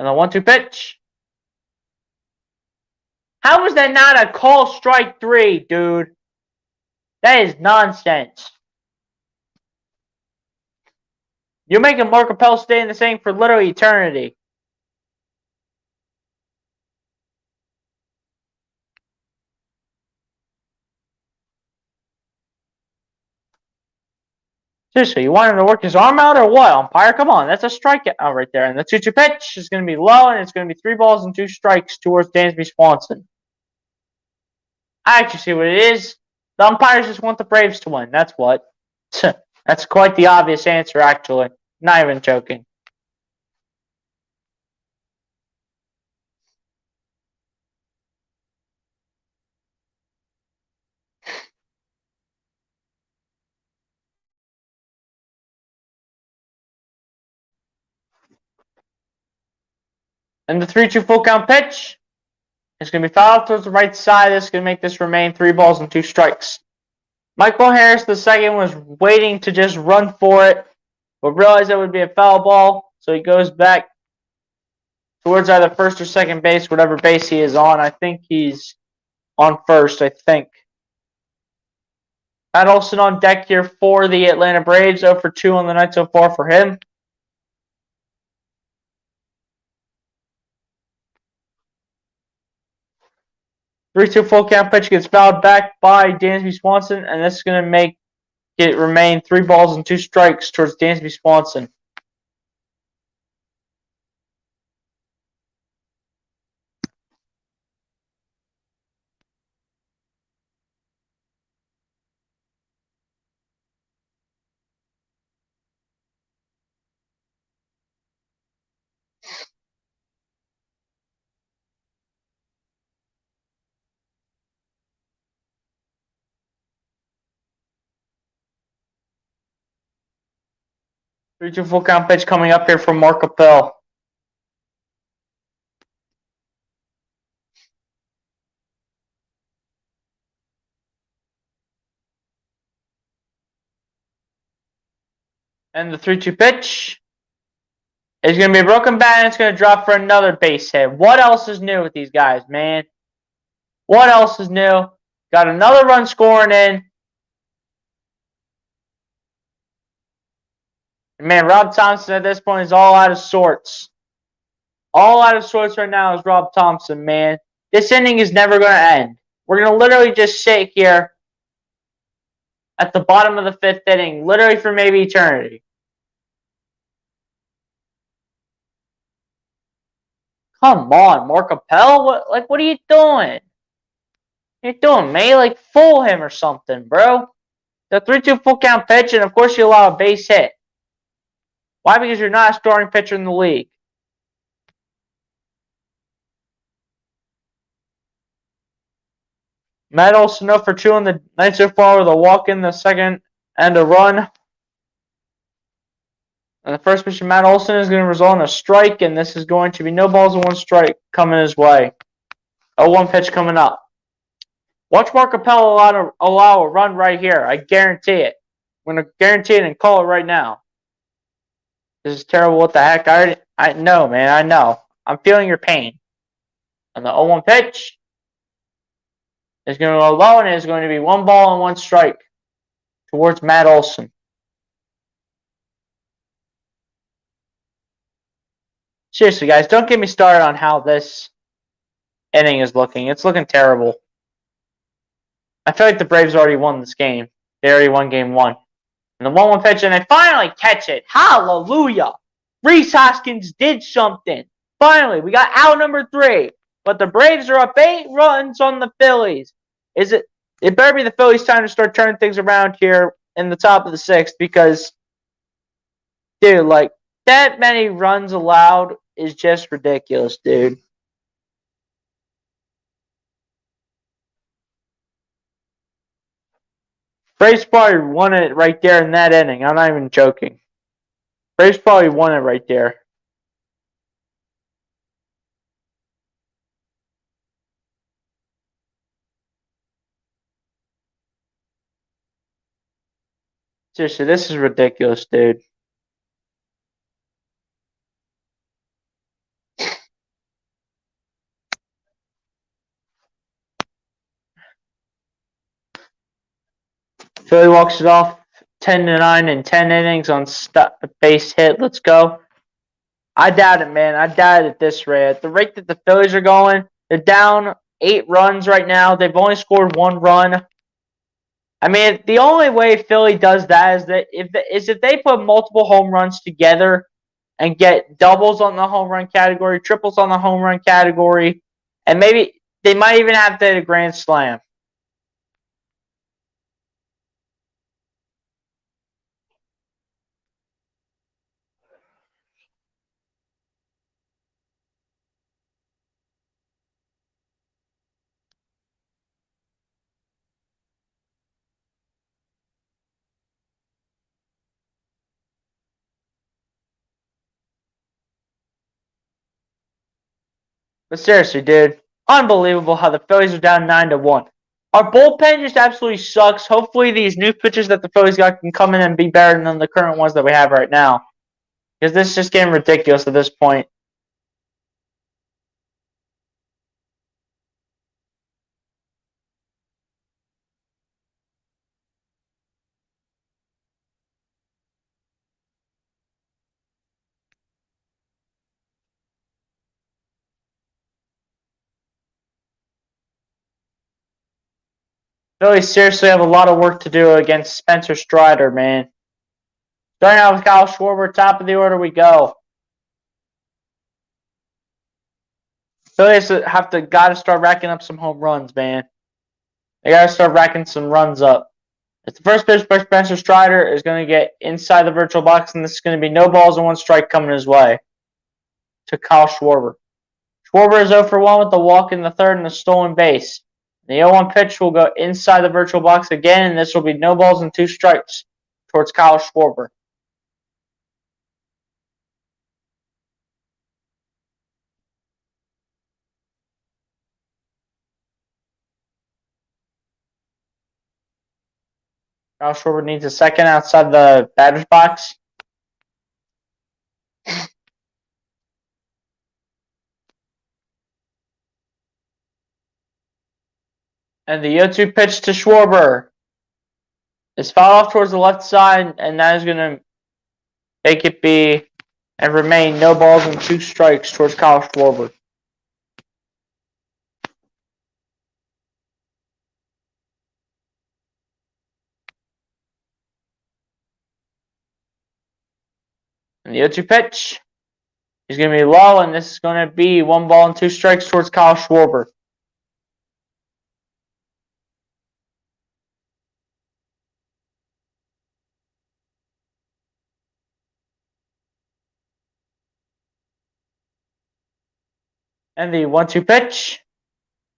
And the 1-2 pitch. How is that not a call strike 3, dude? That is nonsense. You're making Mark Appel stay in the same for literally eternity. Seriously, you want him to work his arm out or what, umpire? Come on, that's a strikeout right there. And the 2-2 pitch is going to be low, and it's going to be 3 balls and 2 strikes towards Dansby Swanson. I actually see what it is. The umpires just want the Braves to win. That's what. That's quite the obvious answer, actually. Not even joking. And the 3-2 full count pitch is going to be fouled towards the right side. This is going to make this remain 3 balls and 2 strikes. Michael Harris II was waiting to just run for it, but realized that would be a foul ball, so he goes back towards either first or second base, whatever base he is on. I think he's on first, I think. Matt Olson on deck here for the Atlanta Braves. 0 for 2 on the night so far for him. Three-two full count pitch gets fouled back by Dansby Swanson, and this is going to make it remain 3 balls and 2 strikes towards Dansby Swanson. 3-2 full count pitch coming up here from Mark Appel. And the 3-2 pitch is going to be a broken bat, and it's going to drop for another base hit. What else is new with these guys, man? What else is new? Got another run scoring in. And man, Rob Thompson at this point is all out of sorts. All out of sorts right now is Rob Thompson, man. This inning is never going to end. We're going to literally just sit here at the bottom of the 5th inning, literally for maybe eternity. Come on, Mark Appel. What are you doing? What are you doing, man? Like, fool him or something, bro. The 3-2 full count pitch, and of course you allow a base hit. Why? Because you're not a starting pitcher in the league. Matt Olson 0 for 2 on the night so far with a walk in the second and a run. And the first pitch of Matt Olson is going to result in a strike, and this is going to be no balls and 1 strike coming his way. 0-1 pitch coming up. Watch Mark Appel allow a run right here. I guarantee it. I'm going to guarantee it and call it right now. This is terrible. What the heck? I know, man. I know. I'm feeling your pain. And the 0-1 pitch is going to go low, and it is going to be 1 ball and 1 strike towards Matt Olson. Seriously, guys, don't get me started on how this inning is looking. It's looking terrible. I feel like the Braves already won this game. They already won game 1. And the 1-1 pitch, and they finally catch it. Hallelujah. Rhys Hoskins did something. Finally, we got out number 3. But the Braves are up 8 runs on the Phillies. It better be the Phillies' time to start turning things around here in the top of the 6th, because, dude, like, that many runs allowed is just ridiculous, dude. Braves probably won it right there in that inning. I'm not even joking. Braves probably won it right there. Seriously, this is ridiculous, dude. Philly walks it off 10-9 in 10 innings on base hit. Let's go. I doubt it, man. I doubt it at this rate. At the rate that the Phillies are going, they're down 8 runs right now. They've only scored 1 run. I mean, the only way Philly does that is if they put multiple home runs together and get doubles on the home run category, triples on the home run category, and maybe they might even have to hit a grand slam. But seriously, dude, unbelievable how the Phillies are down 9-1. Our bullpen just absolutely sucks. Hopefully these new pitchers that the Phillies got can come in and be better than the current ones that we have right now. Because this is just getting ridiculous at this point. Phillies seriously have a lot of work to do against Spencer Strider, man. Starting out with Kyle Schwarber, top of the order we go. Phillies gotta start racking up some home runs, man. They gotta start racking some runs up. If the first pitch by Spencer Strider is going to get inside the virtual box, and this is going to be no balls and 1 strike coming his way to Kyle Schwarber. Schwarber is 0 for 1 with the walk in the 3rd and a stolen base. The 0-1 pitch will go inside the virtual box again, and this will be no balls and 2 strikes towards Kyle Schwarber. Kyle Schwarber needs a second outside the batter's box. And the 0-2 pitch to Schwarber is fouled off towards the left side, and that is going to make it be and remain no balls and 2 strikes towards Kyle Schwarber. And the 0-2 pitch is going to be low, and this is going to be 1 ball and 2 strikes towards Kyle Schwarber. And the 1-2 pitch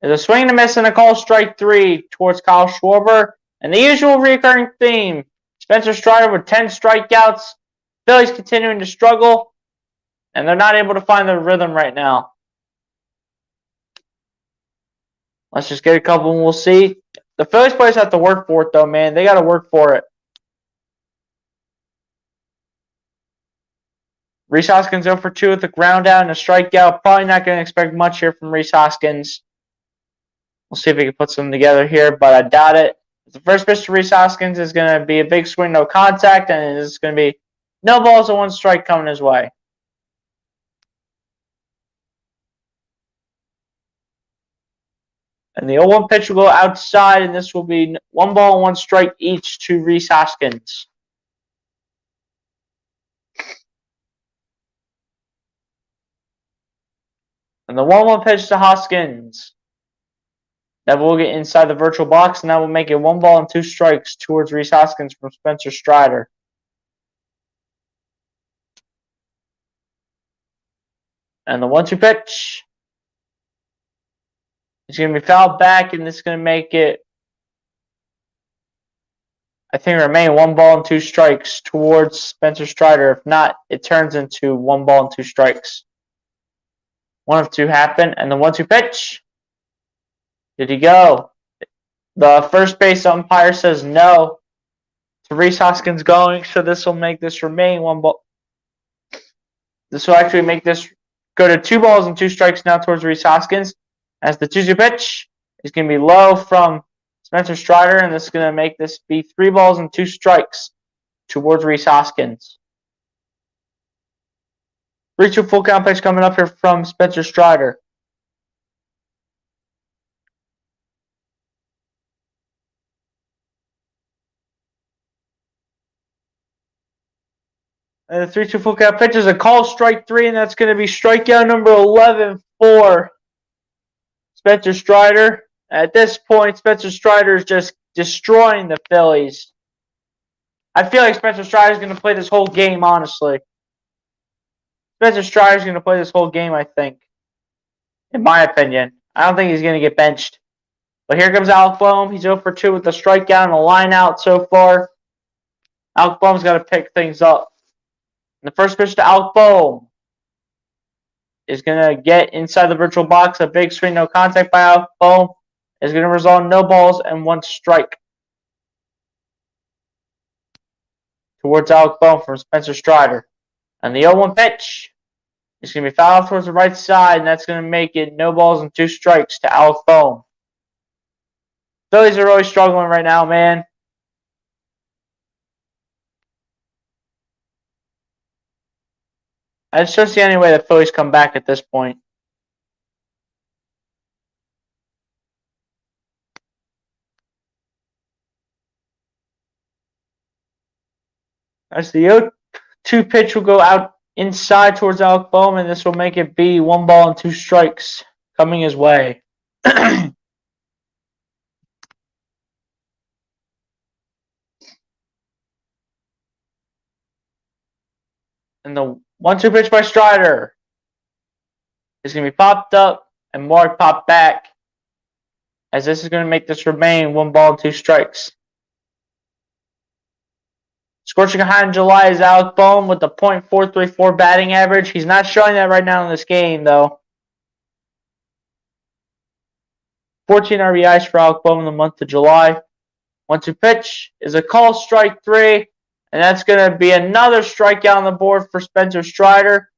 is a swing and a miss and a call strike 3 towards Kyle Schwarber. And the usual recurring theme, Spencer Strider with 10 strikeouts. Phillies continuing to struggle, and they're not able to find their rhythm right now. Let's just get a couple and we'll see. The Phillies players have to work for it, though, man. They got to work for it. Rhys Hoskins 0 for 2 with a ground out and a strikeout. Probably not going to expect much here from Rhys Hoskins. We'll see if we can put something together here, but I doubt it. The first pitch to Rhys Hoskins is going to be a big swing, no contact, and it's going to be no balls and 1 strike coming his way. And the 0-1 pitch will go outside, and this will be 1 ball and 1 strike each to Rhys Hoskins. And the 1-1 pitch to Hoskins. That will get inside the virtual box, and that will make it 1 ball and 2 strikes towards Rhys Hoskins from Spencer Strider. And the 1-2 pitch is going to be fouled back, and this is going to make it, I think, remain 1 ball and 2 strikes towards Spencer Strider. If not, it turns into 1 ball and 2 strikes. 1 of 2 happen, and the 1-2 pitch. Did he go? The first base umpire says no to Rhys Hoskins going, so this will make this remain 1 ball. This will actually make this go to 2 balls and 2 strikes now towards Rhys Hoskins. As the 2-2 pitch is going to be low from Spencer Strider, and this is going to make this be 3 balls and 2 strikes towards Rhys Hoskins. 3-2 full count pitch coming up here from Spencer Strider. And the 3-2 full count pitch is a call strike 3, and that's going to be strikeout number 11 for Spencer Strider. At this point, Spencer Strider is just destroying the Phillies. I feel like Spencer Strider is going to play this whole game, honestly. Spencer Strider is going to play this whole game, I think. In my opinion. I don't think he's going to get benched. But here comes Alec Boehm. He's 0 for 2 with a strikeout and a line out so far. Alec Boehm's got to pick things up. And the first pitch to Alec Boehm is going to get inside the virtual box. A big swing, no contact by Alec Boehm is going to result in no balls and 1 strike towards Alec Boehm from Spencer Strider. And the 0-1 pitch is going to be fouled towards the right side, and that's going to make it no balls and 2 strikes to Alec Boehm. Phillies are really struggling right now, man. I just don't see any way the Phillies come back at this point. As the 0-2 pitch will go out inside towards Alec Boehm, and this will make it be 1 ball and 2 strikes coming his way. And the 1-2 pitch by Strider is going to be popped up and Mark popped back, as this is going to make this remain 1 ball and 2 strikes. Scorching high in July is Alec Boehm with a .434 batting average. He's not showing that right now in this game, though. 14 RBIs for Alec Boehm in the month of July. 1-2 pitch is a call, strike 3, and that's going to be another strikeout on the board for Spencer Strider.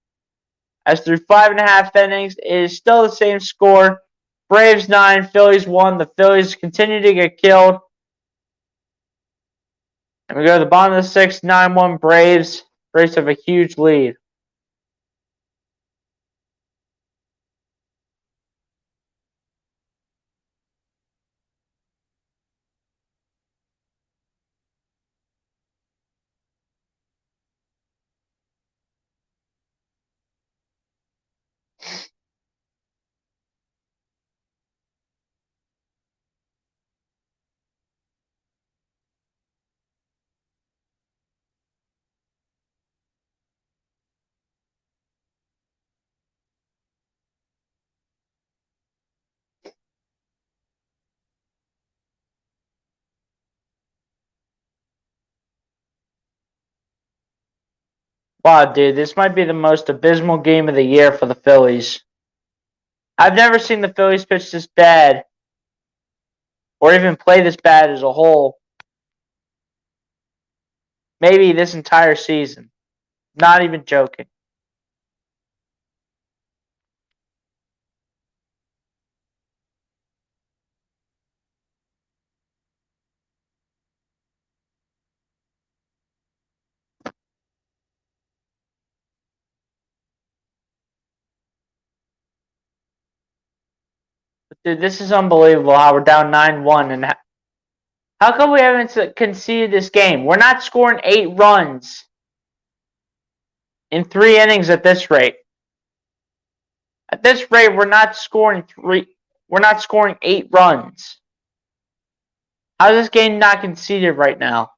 As through 5.5 innings, it is still the same score. Braves 9, Phillies 1. The Phillies continue to get killed. And we go to the bottom of the 6th, 9-1 Braves. Braves have a huge lead. Wow, dude, this might be the most abysmal game of the year for the Phillies. I've never seen the Phillies pitch this bad, or even play this bad as a whole. Maybe this entire season. Not even joking. Dude, this is unbelievable how we're down 9-1, and how come we haven't conceded this game? We're not scoring 8 runs in 3 innings at this rate. At this rate, we're not scoring 8 runs. How is this game not conceded right now?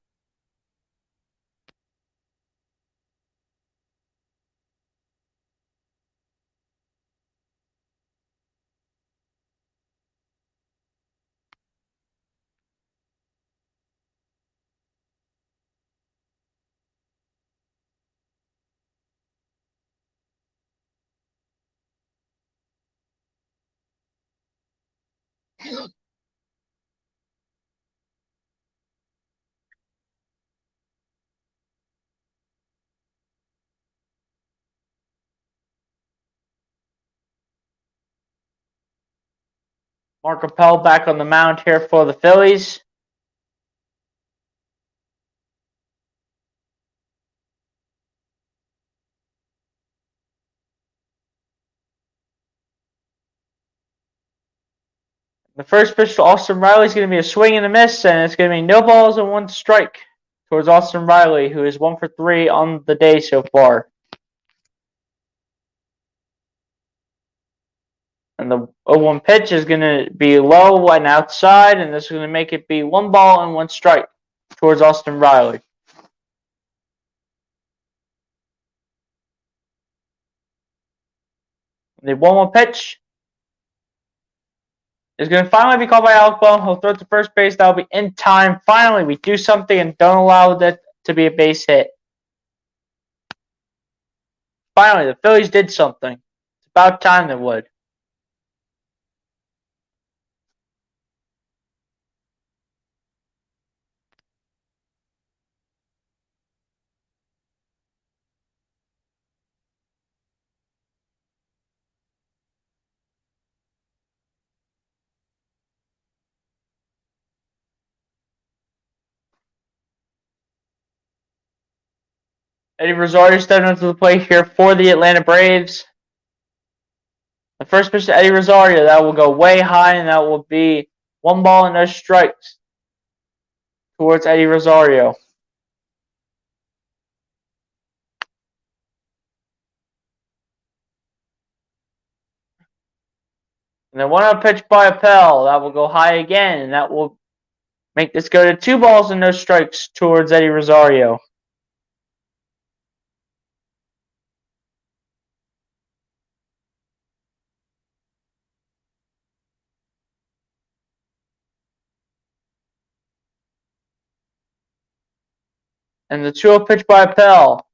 Mark Appel back on the mound here for the Phillies. The first pitch to Austin Riley is going to be a swing and a miss, and it's going to be no balls and 1 strike towards Austin Riley, who is 1 for 3 on the day so far. And the 0-1 pitch is going to be low and outside, and this is going to make it be 1 ball and 1 strike towards Austin Riley. The 1-1 pitch is going to finally be called by Alec Bohm. He'll throw it to first base. That'll be in time. Finally, we do something and don't allow that to be a base hit. Finally, the Phillies did something. It's about time they would. Eddie Rosario stepping up to the plate here for the Atlanta Braves. The first pitch to Eddie Rosario, that will go way high, and that will be 1 ball and no strikes towards Eddie Rosario. And then 1-0 pitch by Appel, that will go high again, and that will make this go to 2 balls and no strikes towards Eddie Rosario. And the 2-0 pitch by Appel.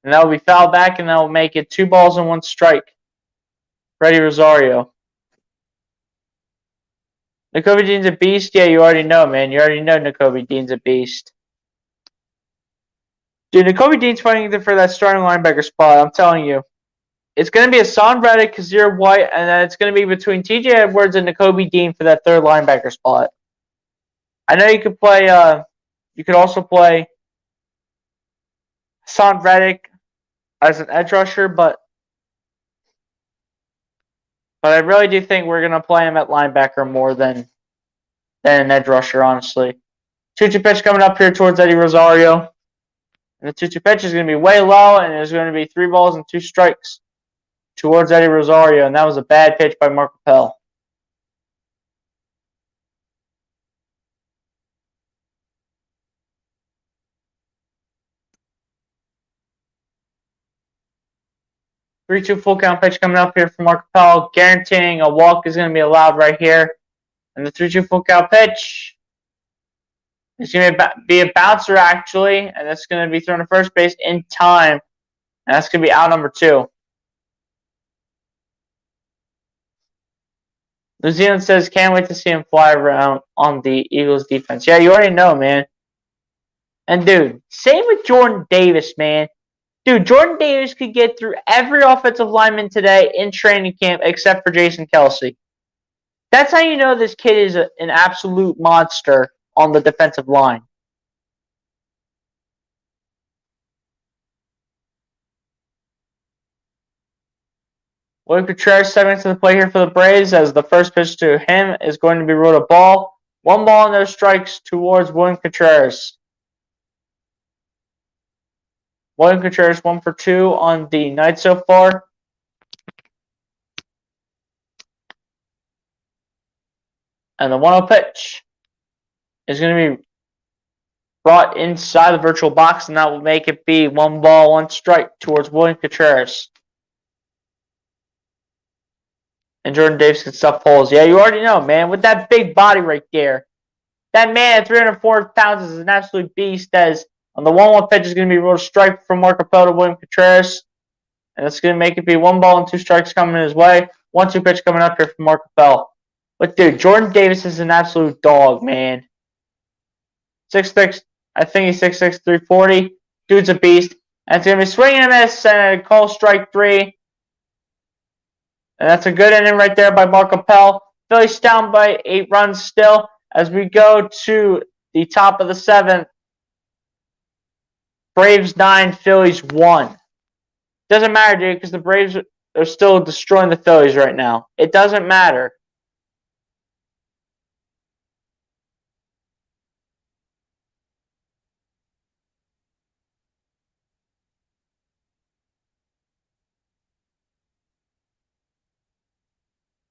And that will be fouled back, and that will make it 2 balls and 1 strike for Eddie Rosario. Nakobe Dean's a beast? Yeah, you already know, man. You already know Nakobe Dean's a beast. Dude, Nakobe Dean's fighting either for that starting linebacker spot. I'm telling you. It's going to be Hassan Reddick, Kazir White, and then it's going to be between TJ Edwards and Nakobe Dean for that third linebacker spot. I know you could play, you could also play Hassan Reddick as an edge rusher, but I really do think we're going to play him at linebacker more than an edge rusher, honestly. 2-2 pitch coming up here towards Eddie Rosario. And the 2-2 pitch is going to be way low, and there's going to be 3 balls and 2 strikes towards Eddie Rosario, and that was a bad pitch by Mark Appel. Three-two full count pitch coming up here from Mark Appel, guaranteeing a walk is going to be allowed right here. And the 3-2 full count pitch is going to be a bouncer, actually, and that's going to be thrown to first base in time. And that's going to be out number 2. New Zealand says, can't wait to see him fly around on the Eagles defense. Yeah, you already know, man. And, dude, same with Jordan Davis, man. Dude, Jordan Davis could get through every offensive lineman today in training camp except for Jason Kelce. That's how you know this kid is an absolute monster on the defensive line. William Contreras stepping into the play here for the Braves as the first pitch to him is going to be ruled a ball. 1 ball and no strikes towards William Contreras. William Contreras 1 for 2 on the night so far. And the 1-0 pitch is going to be brought inside the virtual box, and that will make it be 1 ball, 1 strike towards William Contreras. And Jordan Davis can stuff holes. Yeah, you already know, man. With that big body right there. That man at 304 pounds is an absolute beast. As on the 1-1 pitch is going to be ruled a strike from Mark Appel to William Contreras. And it's going to make it be 1 ball and 2 strikes coming his way. 1-2 pitch coming up here from Mark Appel. But, dude, Jordan Davis is an absolute dog, man. 6'6", I think he's 6'6", 340. Dude's a beast. And it's going to be swinging and a miss and a call strike 3. And that's a good inning right there by Mark Appel. Phillies down by 8 runs still as we go to the top of the 7th. Braves 9, Phillies 1. Doesn't matter, dude, because the Braves are still destroying the Phillies right now. It doesn't matter.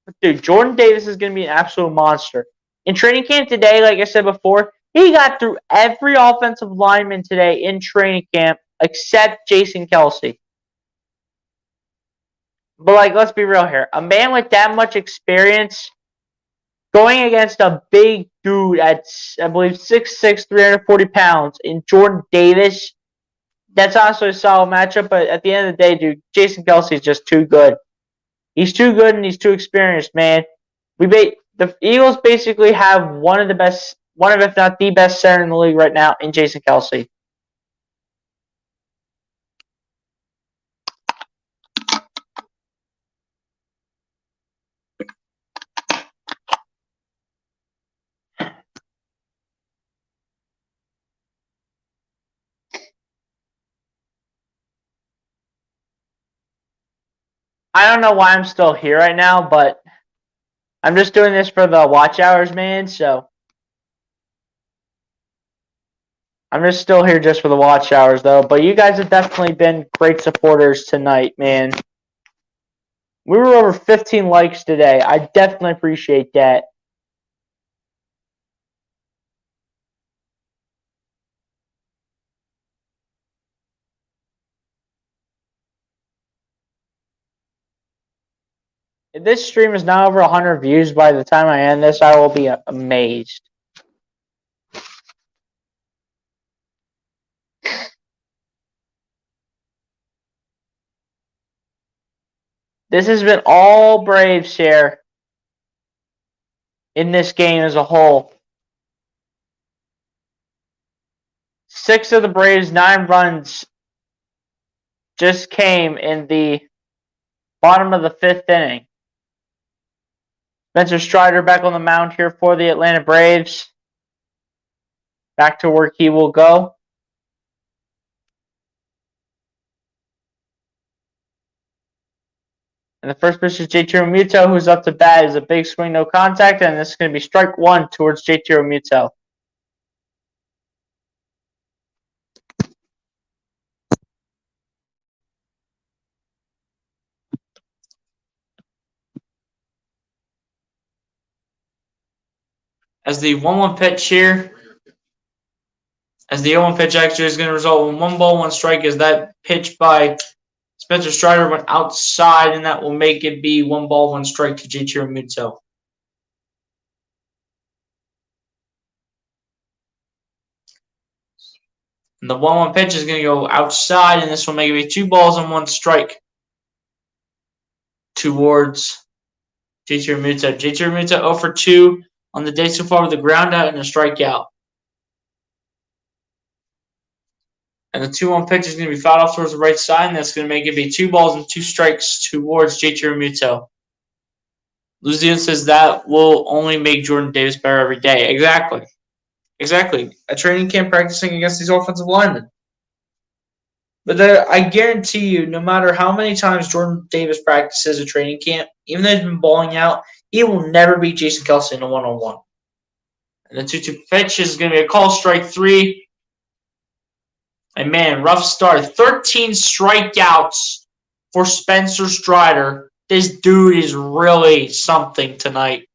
But dude, Jordan Davis is going to be an absolute monster. In training camp today, like I said before, he got through every offensive lineman today in training camp except Jason Kelce. But, like, let's be real here. A man with that much experience going against a big dude at, I believe, 6'6", 340 pounds in Jordan Davis, that's honestly a solid matchup. But at the end of the day, dude, Jason Kelce is just too good. He's too good and he's too experienced, man. The Eagles basically have one of, if not the best center in the league right now in Jason Kelce. I don't know why I'm still here right now, but I'm just doing this for the watch hours, man, so I'm just still here just for the watch hours, though. But you guys have definitely been great supporters tonight, man. We were over 15 likes today. I definitely appreciate that. If this stream is now over 100 views by the time I end this, I will be amazed. This has been all Braves here. in this game as a whole. 6 of the Braves' 9 runs just came in the bottom of the 5th inning. Spencer Strider back on the mound here for the Atlanta Braves. Back to work he will go. And the first pitch is JT Realmuto, who's up to bat. Is a big swing, no contact, and this is going to be strike 1 towards JT Realmuto. As the 1-1 pitch here, as the 0-1 pitch actually is going to result in 1 ball, 1 strike, as that pitch by Spencer Strider went outside, and that will make it be 1 ball, 1 strike to JT Realmuto. And the 1-1 pitch is going to go outside, and this will make it be 2 balls and 1 strike towards JT Realmuto. JT Realmuto 0 for 2 on the day so far with a ground out and a strikeout. And the 2-1 pitch is going to be fouled off towards the right side, and that's going to make it be 2 balls and 2 strikes towards JT Realmuto. Luzian says that will only make Jordan Davis better every day. Exactly. Exactly. A training camp practicing against these offensive linemen. But I guarantee you, no matter how many times Jordan Davis practices a training camp, even though he's been balling out, he will never beat Jason Kelce in a one-on-one. And the 2-2 pitch is going to be a call, strike 3. And man, rough start. 13 strikeouts for Spencer Strider. This dude is really something tonight.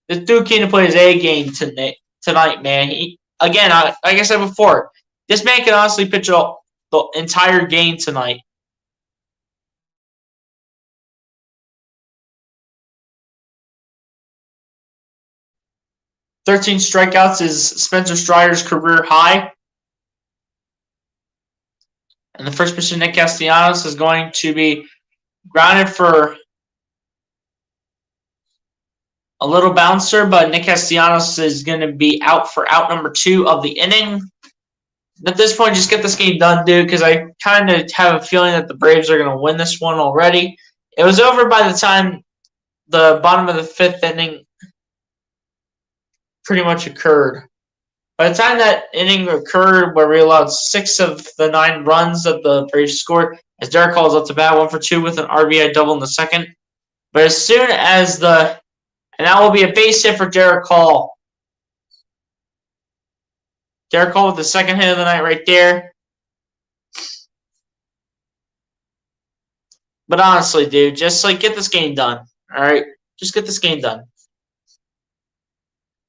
This dude came to play his A game tonight, man. Like I said before, this man can honestly pitch the entire game tonight. "13 strikeouts is Spencer Strider's career high. And the first pitch to Nick Castellanos is going to be grounded for a little bouncer, but Nick Castellanos is going to be out for out number 2 of the inning. At this point, just get this game done, dude, because I kind of have a feeling that the Braves are going to win this one already. It was over by the time the bottom of the 5th inning pretty much occurred. By the time that inning occurred, where we allowed 6 of the 9 runs that the Braves scored, as Derek Hall is up to bat, 1 for 2 with an RBI double in the second. But as soon as and that will be a base hit for Derek Hall. Derek Hall with the second hit of the night right there. But honestly, dude, just get this game done. All right? Just get this game done.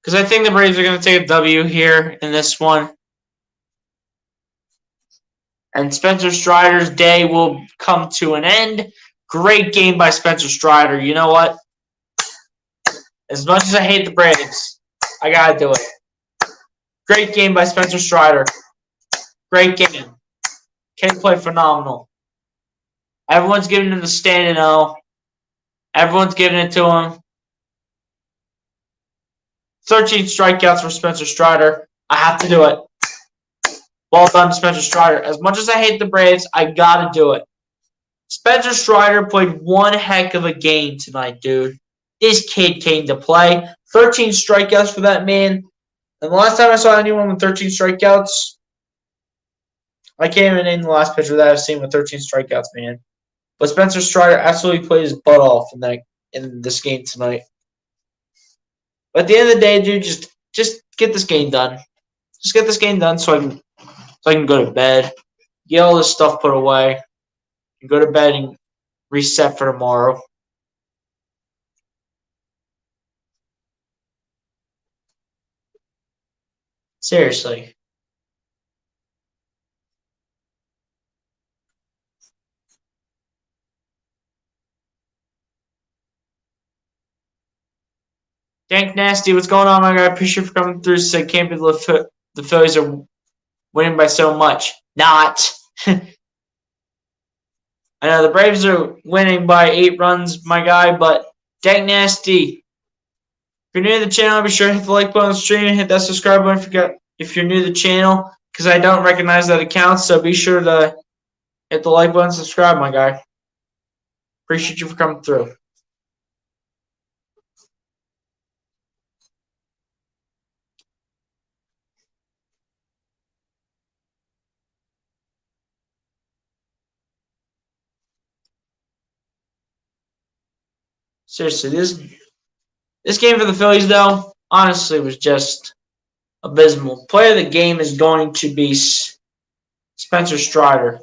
Because I think the Braves are going to take a W here in this one. And Spencer Strider's day will come to an end. Great game by Spencer Strider. You know what? As much as I hate the Braves, I got to do it. Great game by Spencer Strider. Great game. Kid played phenomenal. Everyone's giving him the standing O. Everyone's giving it to him. 13 strikeouts for Spencer Strider. I have to do it. Well done, Spencer Strider. As much as I hate the Braves, I got to do it. Spencer Strider played one heck of a game tonight, dude. This kid came to play. 13 strikeouts for that man. And the last time I saw anyone with 13 strikeouts, I can't even name the last pitcher that I've seen with 13 strikeouts, man. But Spencer Strider absolutely played his butt off in this game tonight. But at the end of the day, dude, just get this game done. Just get this game done so I can go to bed, get all this stuff put away, and go to bed and reset for tomorrow. Seriously. Dank Nasty, what's going on, my guy? Appreciate you for coming through. Said can't be the Phillies are winning by so much. Not. I know the Braves are winning by 8 runs, my guy, but Dank Nasty, If you're new to the channel, be sure to hit the like button on the stream and hit that subscribe button if you're new to the channel, because I don't recognize that account, so be sure to hit the like button and subscribe, my guy. Appreciate you for coming through. Seriously, this game for the Phillies, though, honestly, was just abysmal. Player of the game is going to be Spencer Strider.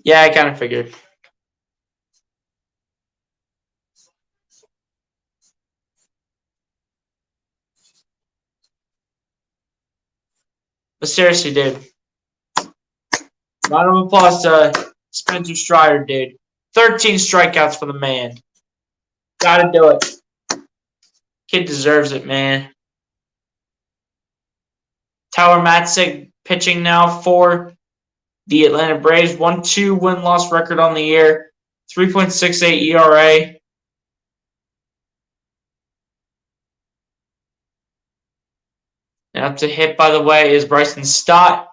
Yeah, I kind of figured. But seriously, dude. Round of applause to Spencer Strider, dude. 13 strikeouts for the man. Gotta do it. Kid deserves it, man. Tyler Matzik pitching now for the Atlanta Braves. 1-2 win-loss record on the year. 3.68 ERA. And up to hit, by the way, is Bryson Stott.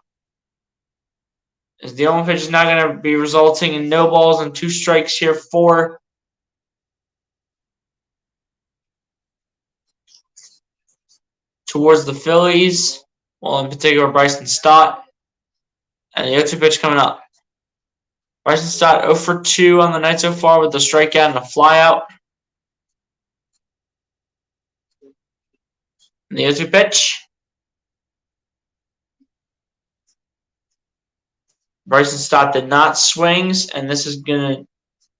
As the only pitch is now going to be resulting in no balls and 2 strikes here for towards the Phillies. Well, in particular, Bryson Stott. And the 0-2 pitch coming up. Bryson Stott 0 for 2 on the night so far with a strikeout and a flyout. And the 0-2 pitch. Bryson Stott did not swings, and this is going to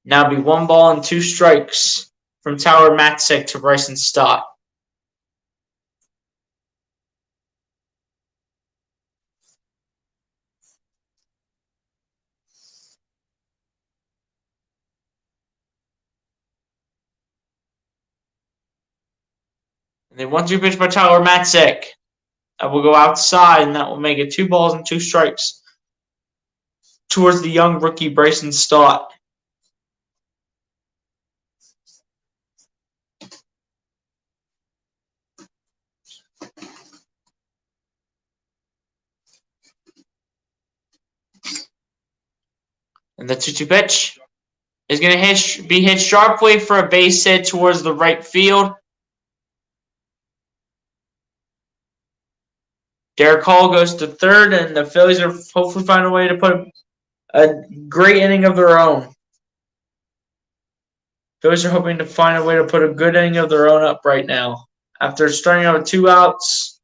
now be 1 ball and 2 strikes from Tyler Matzik to Bryson Stott. And the 1-2 pitch by Tyler Matzik. That will go outside, and that will make it 2 balls and 2 strikes towards the young rookie Bryson Stott. And the 2-2 pitch is going to be hit sharply for a base hit towards the right field. Derek Hall goes to third, and the Phillies are hopefully find a way to put a great inning of their own. Phillies are hoping to find a way to put a good inning of their own up right now. After starting out with 2 outs,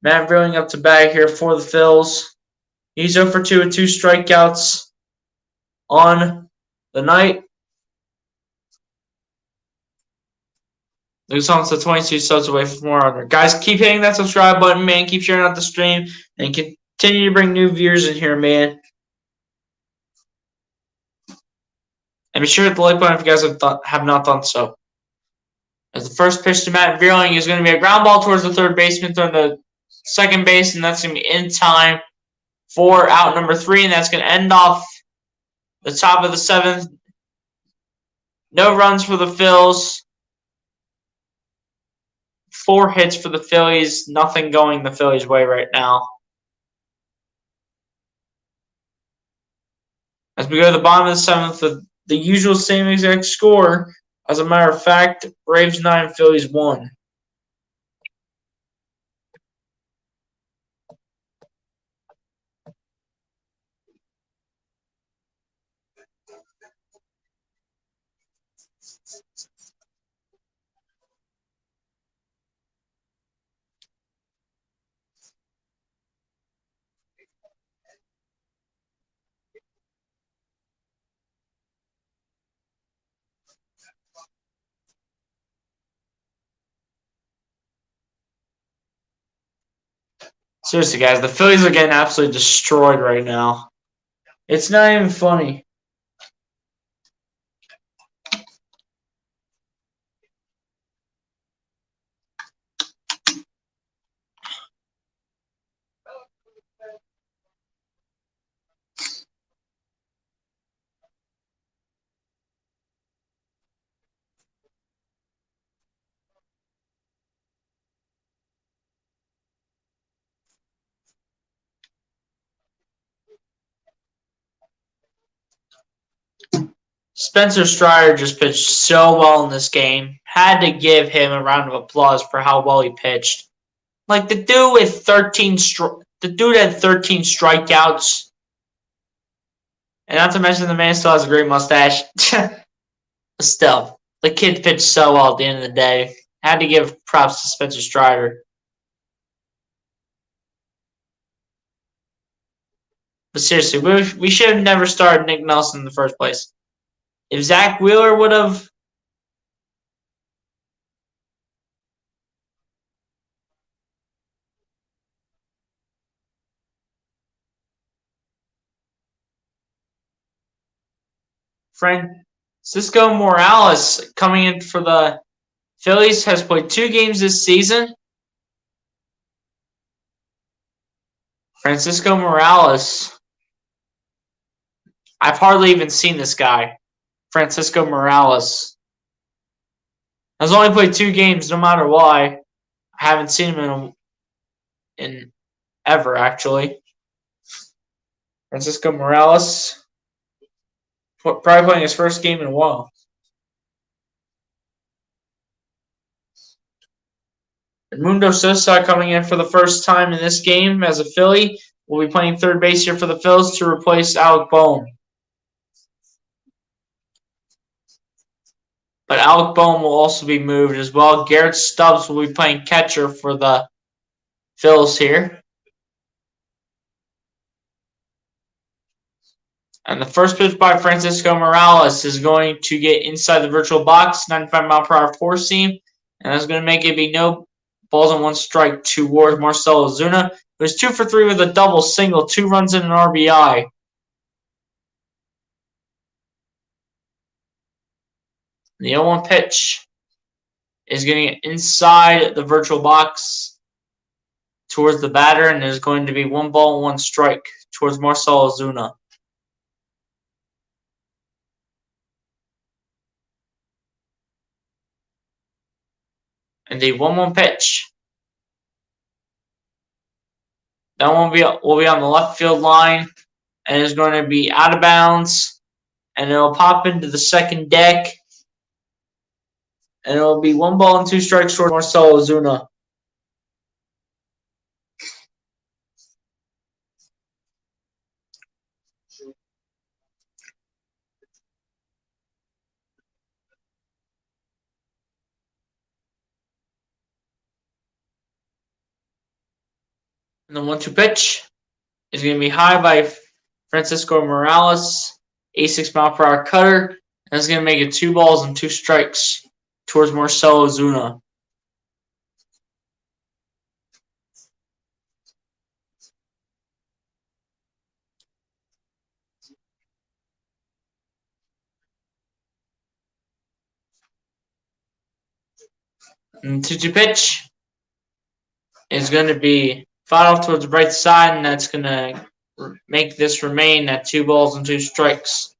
Matt Vierling up to bat here for the Phils. He's 0 for 2 with 2 strikeouts on the night. Luke's almost at 22 subs away from 400. Guys, keep hitting that subscribe button, man. Keep sharing out the stream. And continue to bring new viewers in here, man. And be sure to hit the like button if you guys have not done so. As the first pitch to Matt Vierling is going to be a ground ball towards the third baseman throwing the second base, and that's going to be in time for out number 3, and that's going to end off the top of the 7th. No runs for the Phils. 4 hits for the Phillies. Nothing going the Phillies' way right now. As we go to the bottom of the 7th, the usual same exact score. As a matter of fact, Braves 9, Phillies 1. Seriously, guys, the Phillies are getting absolutely destroyed right now. It's not even funny. Spencer Strider just pitched so well in this game. Had to give him a round of applause for how well he pitched. Like the dude had 13 strikeouts. And not to mention the man still has a great mustache. Still, the kid pitched so well at the end of the day. Had to give props to Spencer Strider. But seriously, we should have never started Nick Nelson in the first place. If Zach Wheeler would have... Francisco Morales coming in for the Phillies has played 2 games this season. Francisco Morales. I've hardly even seen this guy. Francisco Morales. Has only played 2 games no matter why. I haven't seen him in ever, actually. Francisco Morales. Probably playing his first game in a while. Edmundo Sosa coming in for the first time in this game as a Philly. Will be playing third base here for the Phils to replace Alec Bohm. But Alec Bohm will also be moved as well. Garrett Stubbs will be playing catcher for the Phils here. And the first pitch by Francisco Morales is going to get inside the virtual box, 95-mile-per-hour four-seam. And that's going to make it be no balls and 1 strike towards Marcell Ozuna. It was 2 for 3 with a double single, 2 runs and an RBI. The 0-1 pitch is getting inside the virtual box towards the batter, and there's going to be 1 ball and 1 strike towards Marcell Ozuna. And the 1-1 pitch. That one will be on the left field line, and is going to be out of bounds, and it'll pop into the second deck, and it'll be 1 ball and 2 strikes towards Marcell Ozuna. And the 1-2 pitch is going to be high by Francisco Morales, 86-mile-per-hour cutter, and it's going to make it 2 balls and 2 strikes towards Marcell Ozuna. And the 2-2 pitch is going to be fouled off towards the right side, and that's going to make this remain at 2 balls and 2 strikes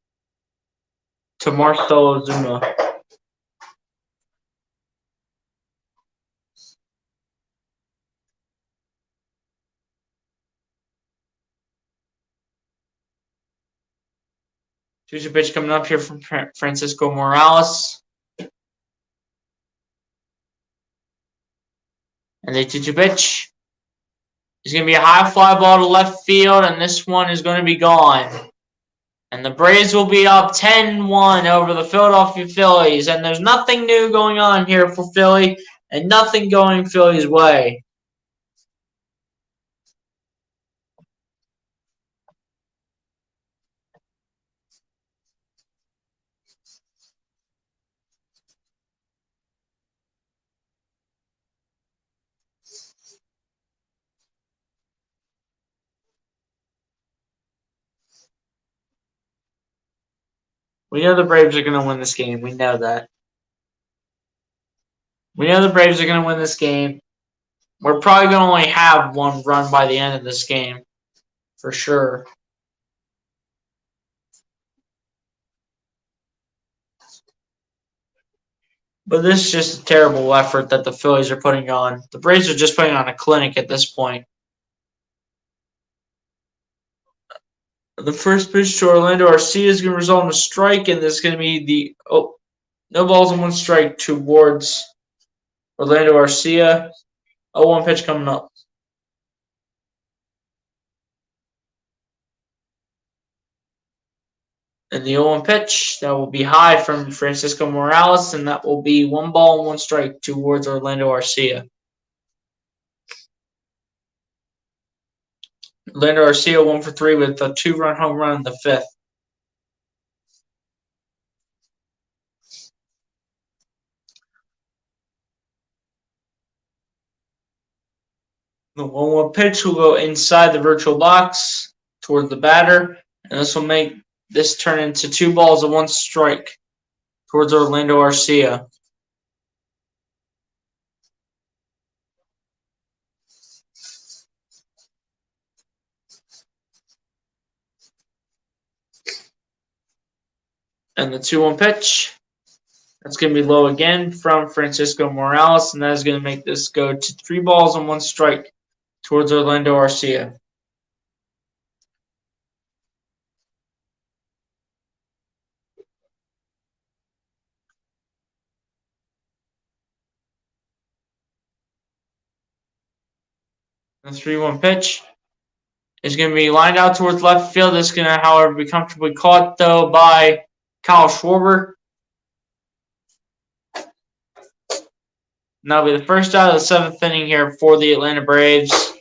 to Marcell Ozuna. Two-two pitch coming up here from Francisco Morales. And the 2-2 pitch is going to be a high fly ball to left field, and this one is going to be gone. And the Braves will be up 10-1 over the Philadelphia Phillies. And there's nothing new going on here for Philly, and nothing going Philly's way. We know the Braves are going to win this game. We know that. We know the Braves are going to win this game. We're probably going to only have 1 run by the end of this game. For sure. But this is just a terrible effort that the Phillies are putting on. The Braves are just putting on a clinic at this point. The first pitch to Orlando Arcia is going to result in a strike, and this is going to be the no balls and one strike towards Orlando Arcia. 0-1 pitch coming up. And the 0-1 pitch, that will be high from Francisco Morales, and that will be 1 ball and 1 strike towards Orlando Arcia. Orlando Arcia 1 for 3 with a 2-run home run in the 5th. The 1-1 pitch will go inside the virtual box towards the batter, and this will make this turn into 2 balls and 1 strike towards Orlando Arcia. And the 2-1 pitch, that's going to be low again from Francisco Morales, and that is going to make this go to 3 balls and 1 strike towards Orlando Arcia. The 3-1 pitch is going to be lined out towards left field. This is going to, however, be comfortably caught, though, by Kyle Schwarber. And that'll be the first out of the 7th inning here for the Atlanta Braves.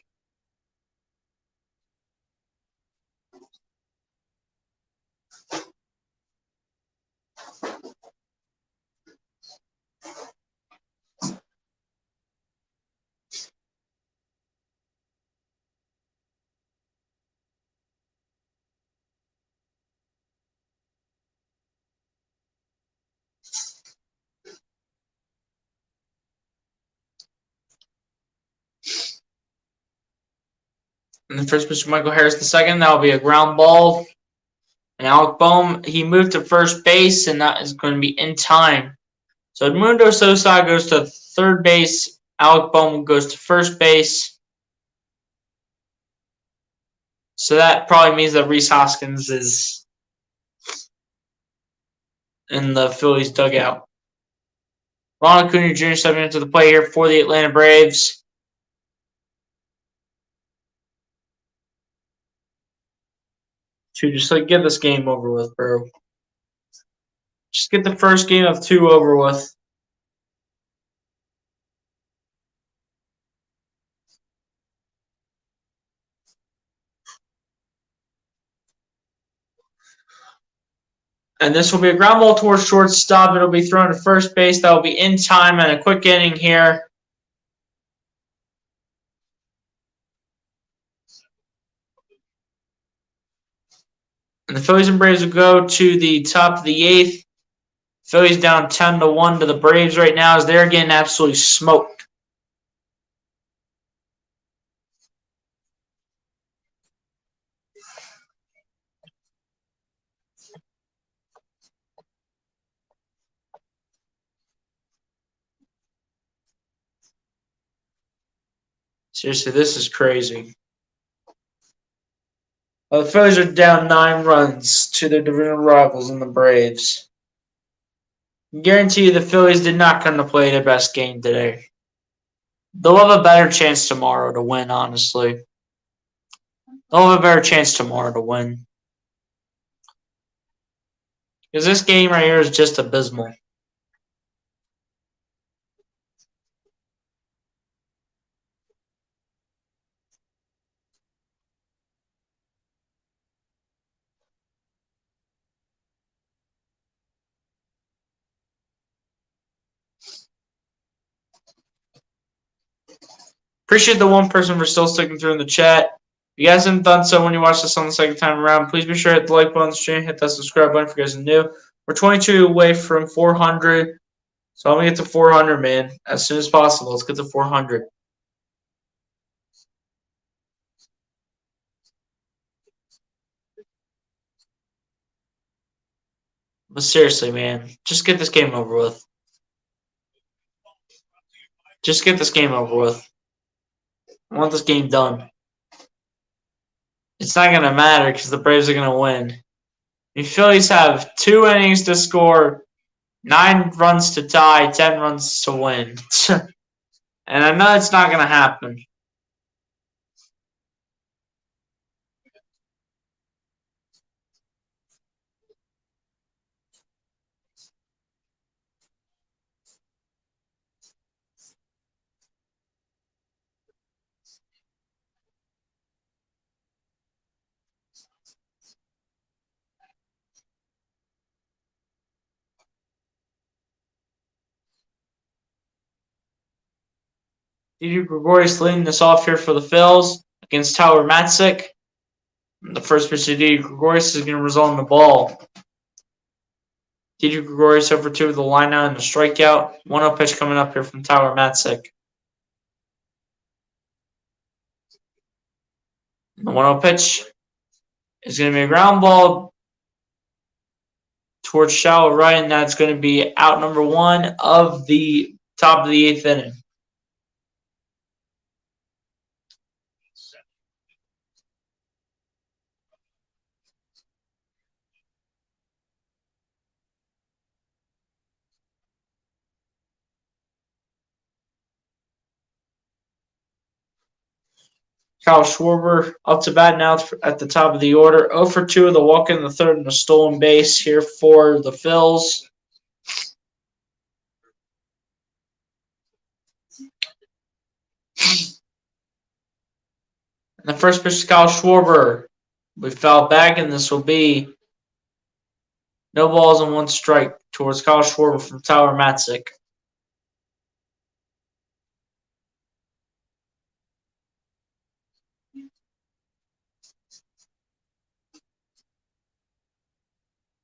And the first pitch to Michael Harris II, that will be a ground ball. And Alec Bohm, he moved to first base, and that is going to be in time. So Edmundo Sosa goes to third base. Alec Bohm goes to first base. So that probably means that Rhys Hoskins is in the Phillies dugout. Ronald Acuna Jr. stepping into the play here for the Atlanta Braves. To just get this game over with, bro. Just get the first game of 2 over with. And this will be a ground ball towards shortstop. It'll be thrown to first base. That will be in time and a quick inning here. And the Phillies and Braves will go to the top of the 8th. Phillies down 10-1 to the Braves right now as they're getting absolutely smoked. Seriously, this is crazy. The Phillies are down 9 runs to their divisional rivals in the Braves. I guarantee you the Phillies did not come to play their best game today. They'll have a better chance tomorrow to win, honestly. They'll have a better chance tomorrow to win. Because this game right here is just abysmal. Appreciate the one person for still sticking through in the chat. If you guys haven't done so when you watch this on the second time around, please be sure to hit the like button on the stream, hit that subscribe button if you guys are new. We're 22 away from 400, so I'm going to get to 400, man, as soon as possible. Let's get to 400. But seriously, man, just get this game over with. Just get this game over with. I want this game done. It's not going to matter because the Braves are going to win. The Phillies have 2 innings to score, 9 runs to tie, 10 runs to win. And I know it's not going to happen. Didi Gregorius leading this off here for the Phils against Tyler Matzik. The first pitch to Didi Gregorius is going to result in the ball. Didi Gregorius over 2 with the line out and the strikeout. 1-0 pitch coming up here from Tyler Matzik. The 1-0 pitch is going to be a ground ball towards shallow right, and that's going to be out number 1 of the top of the 8th inning. Kyle Schwarber up to bat now at the top of the order. 0 for 2 with the walk in the third and a stolen base here for the Phils. And the first pitch to Kyle Schwarber. We foul back, and this will be no balls and 1 strike towards Kyle Schwarber from Tyler Matzik.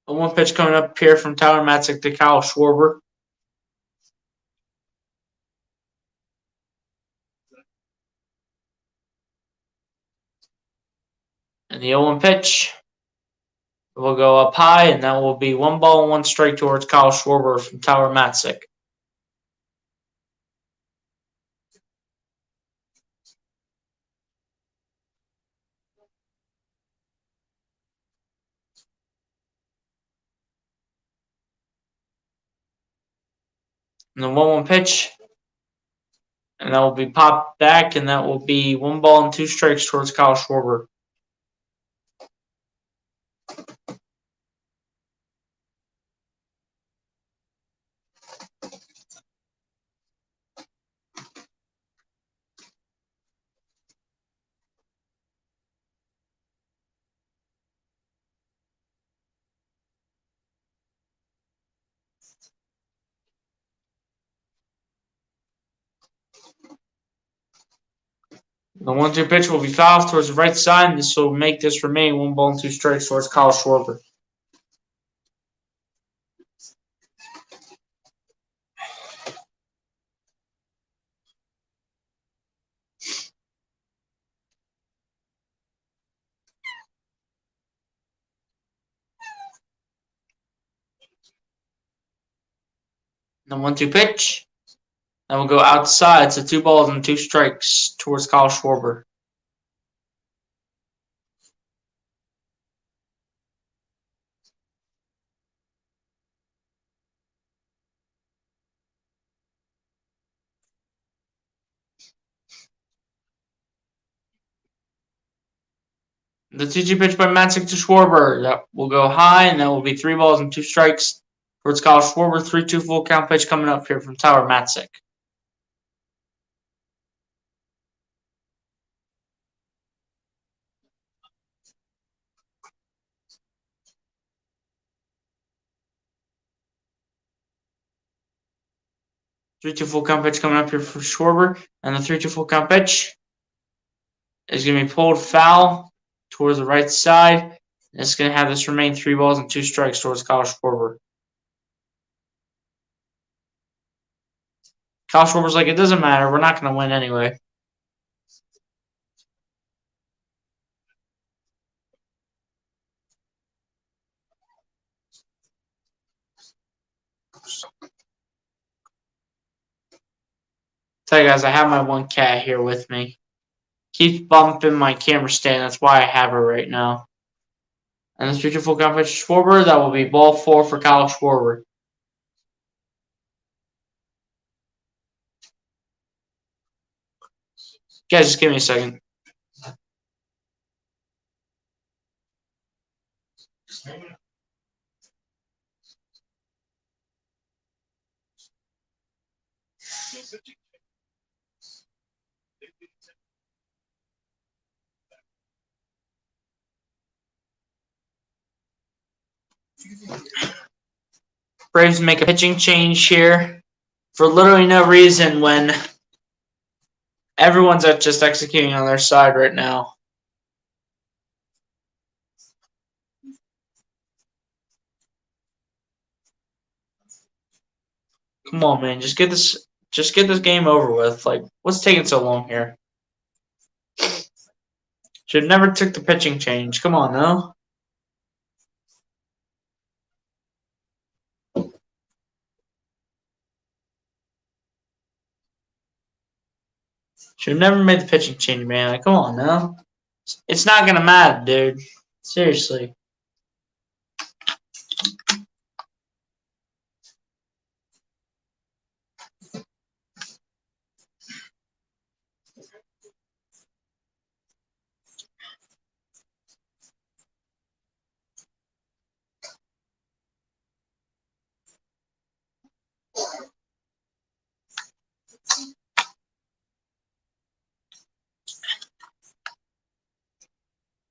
A 1 pitch coming up here from Tyler Matzik to Kyle Schwarber. And the 0-1 pitch will go up high, and that will be 1 ball and 1 strike towards Kyle Schwarber from Tyler Matzik. And the 1-1 pitch, and that will be popped back, and that will be 1 ball and 2 strikes towards Kyle Schwarber. The 1-2 pitch will be fouled towards the right side, and this will make this remain 1 ball and 2 strikes towards Kyle Schwarber. The 1-2 pitch, that will go outside, so 2 balls and 2 strikes towards Kyle Schwarber. The 2-2 pitch by Matzik to Schwarber, that will go high, and that will be 3 balls and 2 strikes towards Kyle Schwarber. 3-2 full count pitch coming up here from Tyler Matzik. Three-two full count pitch coming up here for Schwarber, and the 3-2 full count pitch is going to be pulled foul towards the right side. And it's going to have this remain 3 balls and 2 strikes towards Kyle Schwarber. Kyle Schwarber's like, it doesn't matter. We're not going to win anyway. Tell you guys, I have my 1 cat here with me. keeps bumping my camera stand. That's why I have her right now. And this beautiful confidence Schwarber, that will be ball 4 for Kyle Schwarber. Guys, just give me a second. Braves make a pitching change here for literally no reason when everyone's just executing on their side right now. Come on, man. Just get this game over with. Like, what's taking so long here? Should have never took the pitching change. Come on, now. Should have never made the pitching change, man. Like, come on, now. It's not gonna matter, dude. Seriously.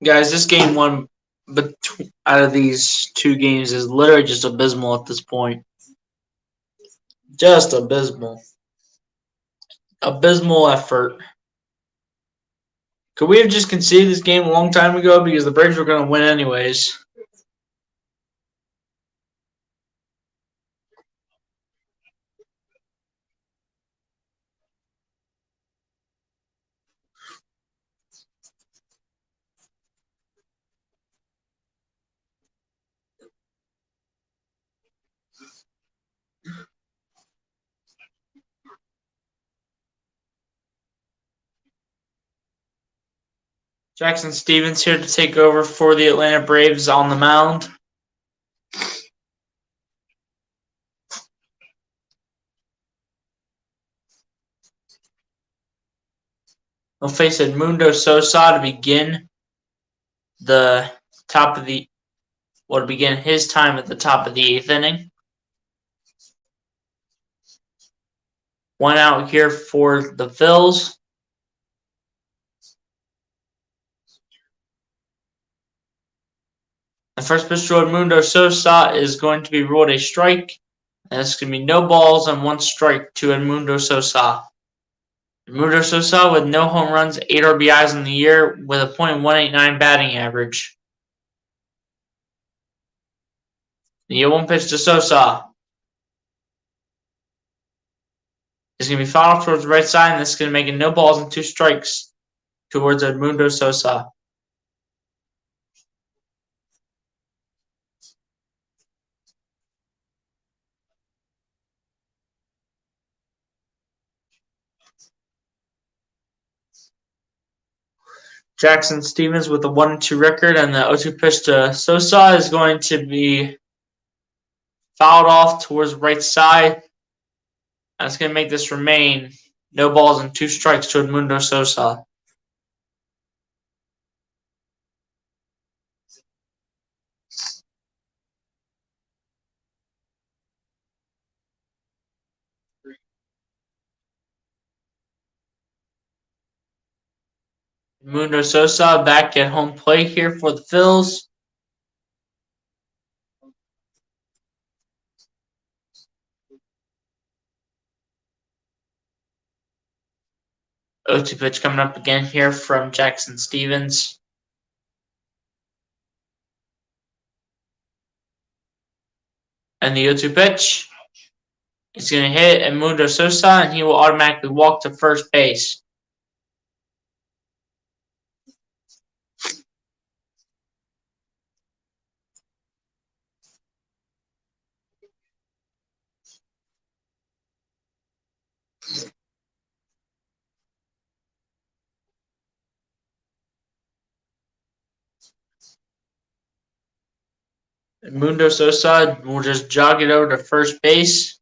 Guys, this game one out of these two games is literally just abysmal at this point. Just abysmal. Abysmal effort. Could we have just conceded this game a long time ago because the Braves were going to win anyways? Jackson Stevens here to take over for the Atlanta Braves on the mound. He'll face Edmundo Sosa to begin the top of the will begin his time at the top of the 8th inning. 1 out here for the Phillies. The first pitch to Edmundo Sosa is going to be ruled a strike. And it's going to be no balls and 1 strike to Edmundo Sosa. Edmundo Sosa with no home runs, 8 RBIs in the year with a .189 batting average. The 0-1 pitch to Sosa. It's going to be fouled off towards the right side, and this is going to make it no balls and 2 strikes towards Edmundo Sosa. Jackson Stevens with a 1-2 record, and the 0-2 pitch to Sosa is going to be fouled off towards the right side. That's going to make this remain no balls and 2 strikes to Edmundo Sosa. Edmundo Sosa back at home plate here for the Phillies. O2 pitch coming up again here from Jackson Stevens. And the 0-2 pitch is going to hit Edmundo Sosa, and he will automatically walk to first base. Mundo Sosa will just jog it over to first base.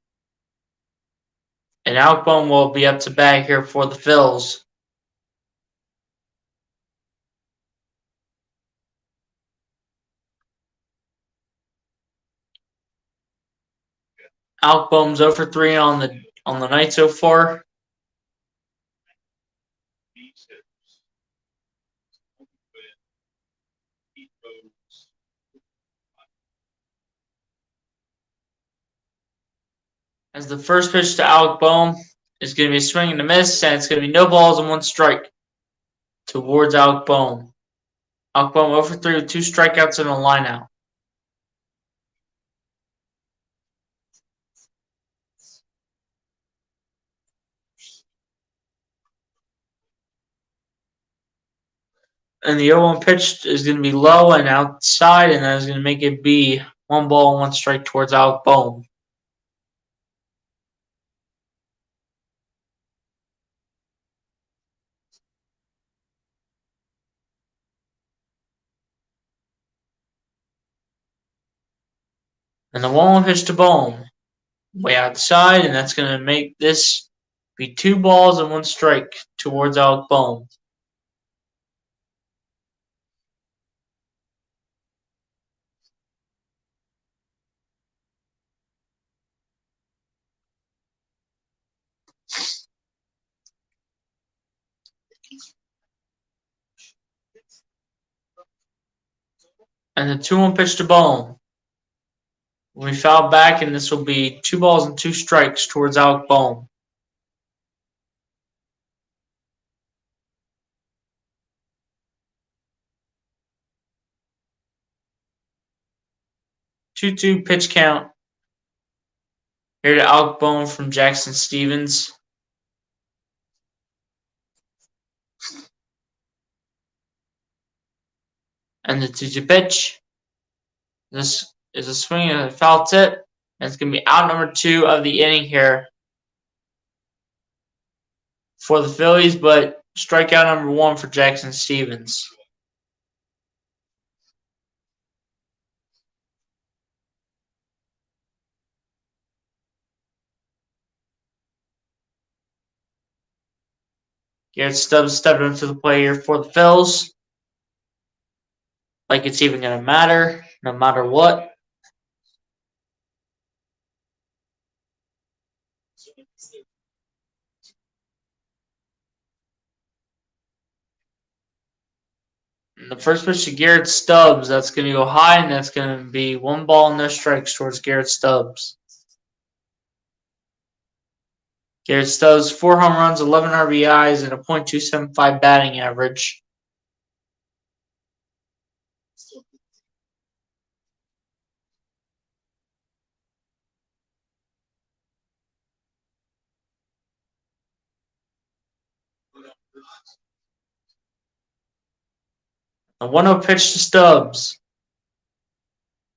And Alcbone will be up to bat here for the Phillies. Alcbone's 0 for 3 on the night so far. As the first pitch to Alcbone is going to be a swing and a miss, and it's going to be no balls and one strike towards Alcbone. Alcbone 0 for 3 with 2 strikeouts and a lineout. And the 0-1 pitch is going to be low and outside, and that is going to make it be 1 ball and 1 strike towards Alcbone. And the 1-1 pitch to Bone, way outside, and that's going to make this be 2 balls and 1 strike towards Alcbone. And the 2-1 pitch to Bone. We foul back, and this will be 2 balls and 2 strikes towards Alcbone. Two-two pitch count here to Alcbone from Jackson Stevens. And the 2-2 pitch. This is a swing and a foul tip. And it's going to be out number 2 of the inning here for the Phillies, but strikeout number 1 for Jackson Stevens. Garrett Stubbs stepped into the play here for the Phillies. Like it's even going to matter, no matter what. And the first pitch to Garrett Stubbs, that's going to go high, and that's going to be 1 ball and no strikes towards Garrett Stubbs. Garrett Stubbs, 4 home runs, 11 RBIs, and a .275 batting average. The 1-0 pitch to Stubbs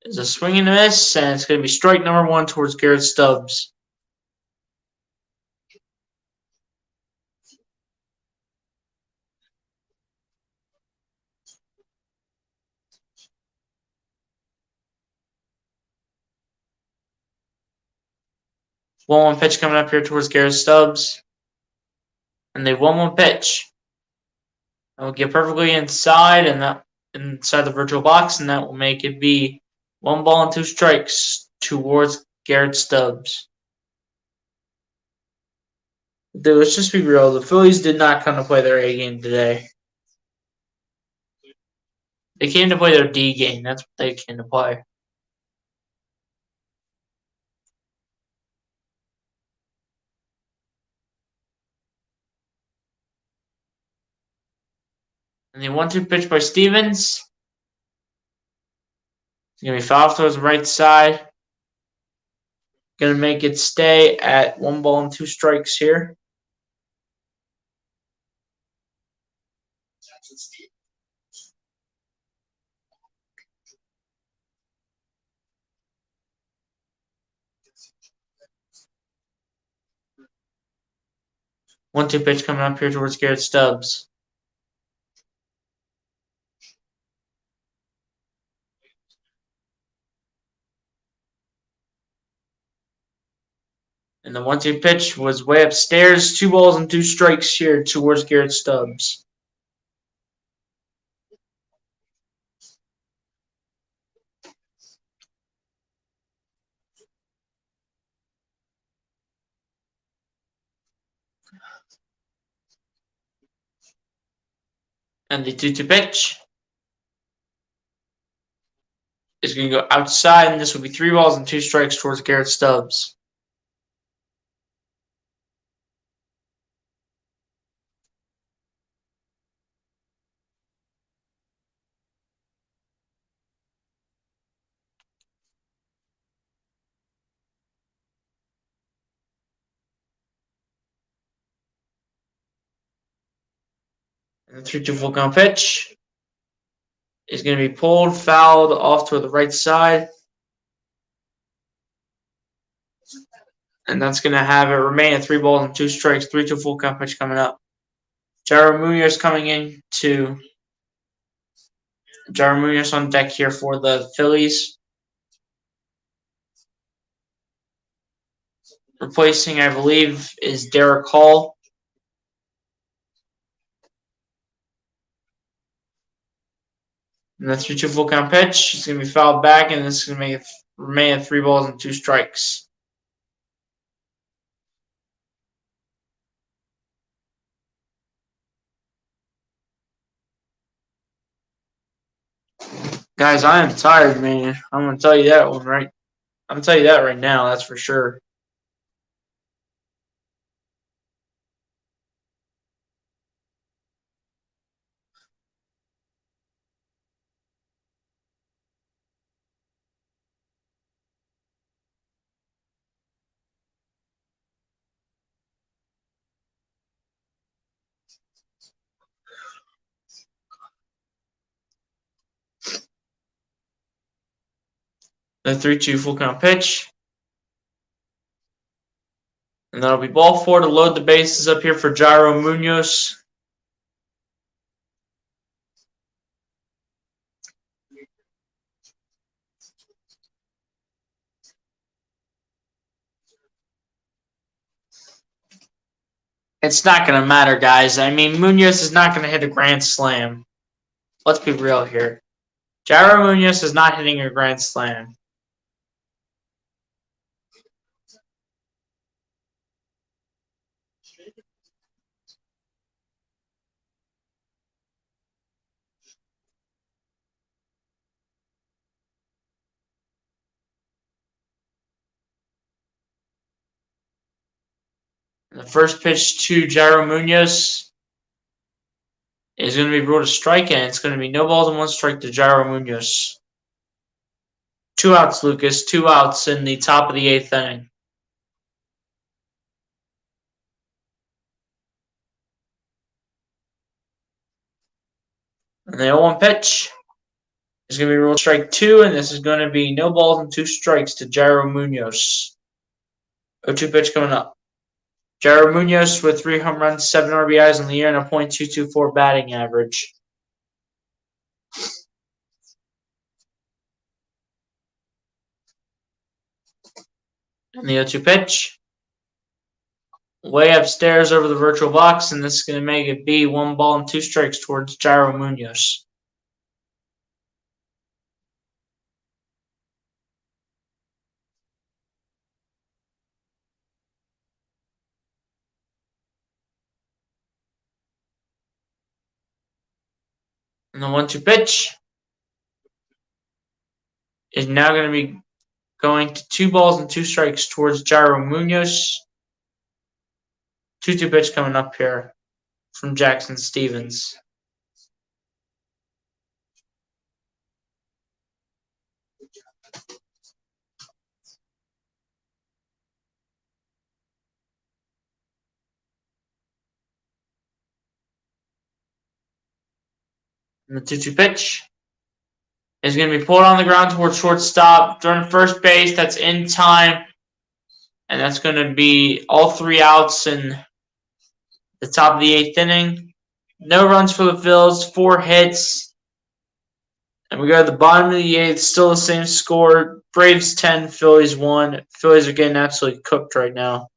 is a swing and a miss, and it's going to be strike number 1 towards Garrett Stubbs. One pitch coming up here towards Garrett Stubbs. And the 1-1 pitch. That will get perfectly inside and that inside the virtual box, and that will make it be 1 ball and 2 strikes towards Garrett Stubbs. Dude, let's just be real. The Phillies did not come to play their A game today. They came to play their D game. That's what they came to play. And the 1-2 pitch by Stevens. It's going to be foul towards the right side. Going to make it stay at 1 ball and 2 strikes here. One-two pitch coming up here towards Garrett Stubbs. And the 1-2 pitch was way upstairs. 2 balls and 2 strikes here towards Garrett Stubbs. And the 2-2 pitch is going to go outside, and this will be 3 balls and 2 strikes towards Garrett Stubbs. And the 3-2 full count pitch is going to be pulled, fouled off to the right side. And that's going to have it remain at 3 balls and 2 strikes. 3-2 full count pitch coming up. Jairo Munoz coming in to Jairo Munoz on deck here for the Phillies. Replacing, I believe, is Derek Hall. And the 3-2 full count pitch is going to be fouled back, and this is going to make it remain at 3 balls and 2 strikes. Guys, I am tired, man. I'm going to tell you that one right. I'm going to tell you that right now. That's for sure. The 3-2 full count pitch. And that'll be ball 4 to load the bases up here for Jairo Munoz. It's not going to matter, guys. I mean, Munoz is not going to hit a grand slam. Let's be real here. Jairo Munoz is not hitting a grand slam. The first pitch to Jairo Munoz is going to be ruled a strike, and it's going to be no balls and 1 strike to Jairo Munoz. 2 outs, Lucas. 2 outs in the top of the 8th inning. And the 0-1 pitch is going to be ruled strike 2, and this is going to be no balls and 2 strikes to Jairo Munoz. 0-2 pitch coming up. Jairo Munoz with 3 home runs, 7 RBIs on the year, and a .224 batting average. And the 0-2 pitch, way upstairs over the virtual box, and this is going to make it be 1 ball and 2 strikes towards Jairo Munoz. And the 1-2 pitch is now going to be going to 2 balls and 2 strikes towards Jairo Munoz. 2-2 pitch coming up here from Jackson Stevens. And the 2-2 pitch is going to be pulled on the ground towards shortstop. During first base, that's in time. And that's going to be all 3 outs in the top of the 8th inning. No runs for the Phillies, 4 hits. And we go to the bottom of the 8th, still the same score. Braves 10, Phillies 1. Phillies are getting absolutely cooked right now.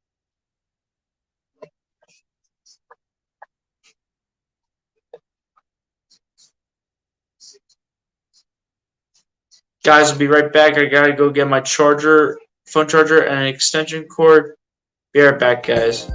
Guys, I'll be right back. I gotta go get my charger, phone charger, and an extension cord. Be right back, guys.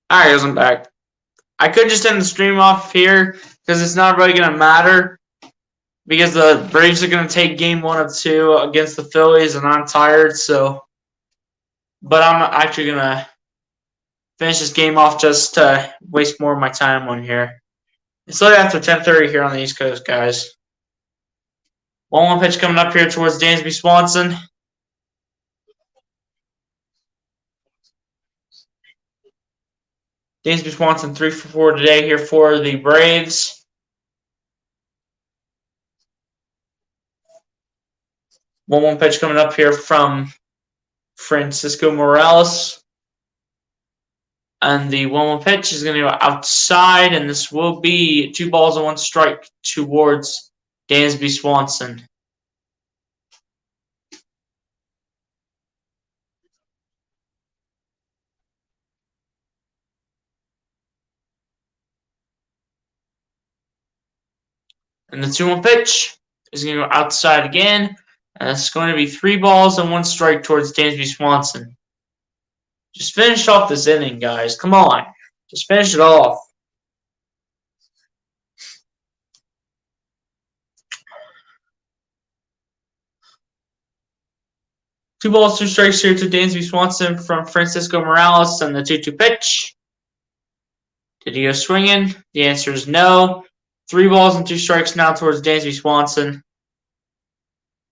Alright, guys, I'm back. I could just end the stream off here because it's not really going to matter because the Braves are going to take game 1 of 2 against the Phillies, and I'm tired, so. But I'm actually going to finish this game off just to waste more of my time on here. It's literally after 10:30 here on the East Coast, guys. 1-1 pitch coming up here towards Dansby Swanson. Dansby Swanson 3 for 4 today here for the Braves. One pitch coming up here from Francisco Morales. And the 1-1 pitch is going to go outside, and this will be 2 balls and 1 strike towards Dansby Swanson. And the 2-1 pitch is going to go outside again, and it's going to be 3 balls and 1 strike towards Dansby Swanson. Just finish off this inning, guys. Come on. Just finish it off. Two balls, 2 strikes here to Dansby Swanson from Francisco Morales, and the 2-2 pitch. Did he go swinging? The answer is no. 3 balls and 2 strikes now towards Dansby Swanson.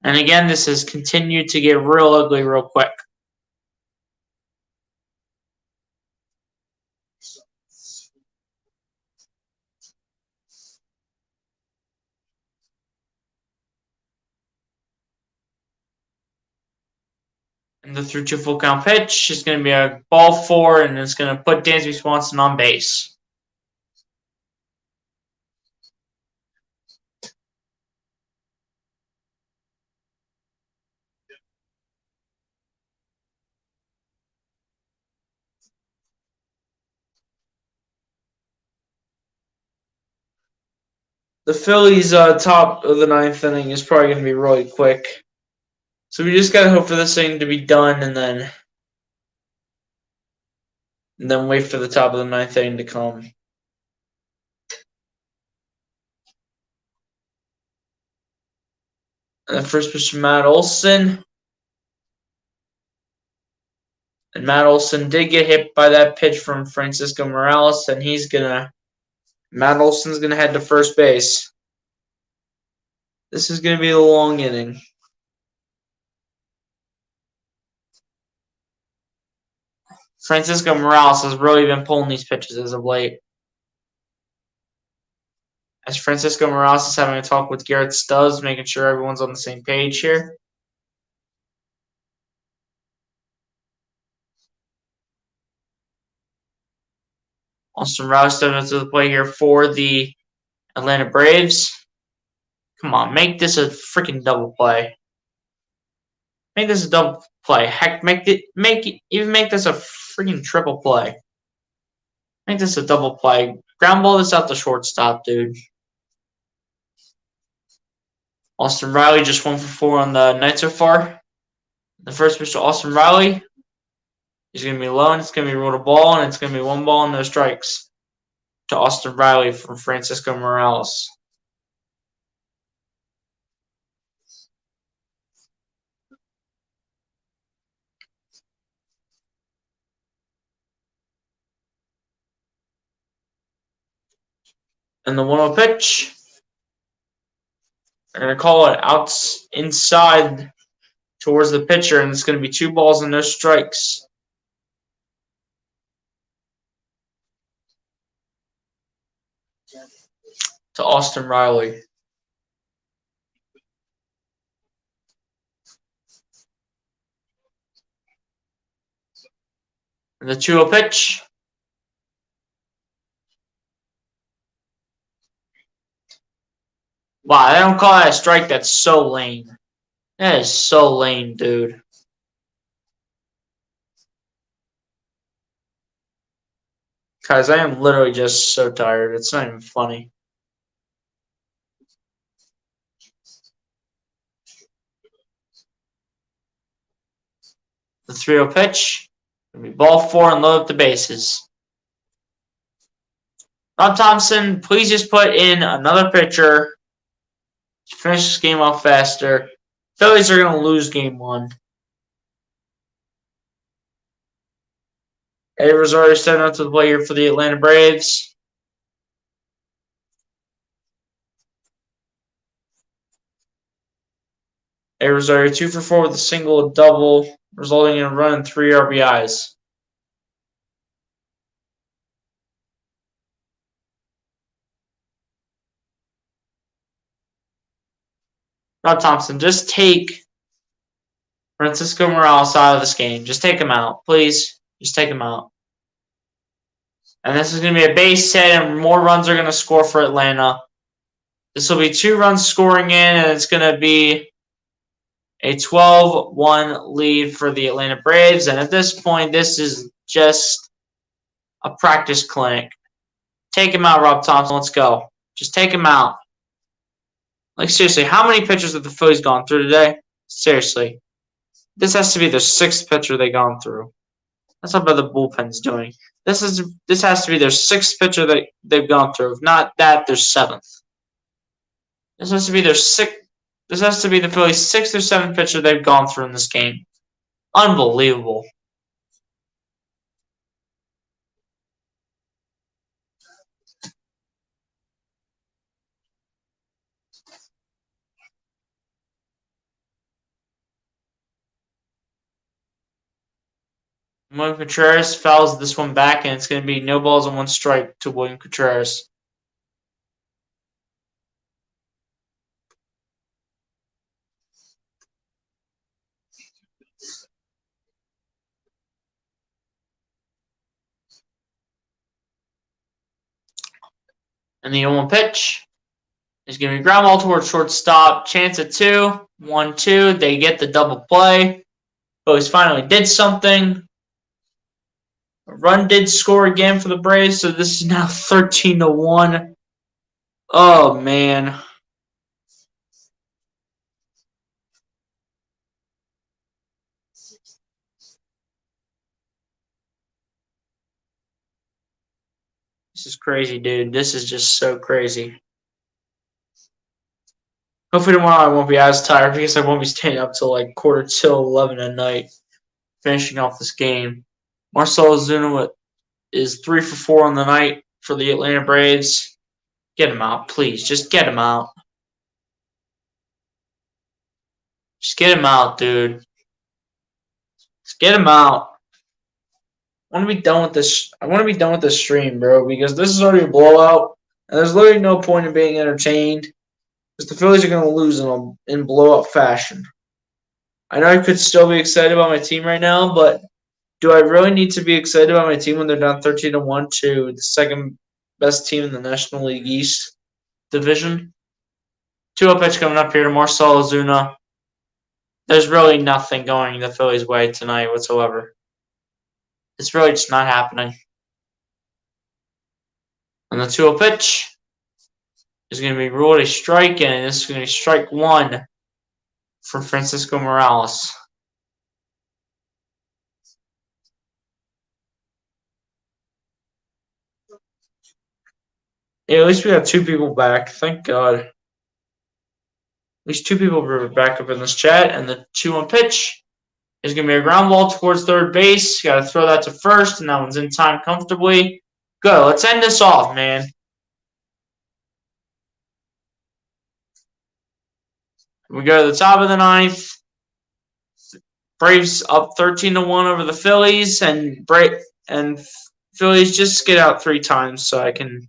And again, this has continued to get real ugly real quick. And the 3-2 full count pitch is going to be a ball 4, and it's going to put Dansby Swanson on base. The Phillies' top of the 9th inning is probably going to be really quick. So we just got to hope for this thing to be done and then wait for the top of the 9th inning to come. And the first pitch from Matt Olson. And Matt Olson did get hit by that pitch from Francisco Morales, and Matt Olson's gonna head to first base. This is gonna be a long inning. Francisco Morales has really been pulling these pitches as of late. As Francisco Morales is having a talk with Garrett Stubbs, making sure everyone's on the same page here. Austin Riley stepping up to the plate here for the Atlanta Braves. Come on, make this a freaking double play. Make this a double play. Heck, make this a freaking triple play. Make this a double play. Ground ball this out the shortstop, dude. Austin Riley just 1 for 4 on the night so far. The first pitch to Austin Riley is going to be low, and it's going to be ruled a ball, and it's going to be 1 ball and no strikes to Austin Riley from Francisco Morales. And the 1-0 pitch. They're going to call it out inside towards the pitcher, and it's going to be 2 balls and no strikes. To Austin Riley. And the 2-0 pitch. Wow, they don't call that a strike. That's so lame. That is so lame, dude. Guys, I am literally just so tired. It's not even funny. The 3-0 pitch. Gonna be ball 4 and load up the bases. Rob Thompson, please just put in another pitcher to finish this game off faster. Phillies are going to lose game 1. Eddie Rosario stepping up to the plate here for the Atlanta Braves. Eddie Rosario 2 for 4 with a single, a double, resulting in a run and 3 RBIs. Rob Thompson, just take Francisco Morales out of this game. Just take him out, please. Just take him out. And this is going to be a base hit, and more runs are going to score for Atlanta. This will be 2 runs scoring in, and it's going to be a 12-1 lead for the Atlanta Braves. And at this point, this is just a practice clinic. Take him out, Rob Thompson. Let's go. Just take him out. Like, seriously, how many pitchers have the Phillies gone through today? Seriously. This has to be their 6th pitcher they've gone through. That's what the bullpen's doing. This has to be their 6th pitcher that they've gone through. If not that, their 7th. This has to be their 6th. This has to be the Phillies' 6th or 7th pitcher they've gone through in this game. Unbelievable. William Contreras fouls this one back, and it's going to be no balls and 1 strike to William Contreras. And the 0-1 pitch is going to be ground ball towards shortstop. Chance at 2. 1-2. They get the double play. Phillies finally did something. A run did score again for the Braves, so this is now 13-1. Oh, man. This is crazy, dude. This is just so crazy. Hopefully tomorrow I won't be as tired because I won't be staying up till like 11:45 at night. finishing off this game. Marcell Ozuna is 3 for 4 on the night for the Atlanta Braves. Get him out, please. Just get him out. Just get him out, dude. Just get him out. I want to be done with this. I want to be done with this stream, bro, because this is already a blowout, and there's literally no point in being entertained because the Phillies are going to lose in blowout fashion. I know I could still be excited about my team right now, but do I really need to be excited about my team when they're down 13-1 to the second best team in the National League East division? 2-0 pitch coming up here to Marcell Ozuna. There's really nothing going the Phillies' way tonight whatsoever. It's really just not happening. And the 2-0 pitch is going to be ruled a strike, and this is going to be strike one for Francisco Morales. Yeah, at least we got 2 people back. Thank God. At least 2 people are back up in this chat, and the 2-1 pitch is going to be a ground ball towards third base. Got to throw that to first, and that one's in time comfortably. Good. Let's end this off, man. We go to the top of the ninth. Braves up 13-1 over the Phillies, and Phillies just get out 3 times so I can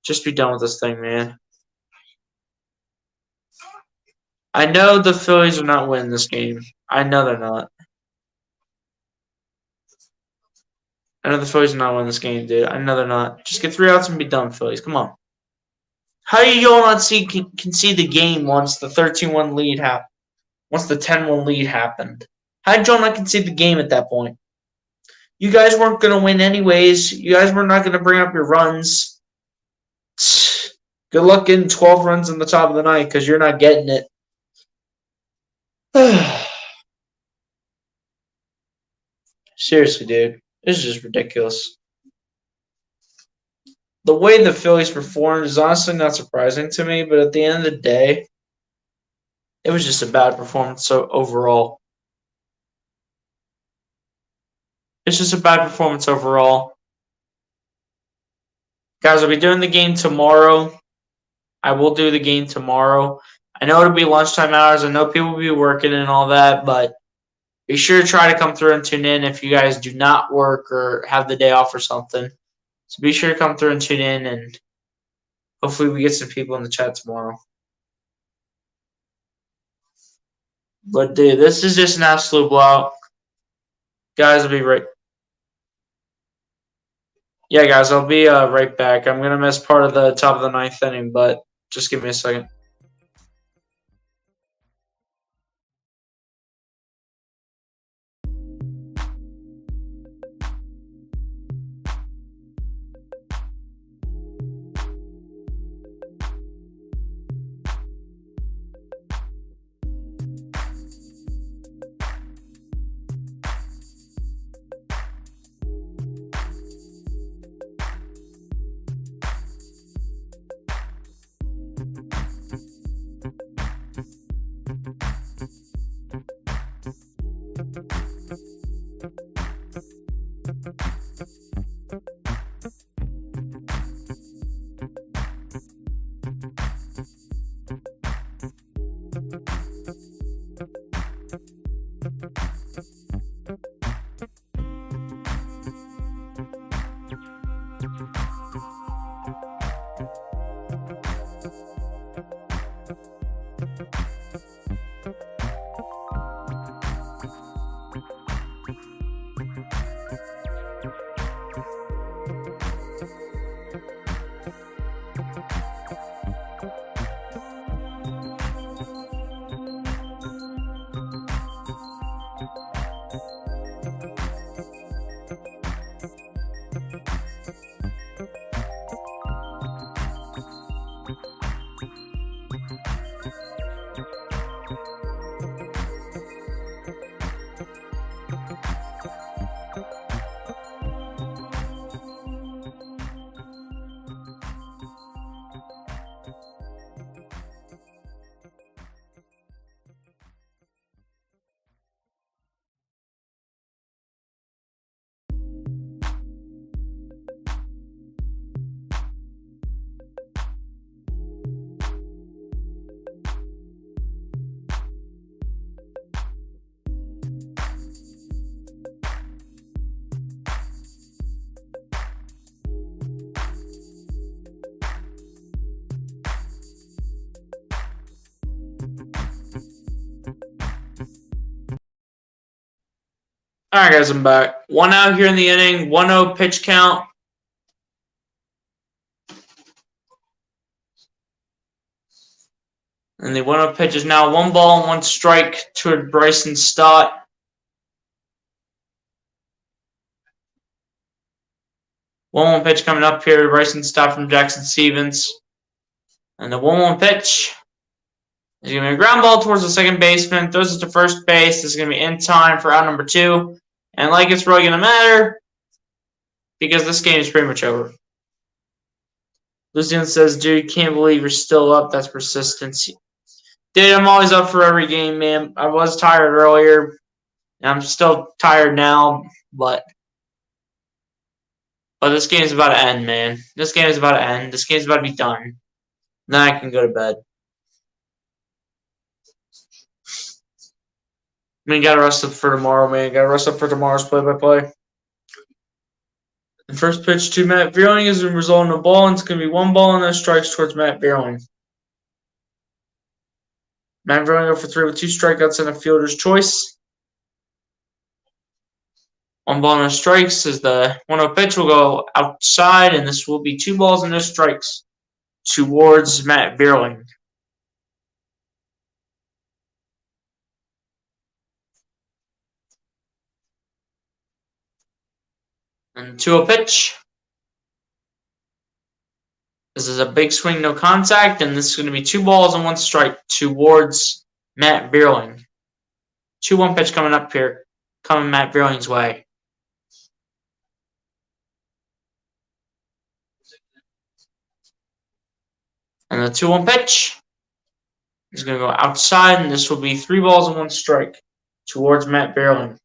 just be done with this thing, man. I know the Phillies are not winning this game. I know they're not. I know the Phillies are not winning this game, dude. I know they're not. Just get 3 outs and be done, Phillies. Come on. How do you all not can see the game once the 13-1 lead happened? Once the 10-1 lead happened? How did y'all not concede the game at that point? You guys weren't going to win anyways. You guys were not going to bring up your runs. Good luck getting 12 runs in the top of the ninth because you're not getting it. Seriously, dude. This is just ridiculous. The way the Phillies performed is honestly not surprising to me, but at the end of the day, it was just a bad performance overall. It's just a bad performance overall. Guys, I'll be doing the game tomorrow. I will do the game tomorrow. I know it'll be lunchtime hours. I know people will be working and all that, but be sure to try to come through and tune in if you guys do not work or have the day off or something. So be sure to come through and tune in, and hopefully we get some people in the chat tomorrow. But, dude, this is just an absolute blowout. Guys, I'll be right... Yeah, guys, I'll be right back. I'm going to miss part of the top of the ninth inning, but just give me a second. Alright, guys, I'm back. 1 out here in the inning, 1-0 pitch count. And the 1-0 pitch is now 1 ball and 1 strike toward Bryson Stott. One pitch coming up here. Bryson Stott from Jackson Stevens. And the 1-1 pitch is going to be a ground ball towards the second baseman. Throws it to first base. This is going to be in time for out number 2. And like it's really going to matter because this game is pretty much over. Lucian says, dude, can't believe you're still up. That's persistence. Dude, I'm always up for every game, man. I was tired earlier. And I'm still tired now, but this game is about to end, man. This game is about to end. This game is about to be done. Then I can go to bed. I mean, gotta rest up for tomorrow, man. Gotta rest up for tomorrow's play-by-play. The first pitch to Matt Vierling is going to result in a ball, and it's going to be 1 ball and no strikes towards Matt Vierling. Matt Vierling 0 for 3 with 2 strikeouts and a fielder's choice. 1 ball, no strikes as the 1-0 pitch will go outside, and this will be 2 balls and no strikes towards Matt Vierling. And 2-0 pitch. This is a big swing, no contact, and this is going to be 2 balls and 1 strike towards Matt Vierling. 2-1 pitch coming up here, coming Matt Vierling's way. And the 2-1 pitch is going to go outside, and this will be 3 balls and 1 strike towards Matt Vierling.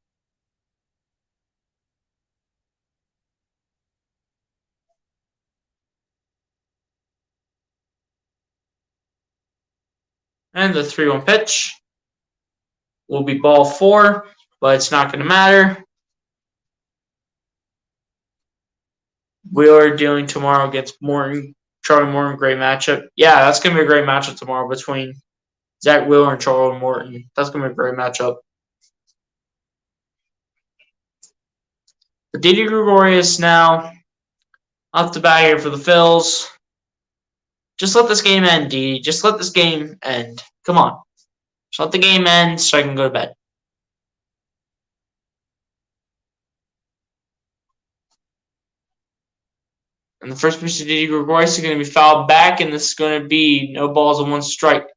And the 3-1 pitch will be ball 4, but it's not going to matter. Wheeler dealing tomorrow against Morton. Charlie Morton, great matchup. Yeah, that's going to be a great matchup tomorrow between Zach Wheeler and Charlie Morton. That's going to be a great matchup. But Didi Gregorius now off the bat here for the Phils. Just let this game end, Didi. Just let this game end. Come on. Just let the game end so I can go to bed. And the first pitch to Didi Gregorius is going to be fouled back, and this is going to be no balls and 1 strike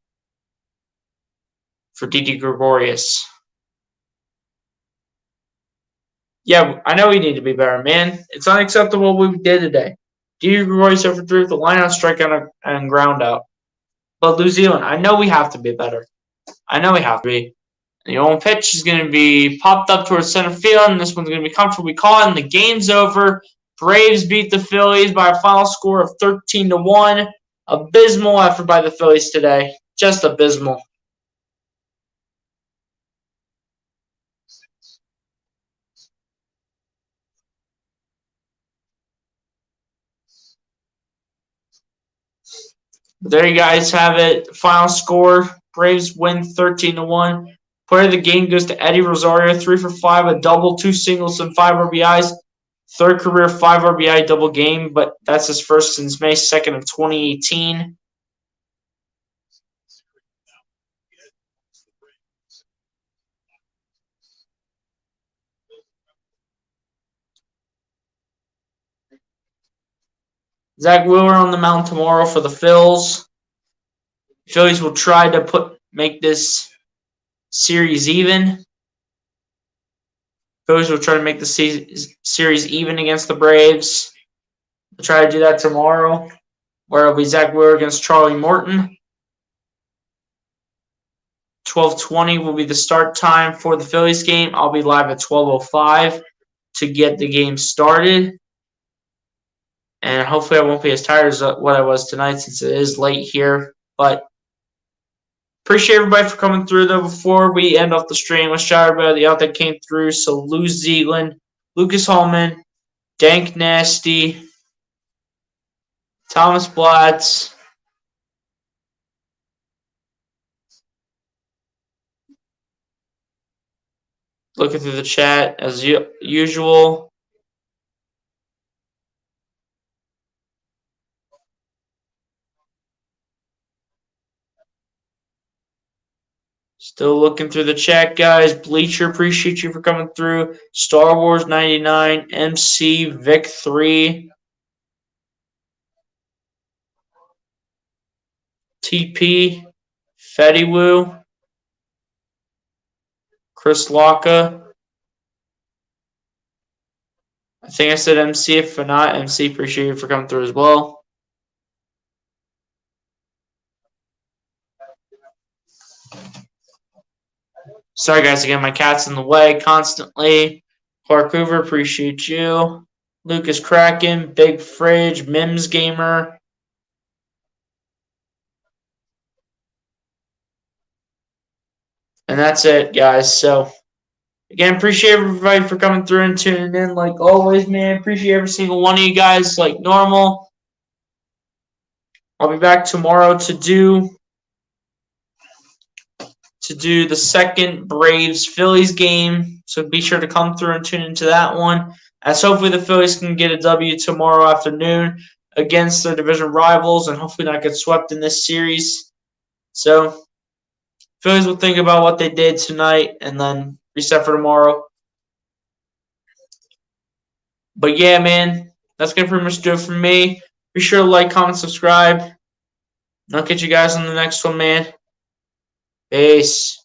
for Didi Gregorius. Yeah, I know we need to be better, man. It's unacceptable what we did today. Didi Gregorius over 3 with the line out, strikeout, and ground out. But New Zealand, I know we have to be better. I know we have to be. The 0-1 pitch is going to be popped up towards center field, and this one's going to be comfortably caught, and the game's over. Braves beat the Phillies by a final score of 13-1. Abysmal effort by the Phillies today. Just abysmal. There you guys have it. Final score. Braves win 13-1. Player of the game goes to Eddie Rosario, 3 for 5, a double, 2 singles, and 5 RBIs. Third career 5 RBI double game, but that's his first since May 2nd of 2018. Zach Wheeler on the mound tomorrow for the Phils. Phillies will try to make this series even. Phillies will try to make the series even against the Braves. We'll try to do that tomorrow, where it'll be Zach Wheeler against Charlie Morton. 12:20 will be the start time for the Phillies game. I'll be live at 12:05 to get the game started. And hopefully I won't be as tired as what I was tonight since it is late here. But appreciate everybody for coming through, though. Before we end off the stream, let's shout out everybody out that came through. So Lou Zealand, Lucas Hallman, Dank Nasty, Thomas Blatz, looking through the chat as usual. Still looking through the chat, guys. Bleacher, appreciate you for coming through. Star Wars 99, MC, Vic 3, TP, Fetty Chris Locka. I think I said MC. If not, MC, appreciate you for coming through as well. Sorry, guys, again, my cat's in the way constantly. Clark Hoover, appreciate you. Lucas Kraken, Big Fridge, Mims Gamer. And that's it, guys. So, again, appreciate everybody for coming through and tuning in. Like always, man, appreciate every single one of you guys like normal. I'll be back tomorrow to do the second Braves-Phillies game. So be sure to come through and tune into that one. As hopefully the Phillies can get a W tomorrow afternoon against their division rivals and hopefully not get swept in this series. So Phillies will think about what they did tonight and then reset for tomorrow. But yeah, man, that's going to pretty much do it for me. Be sure to like, comment, subscribe. And I'll catch you guys on the next one, man. Peace.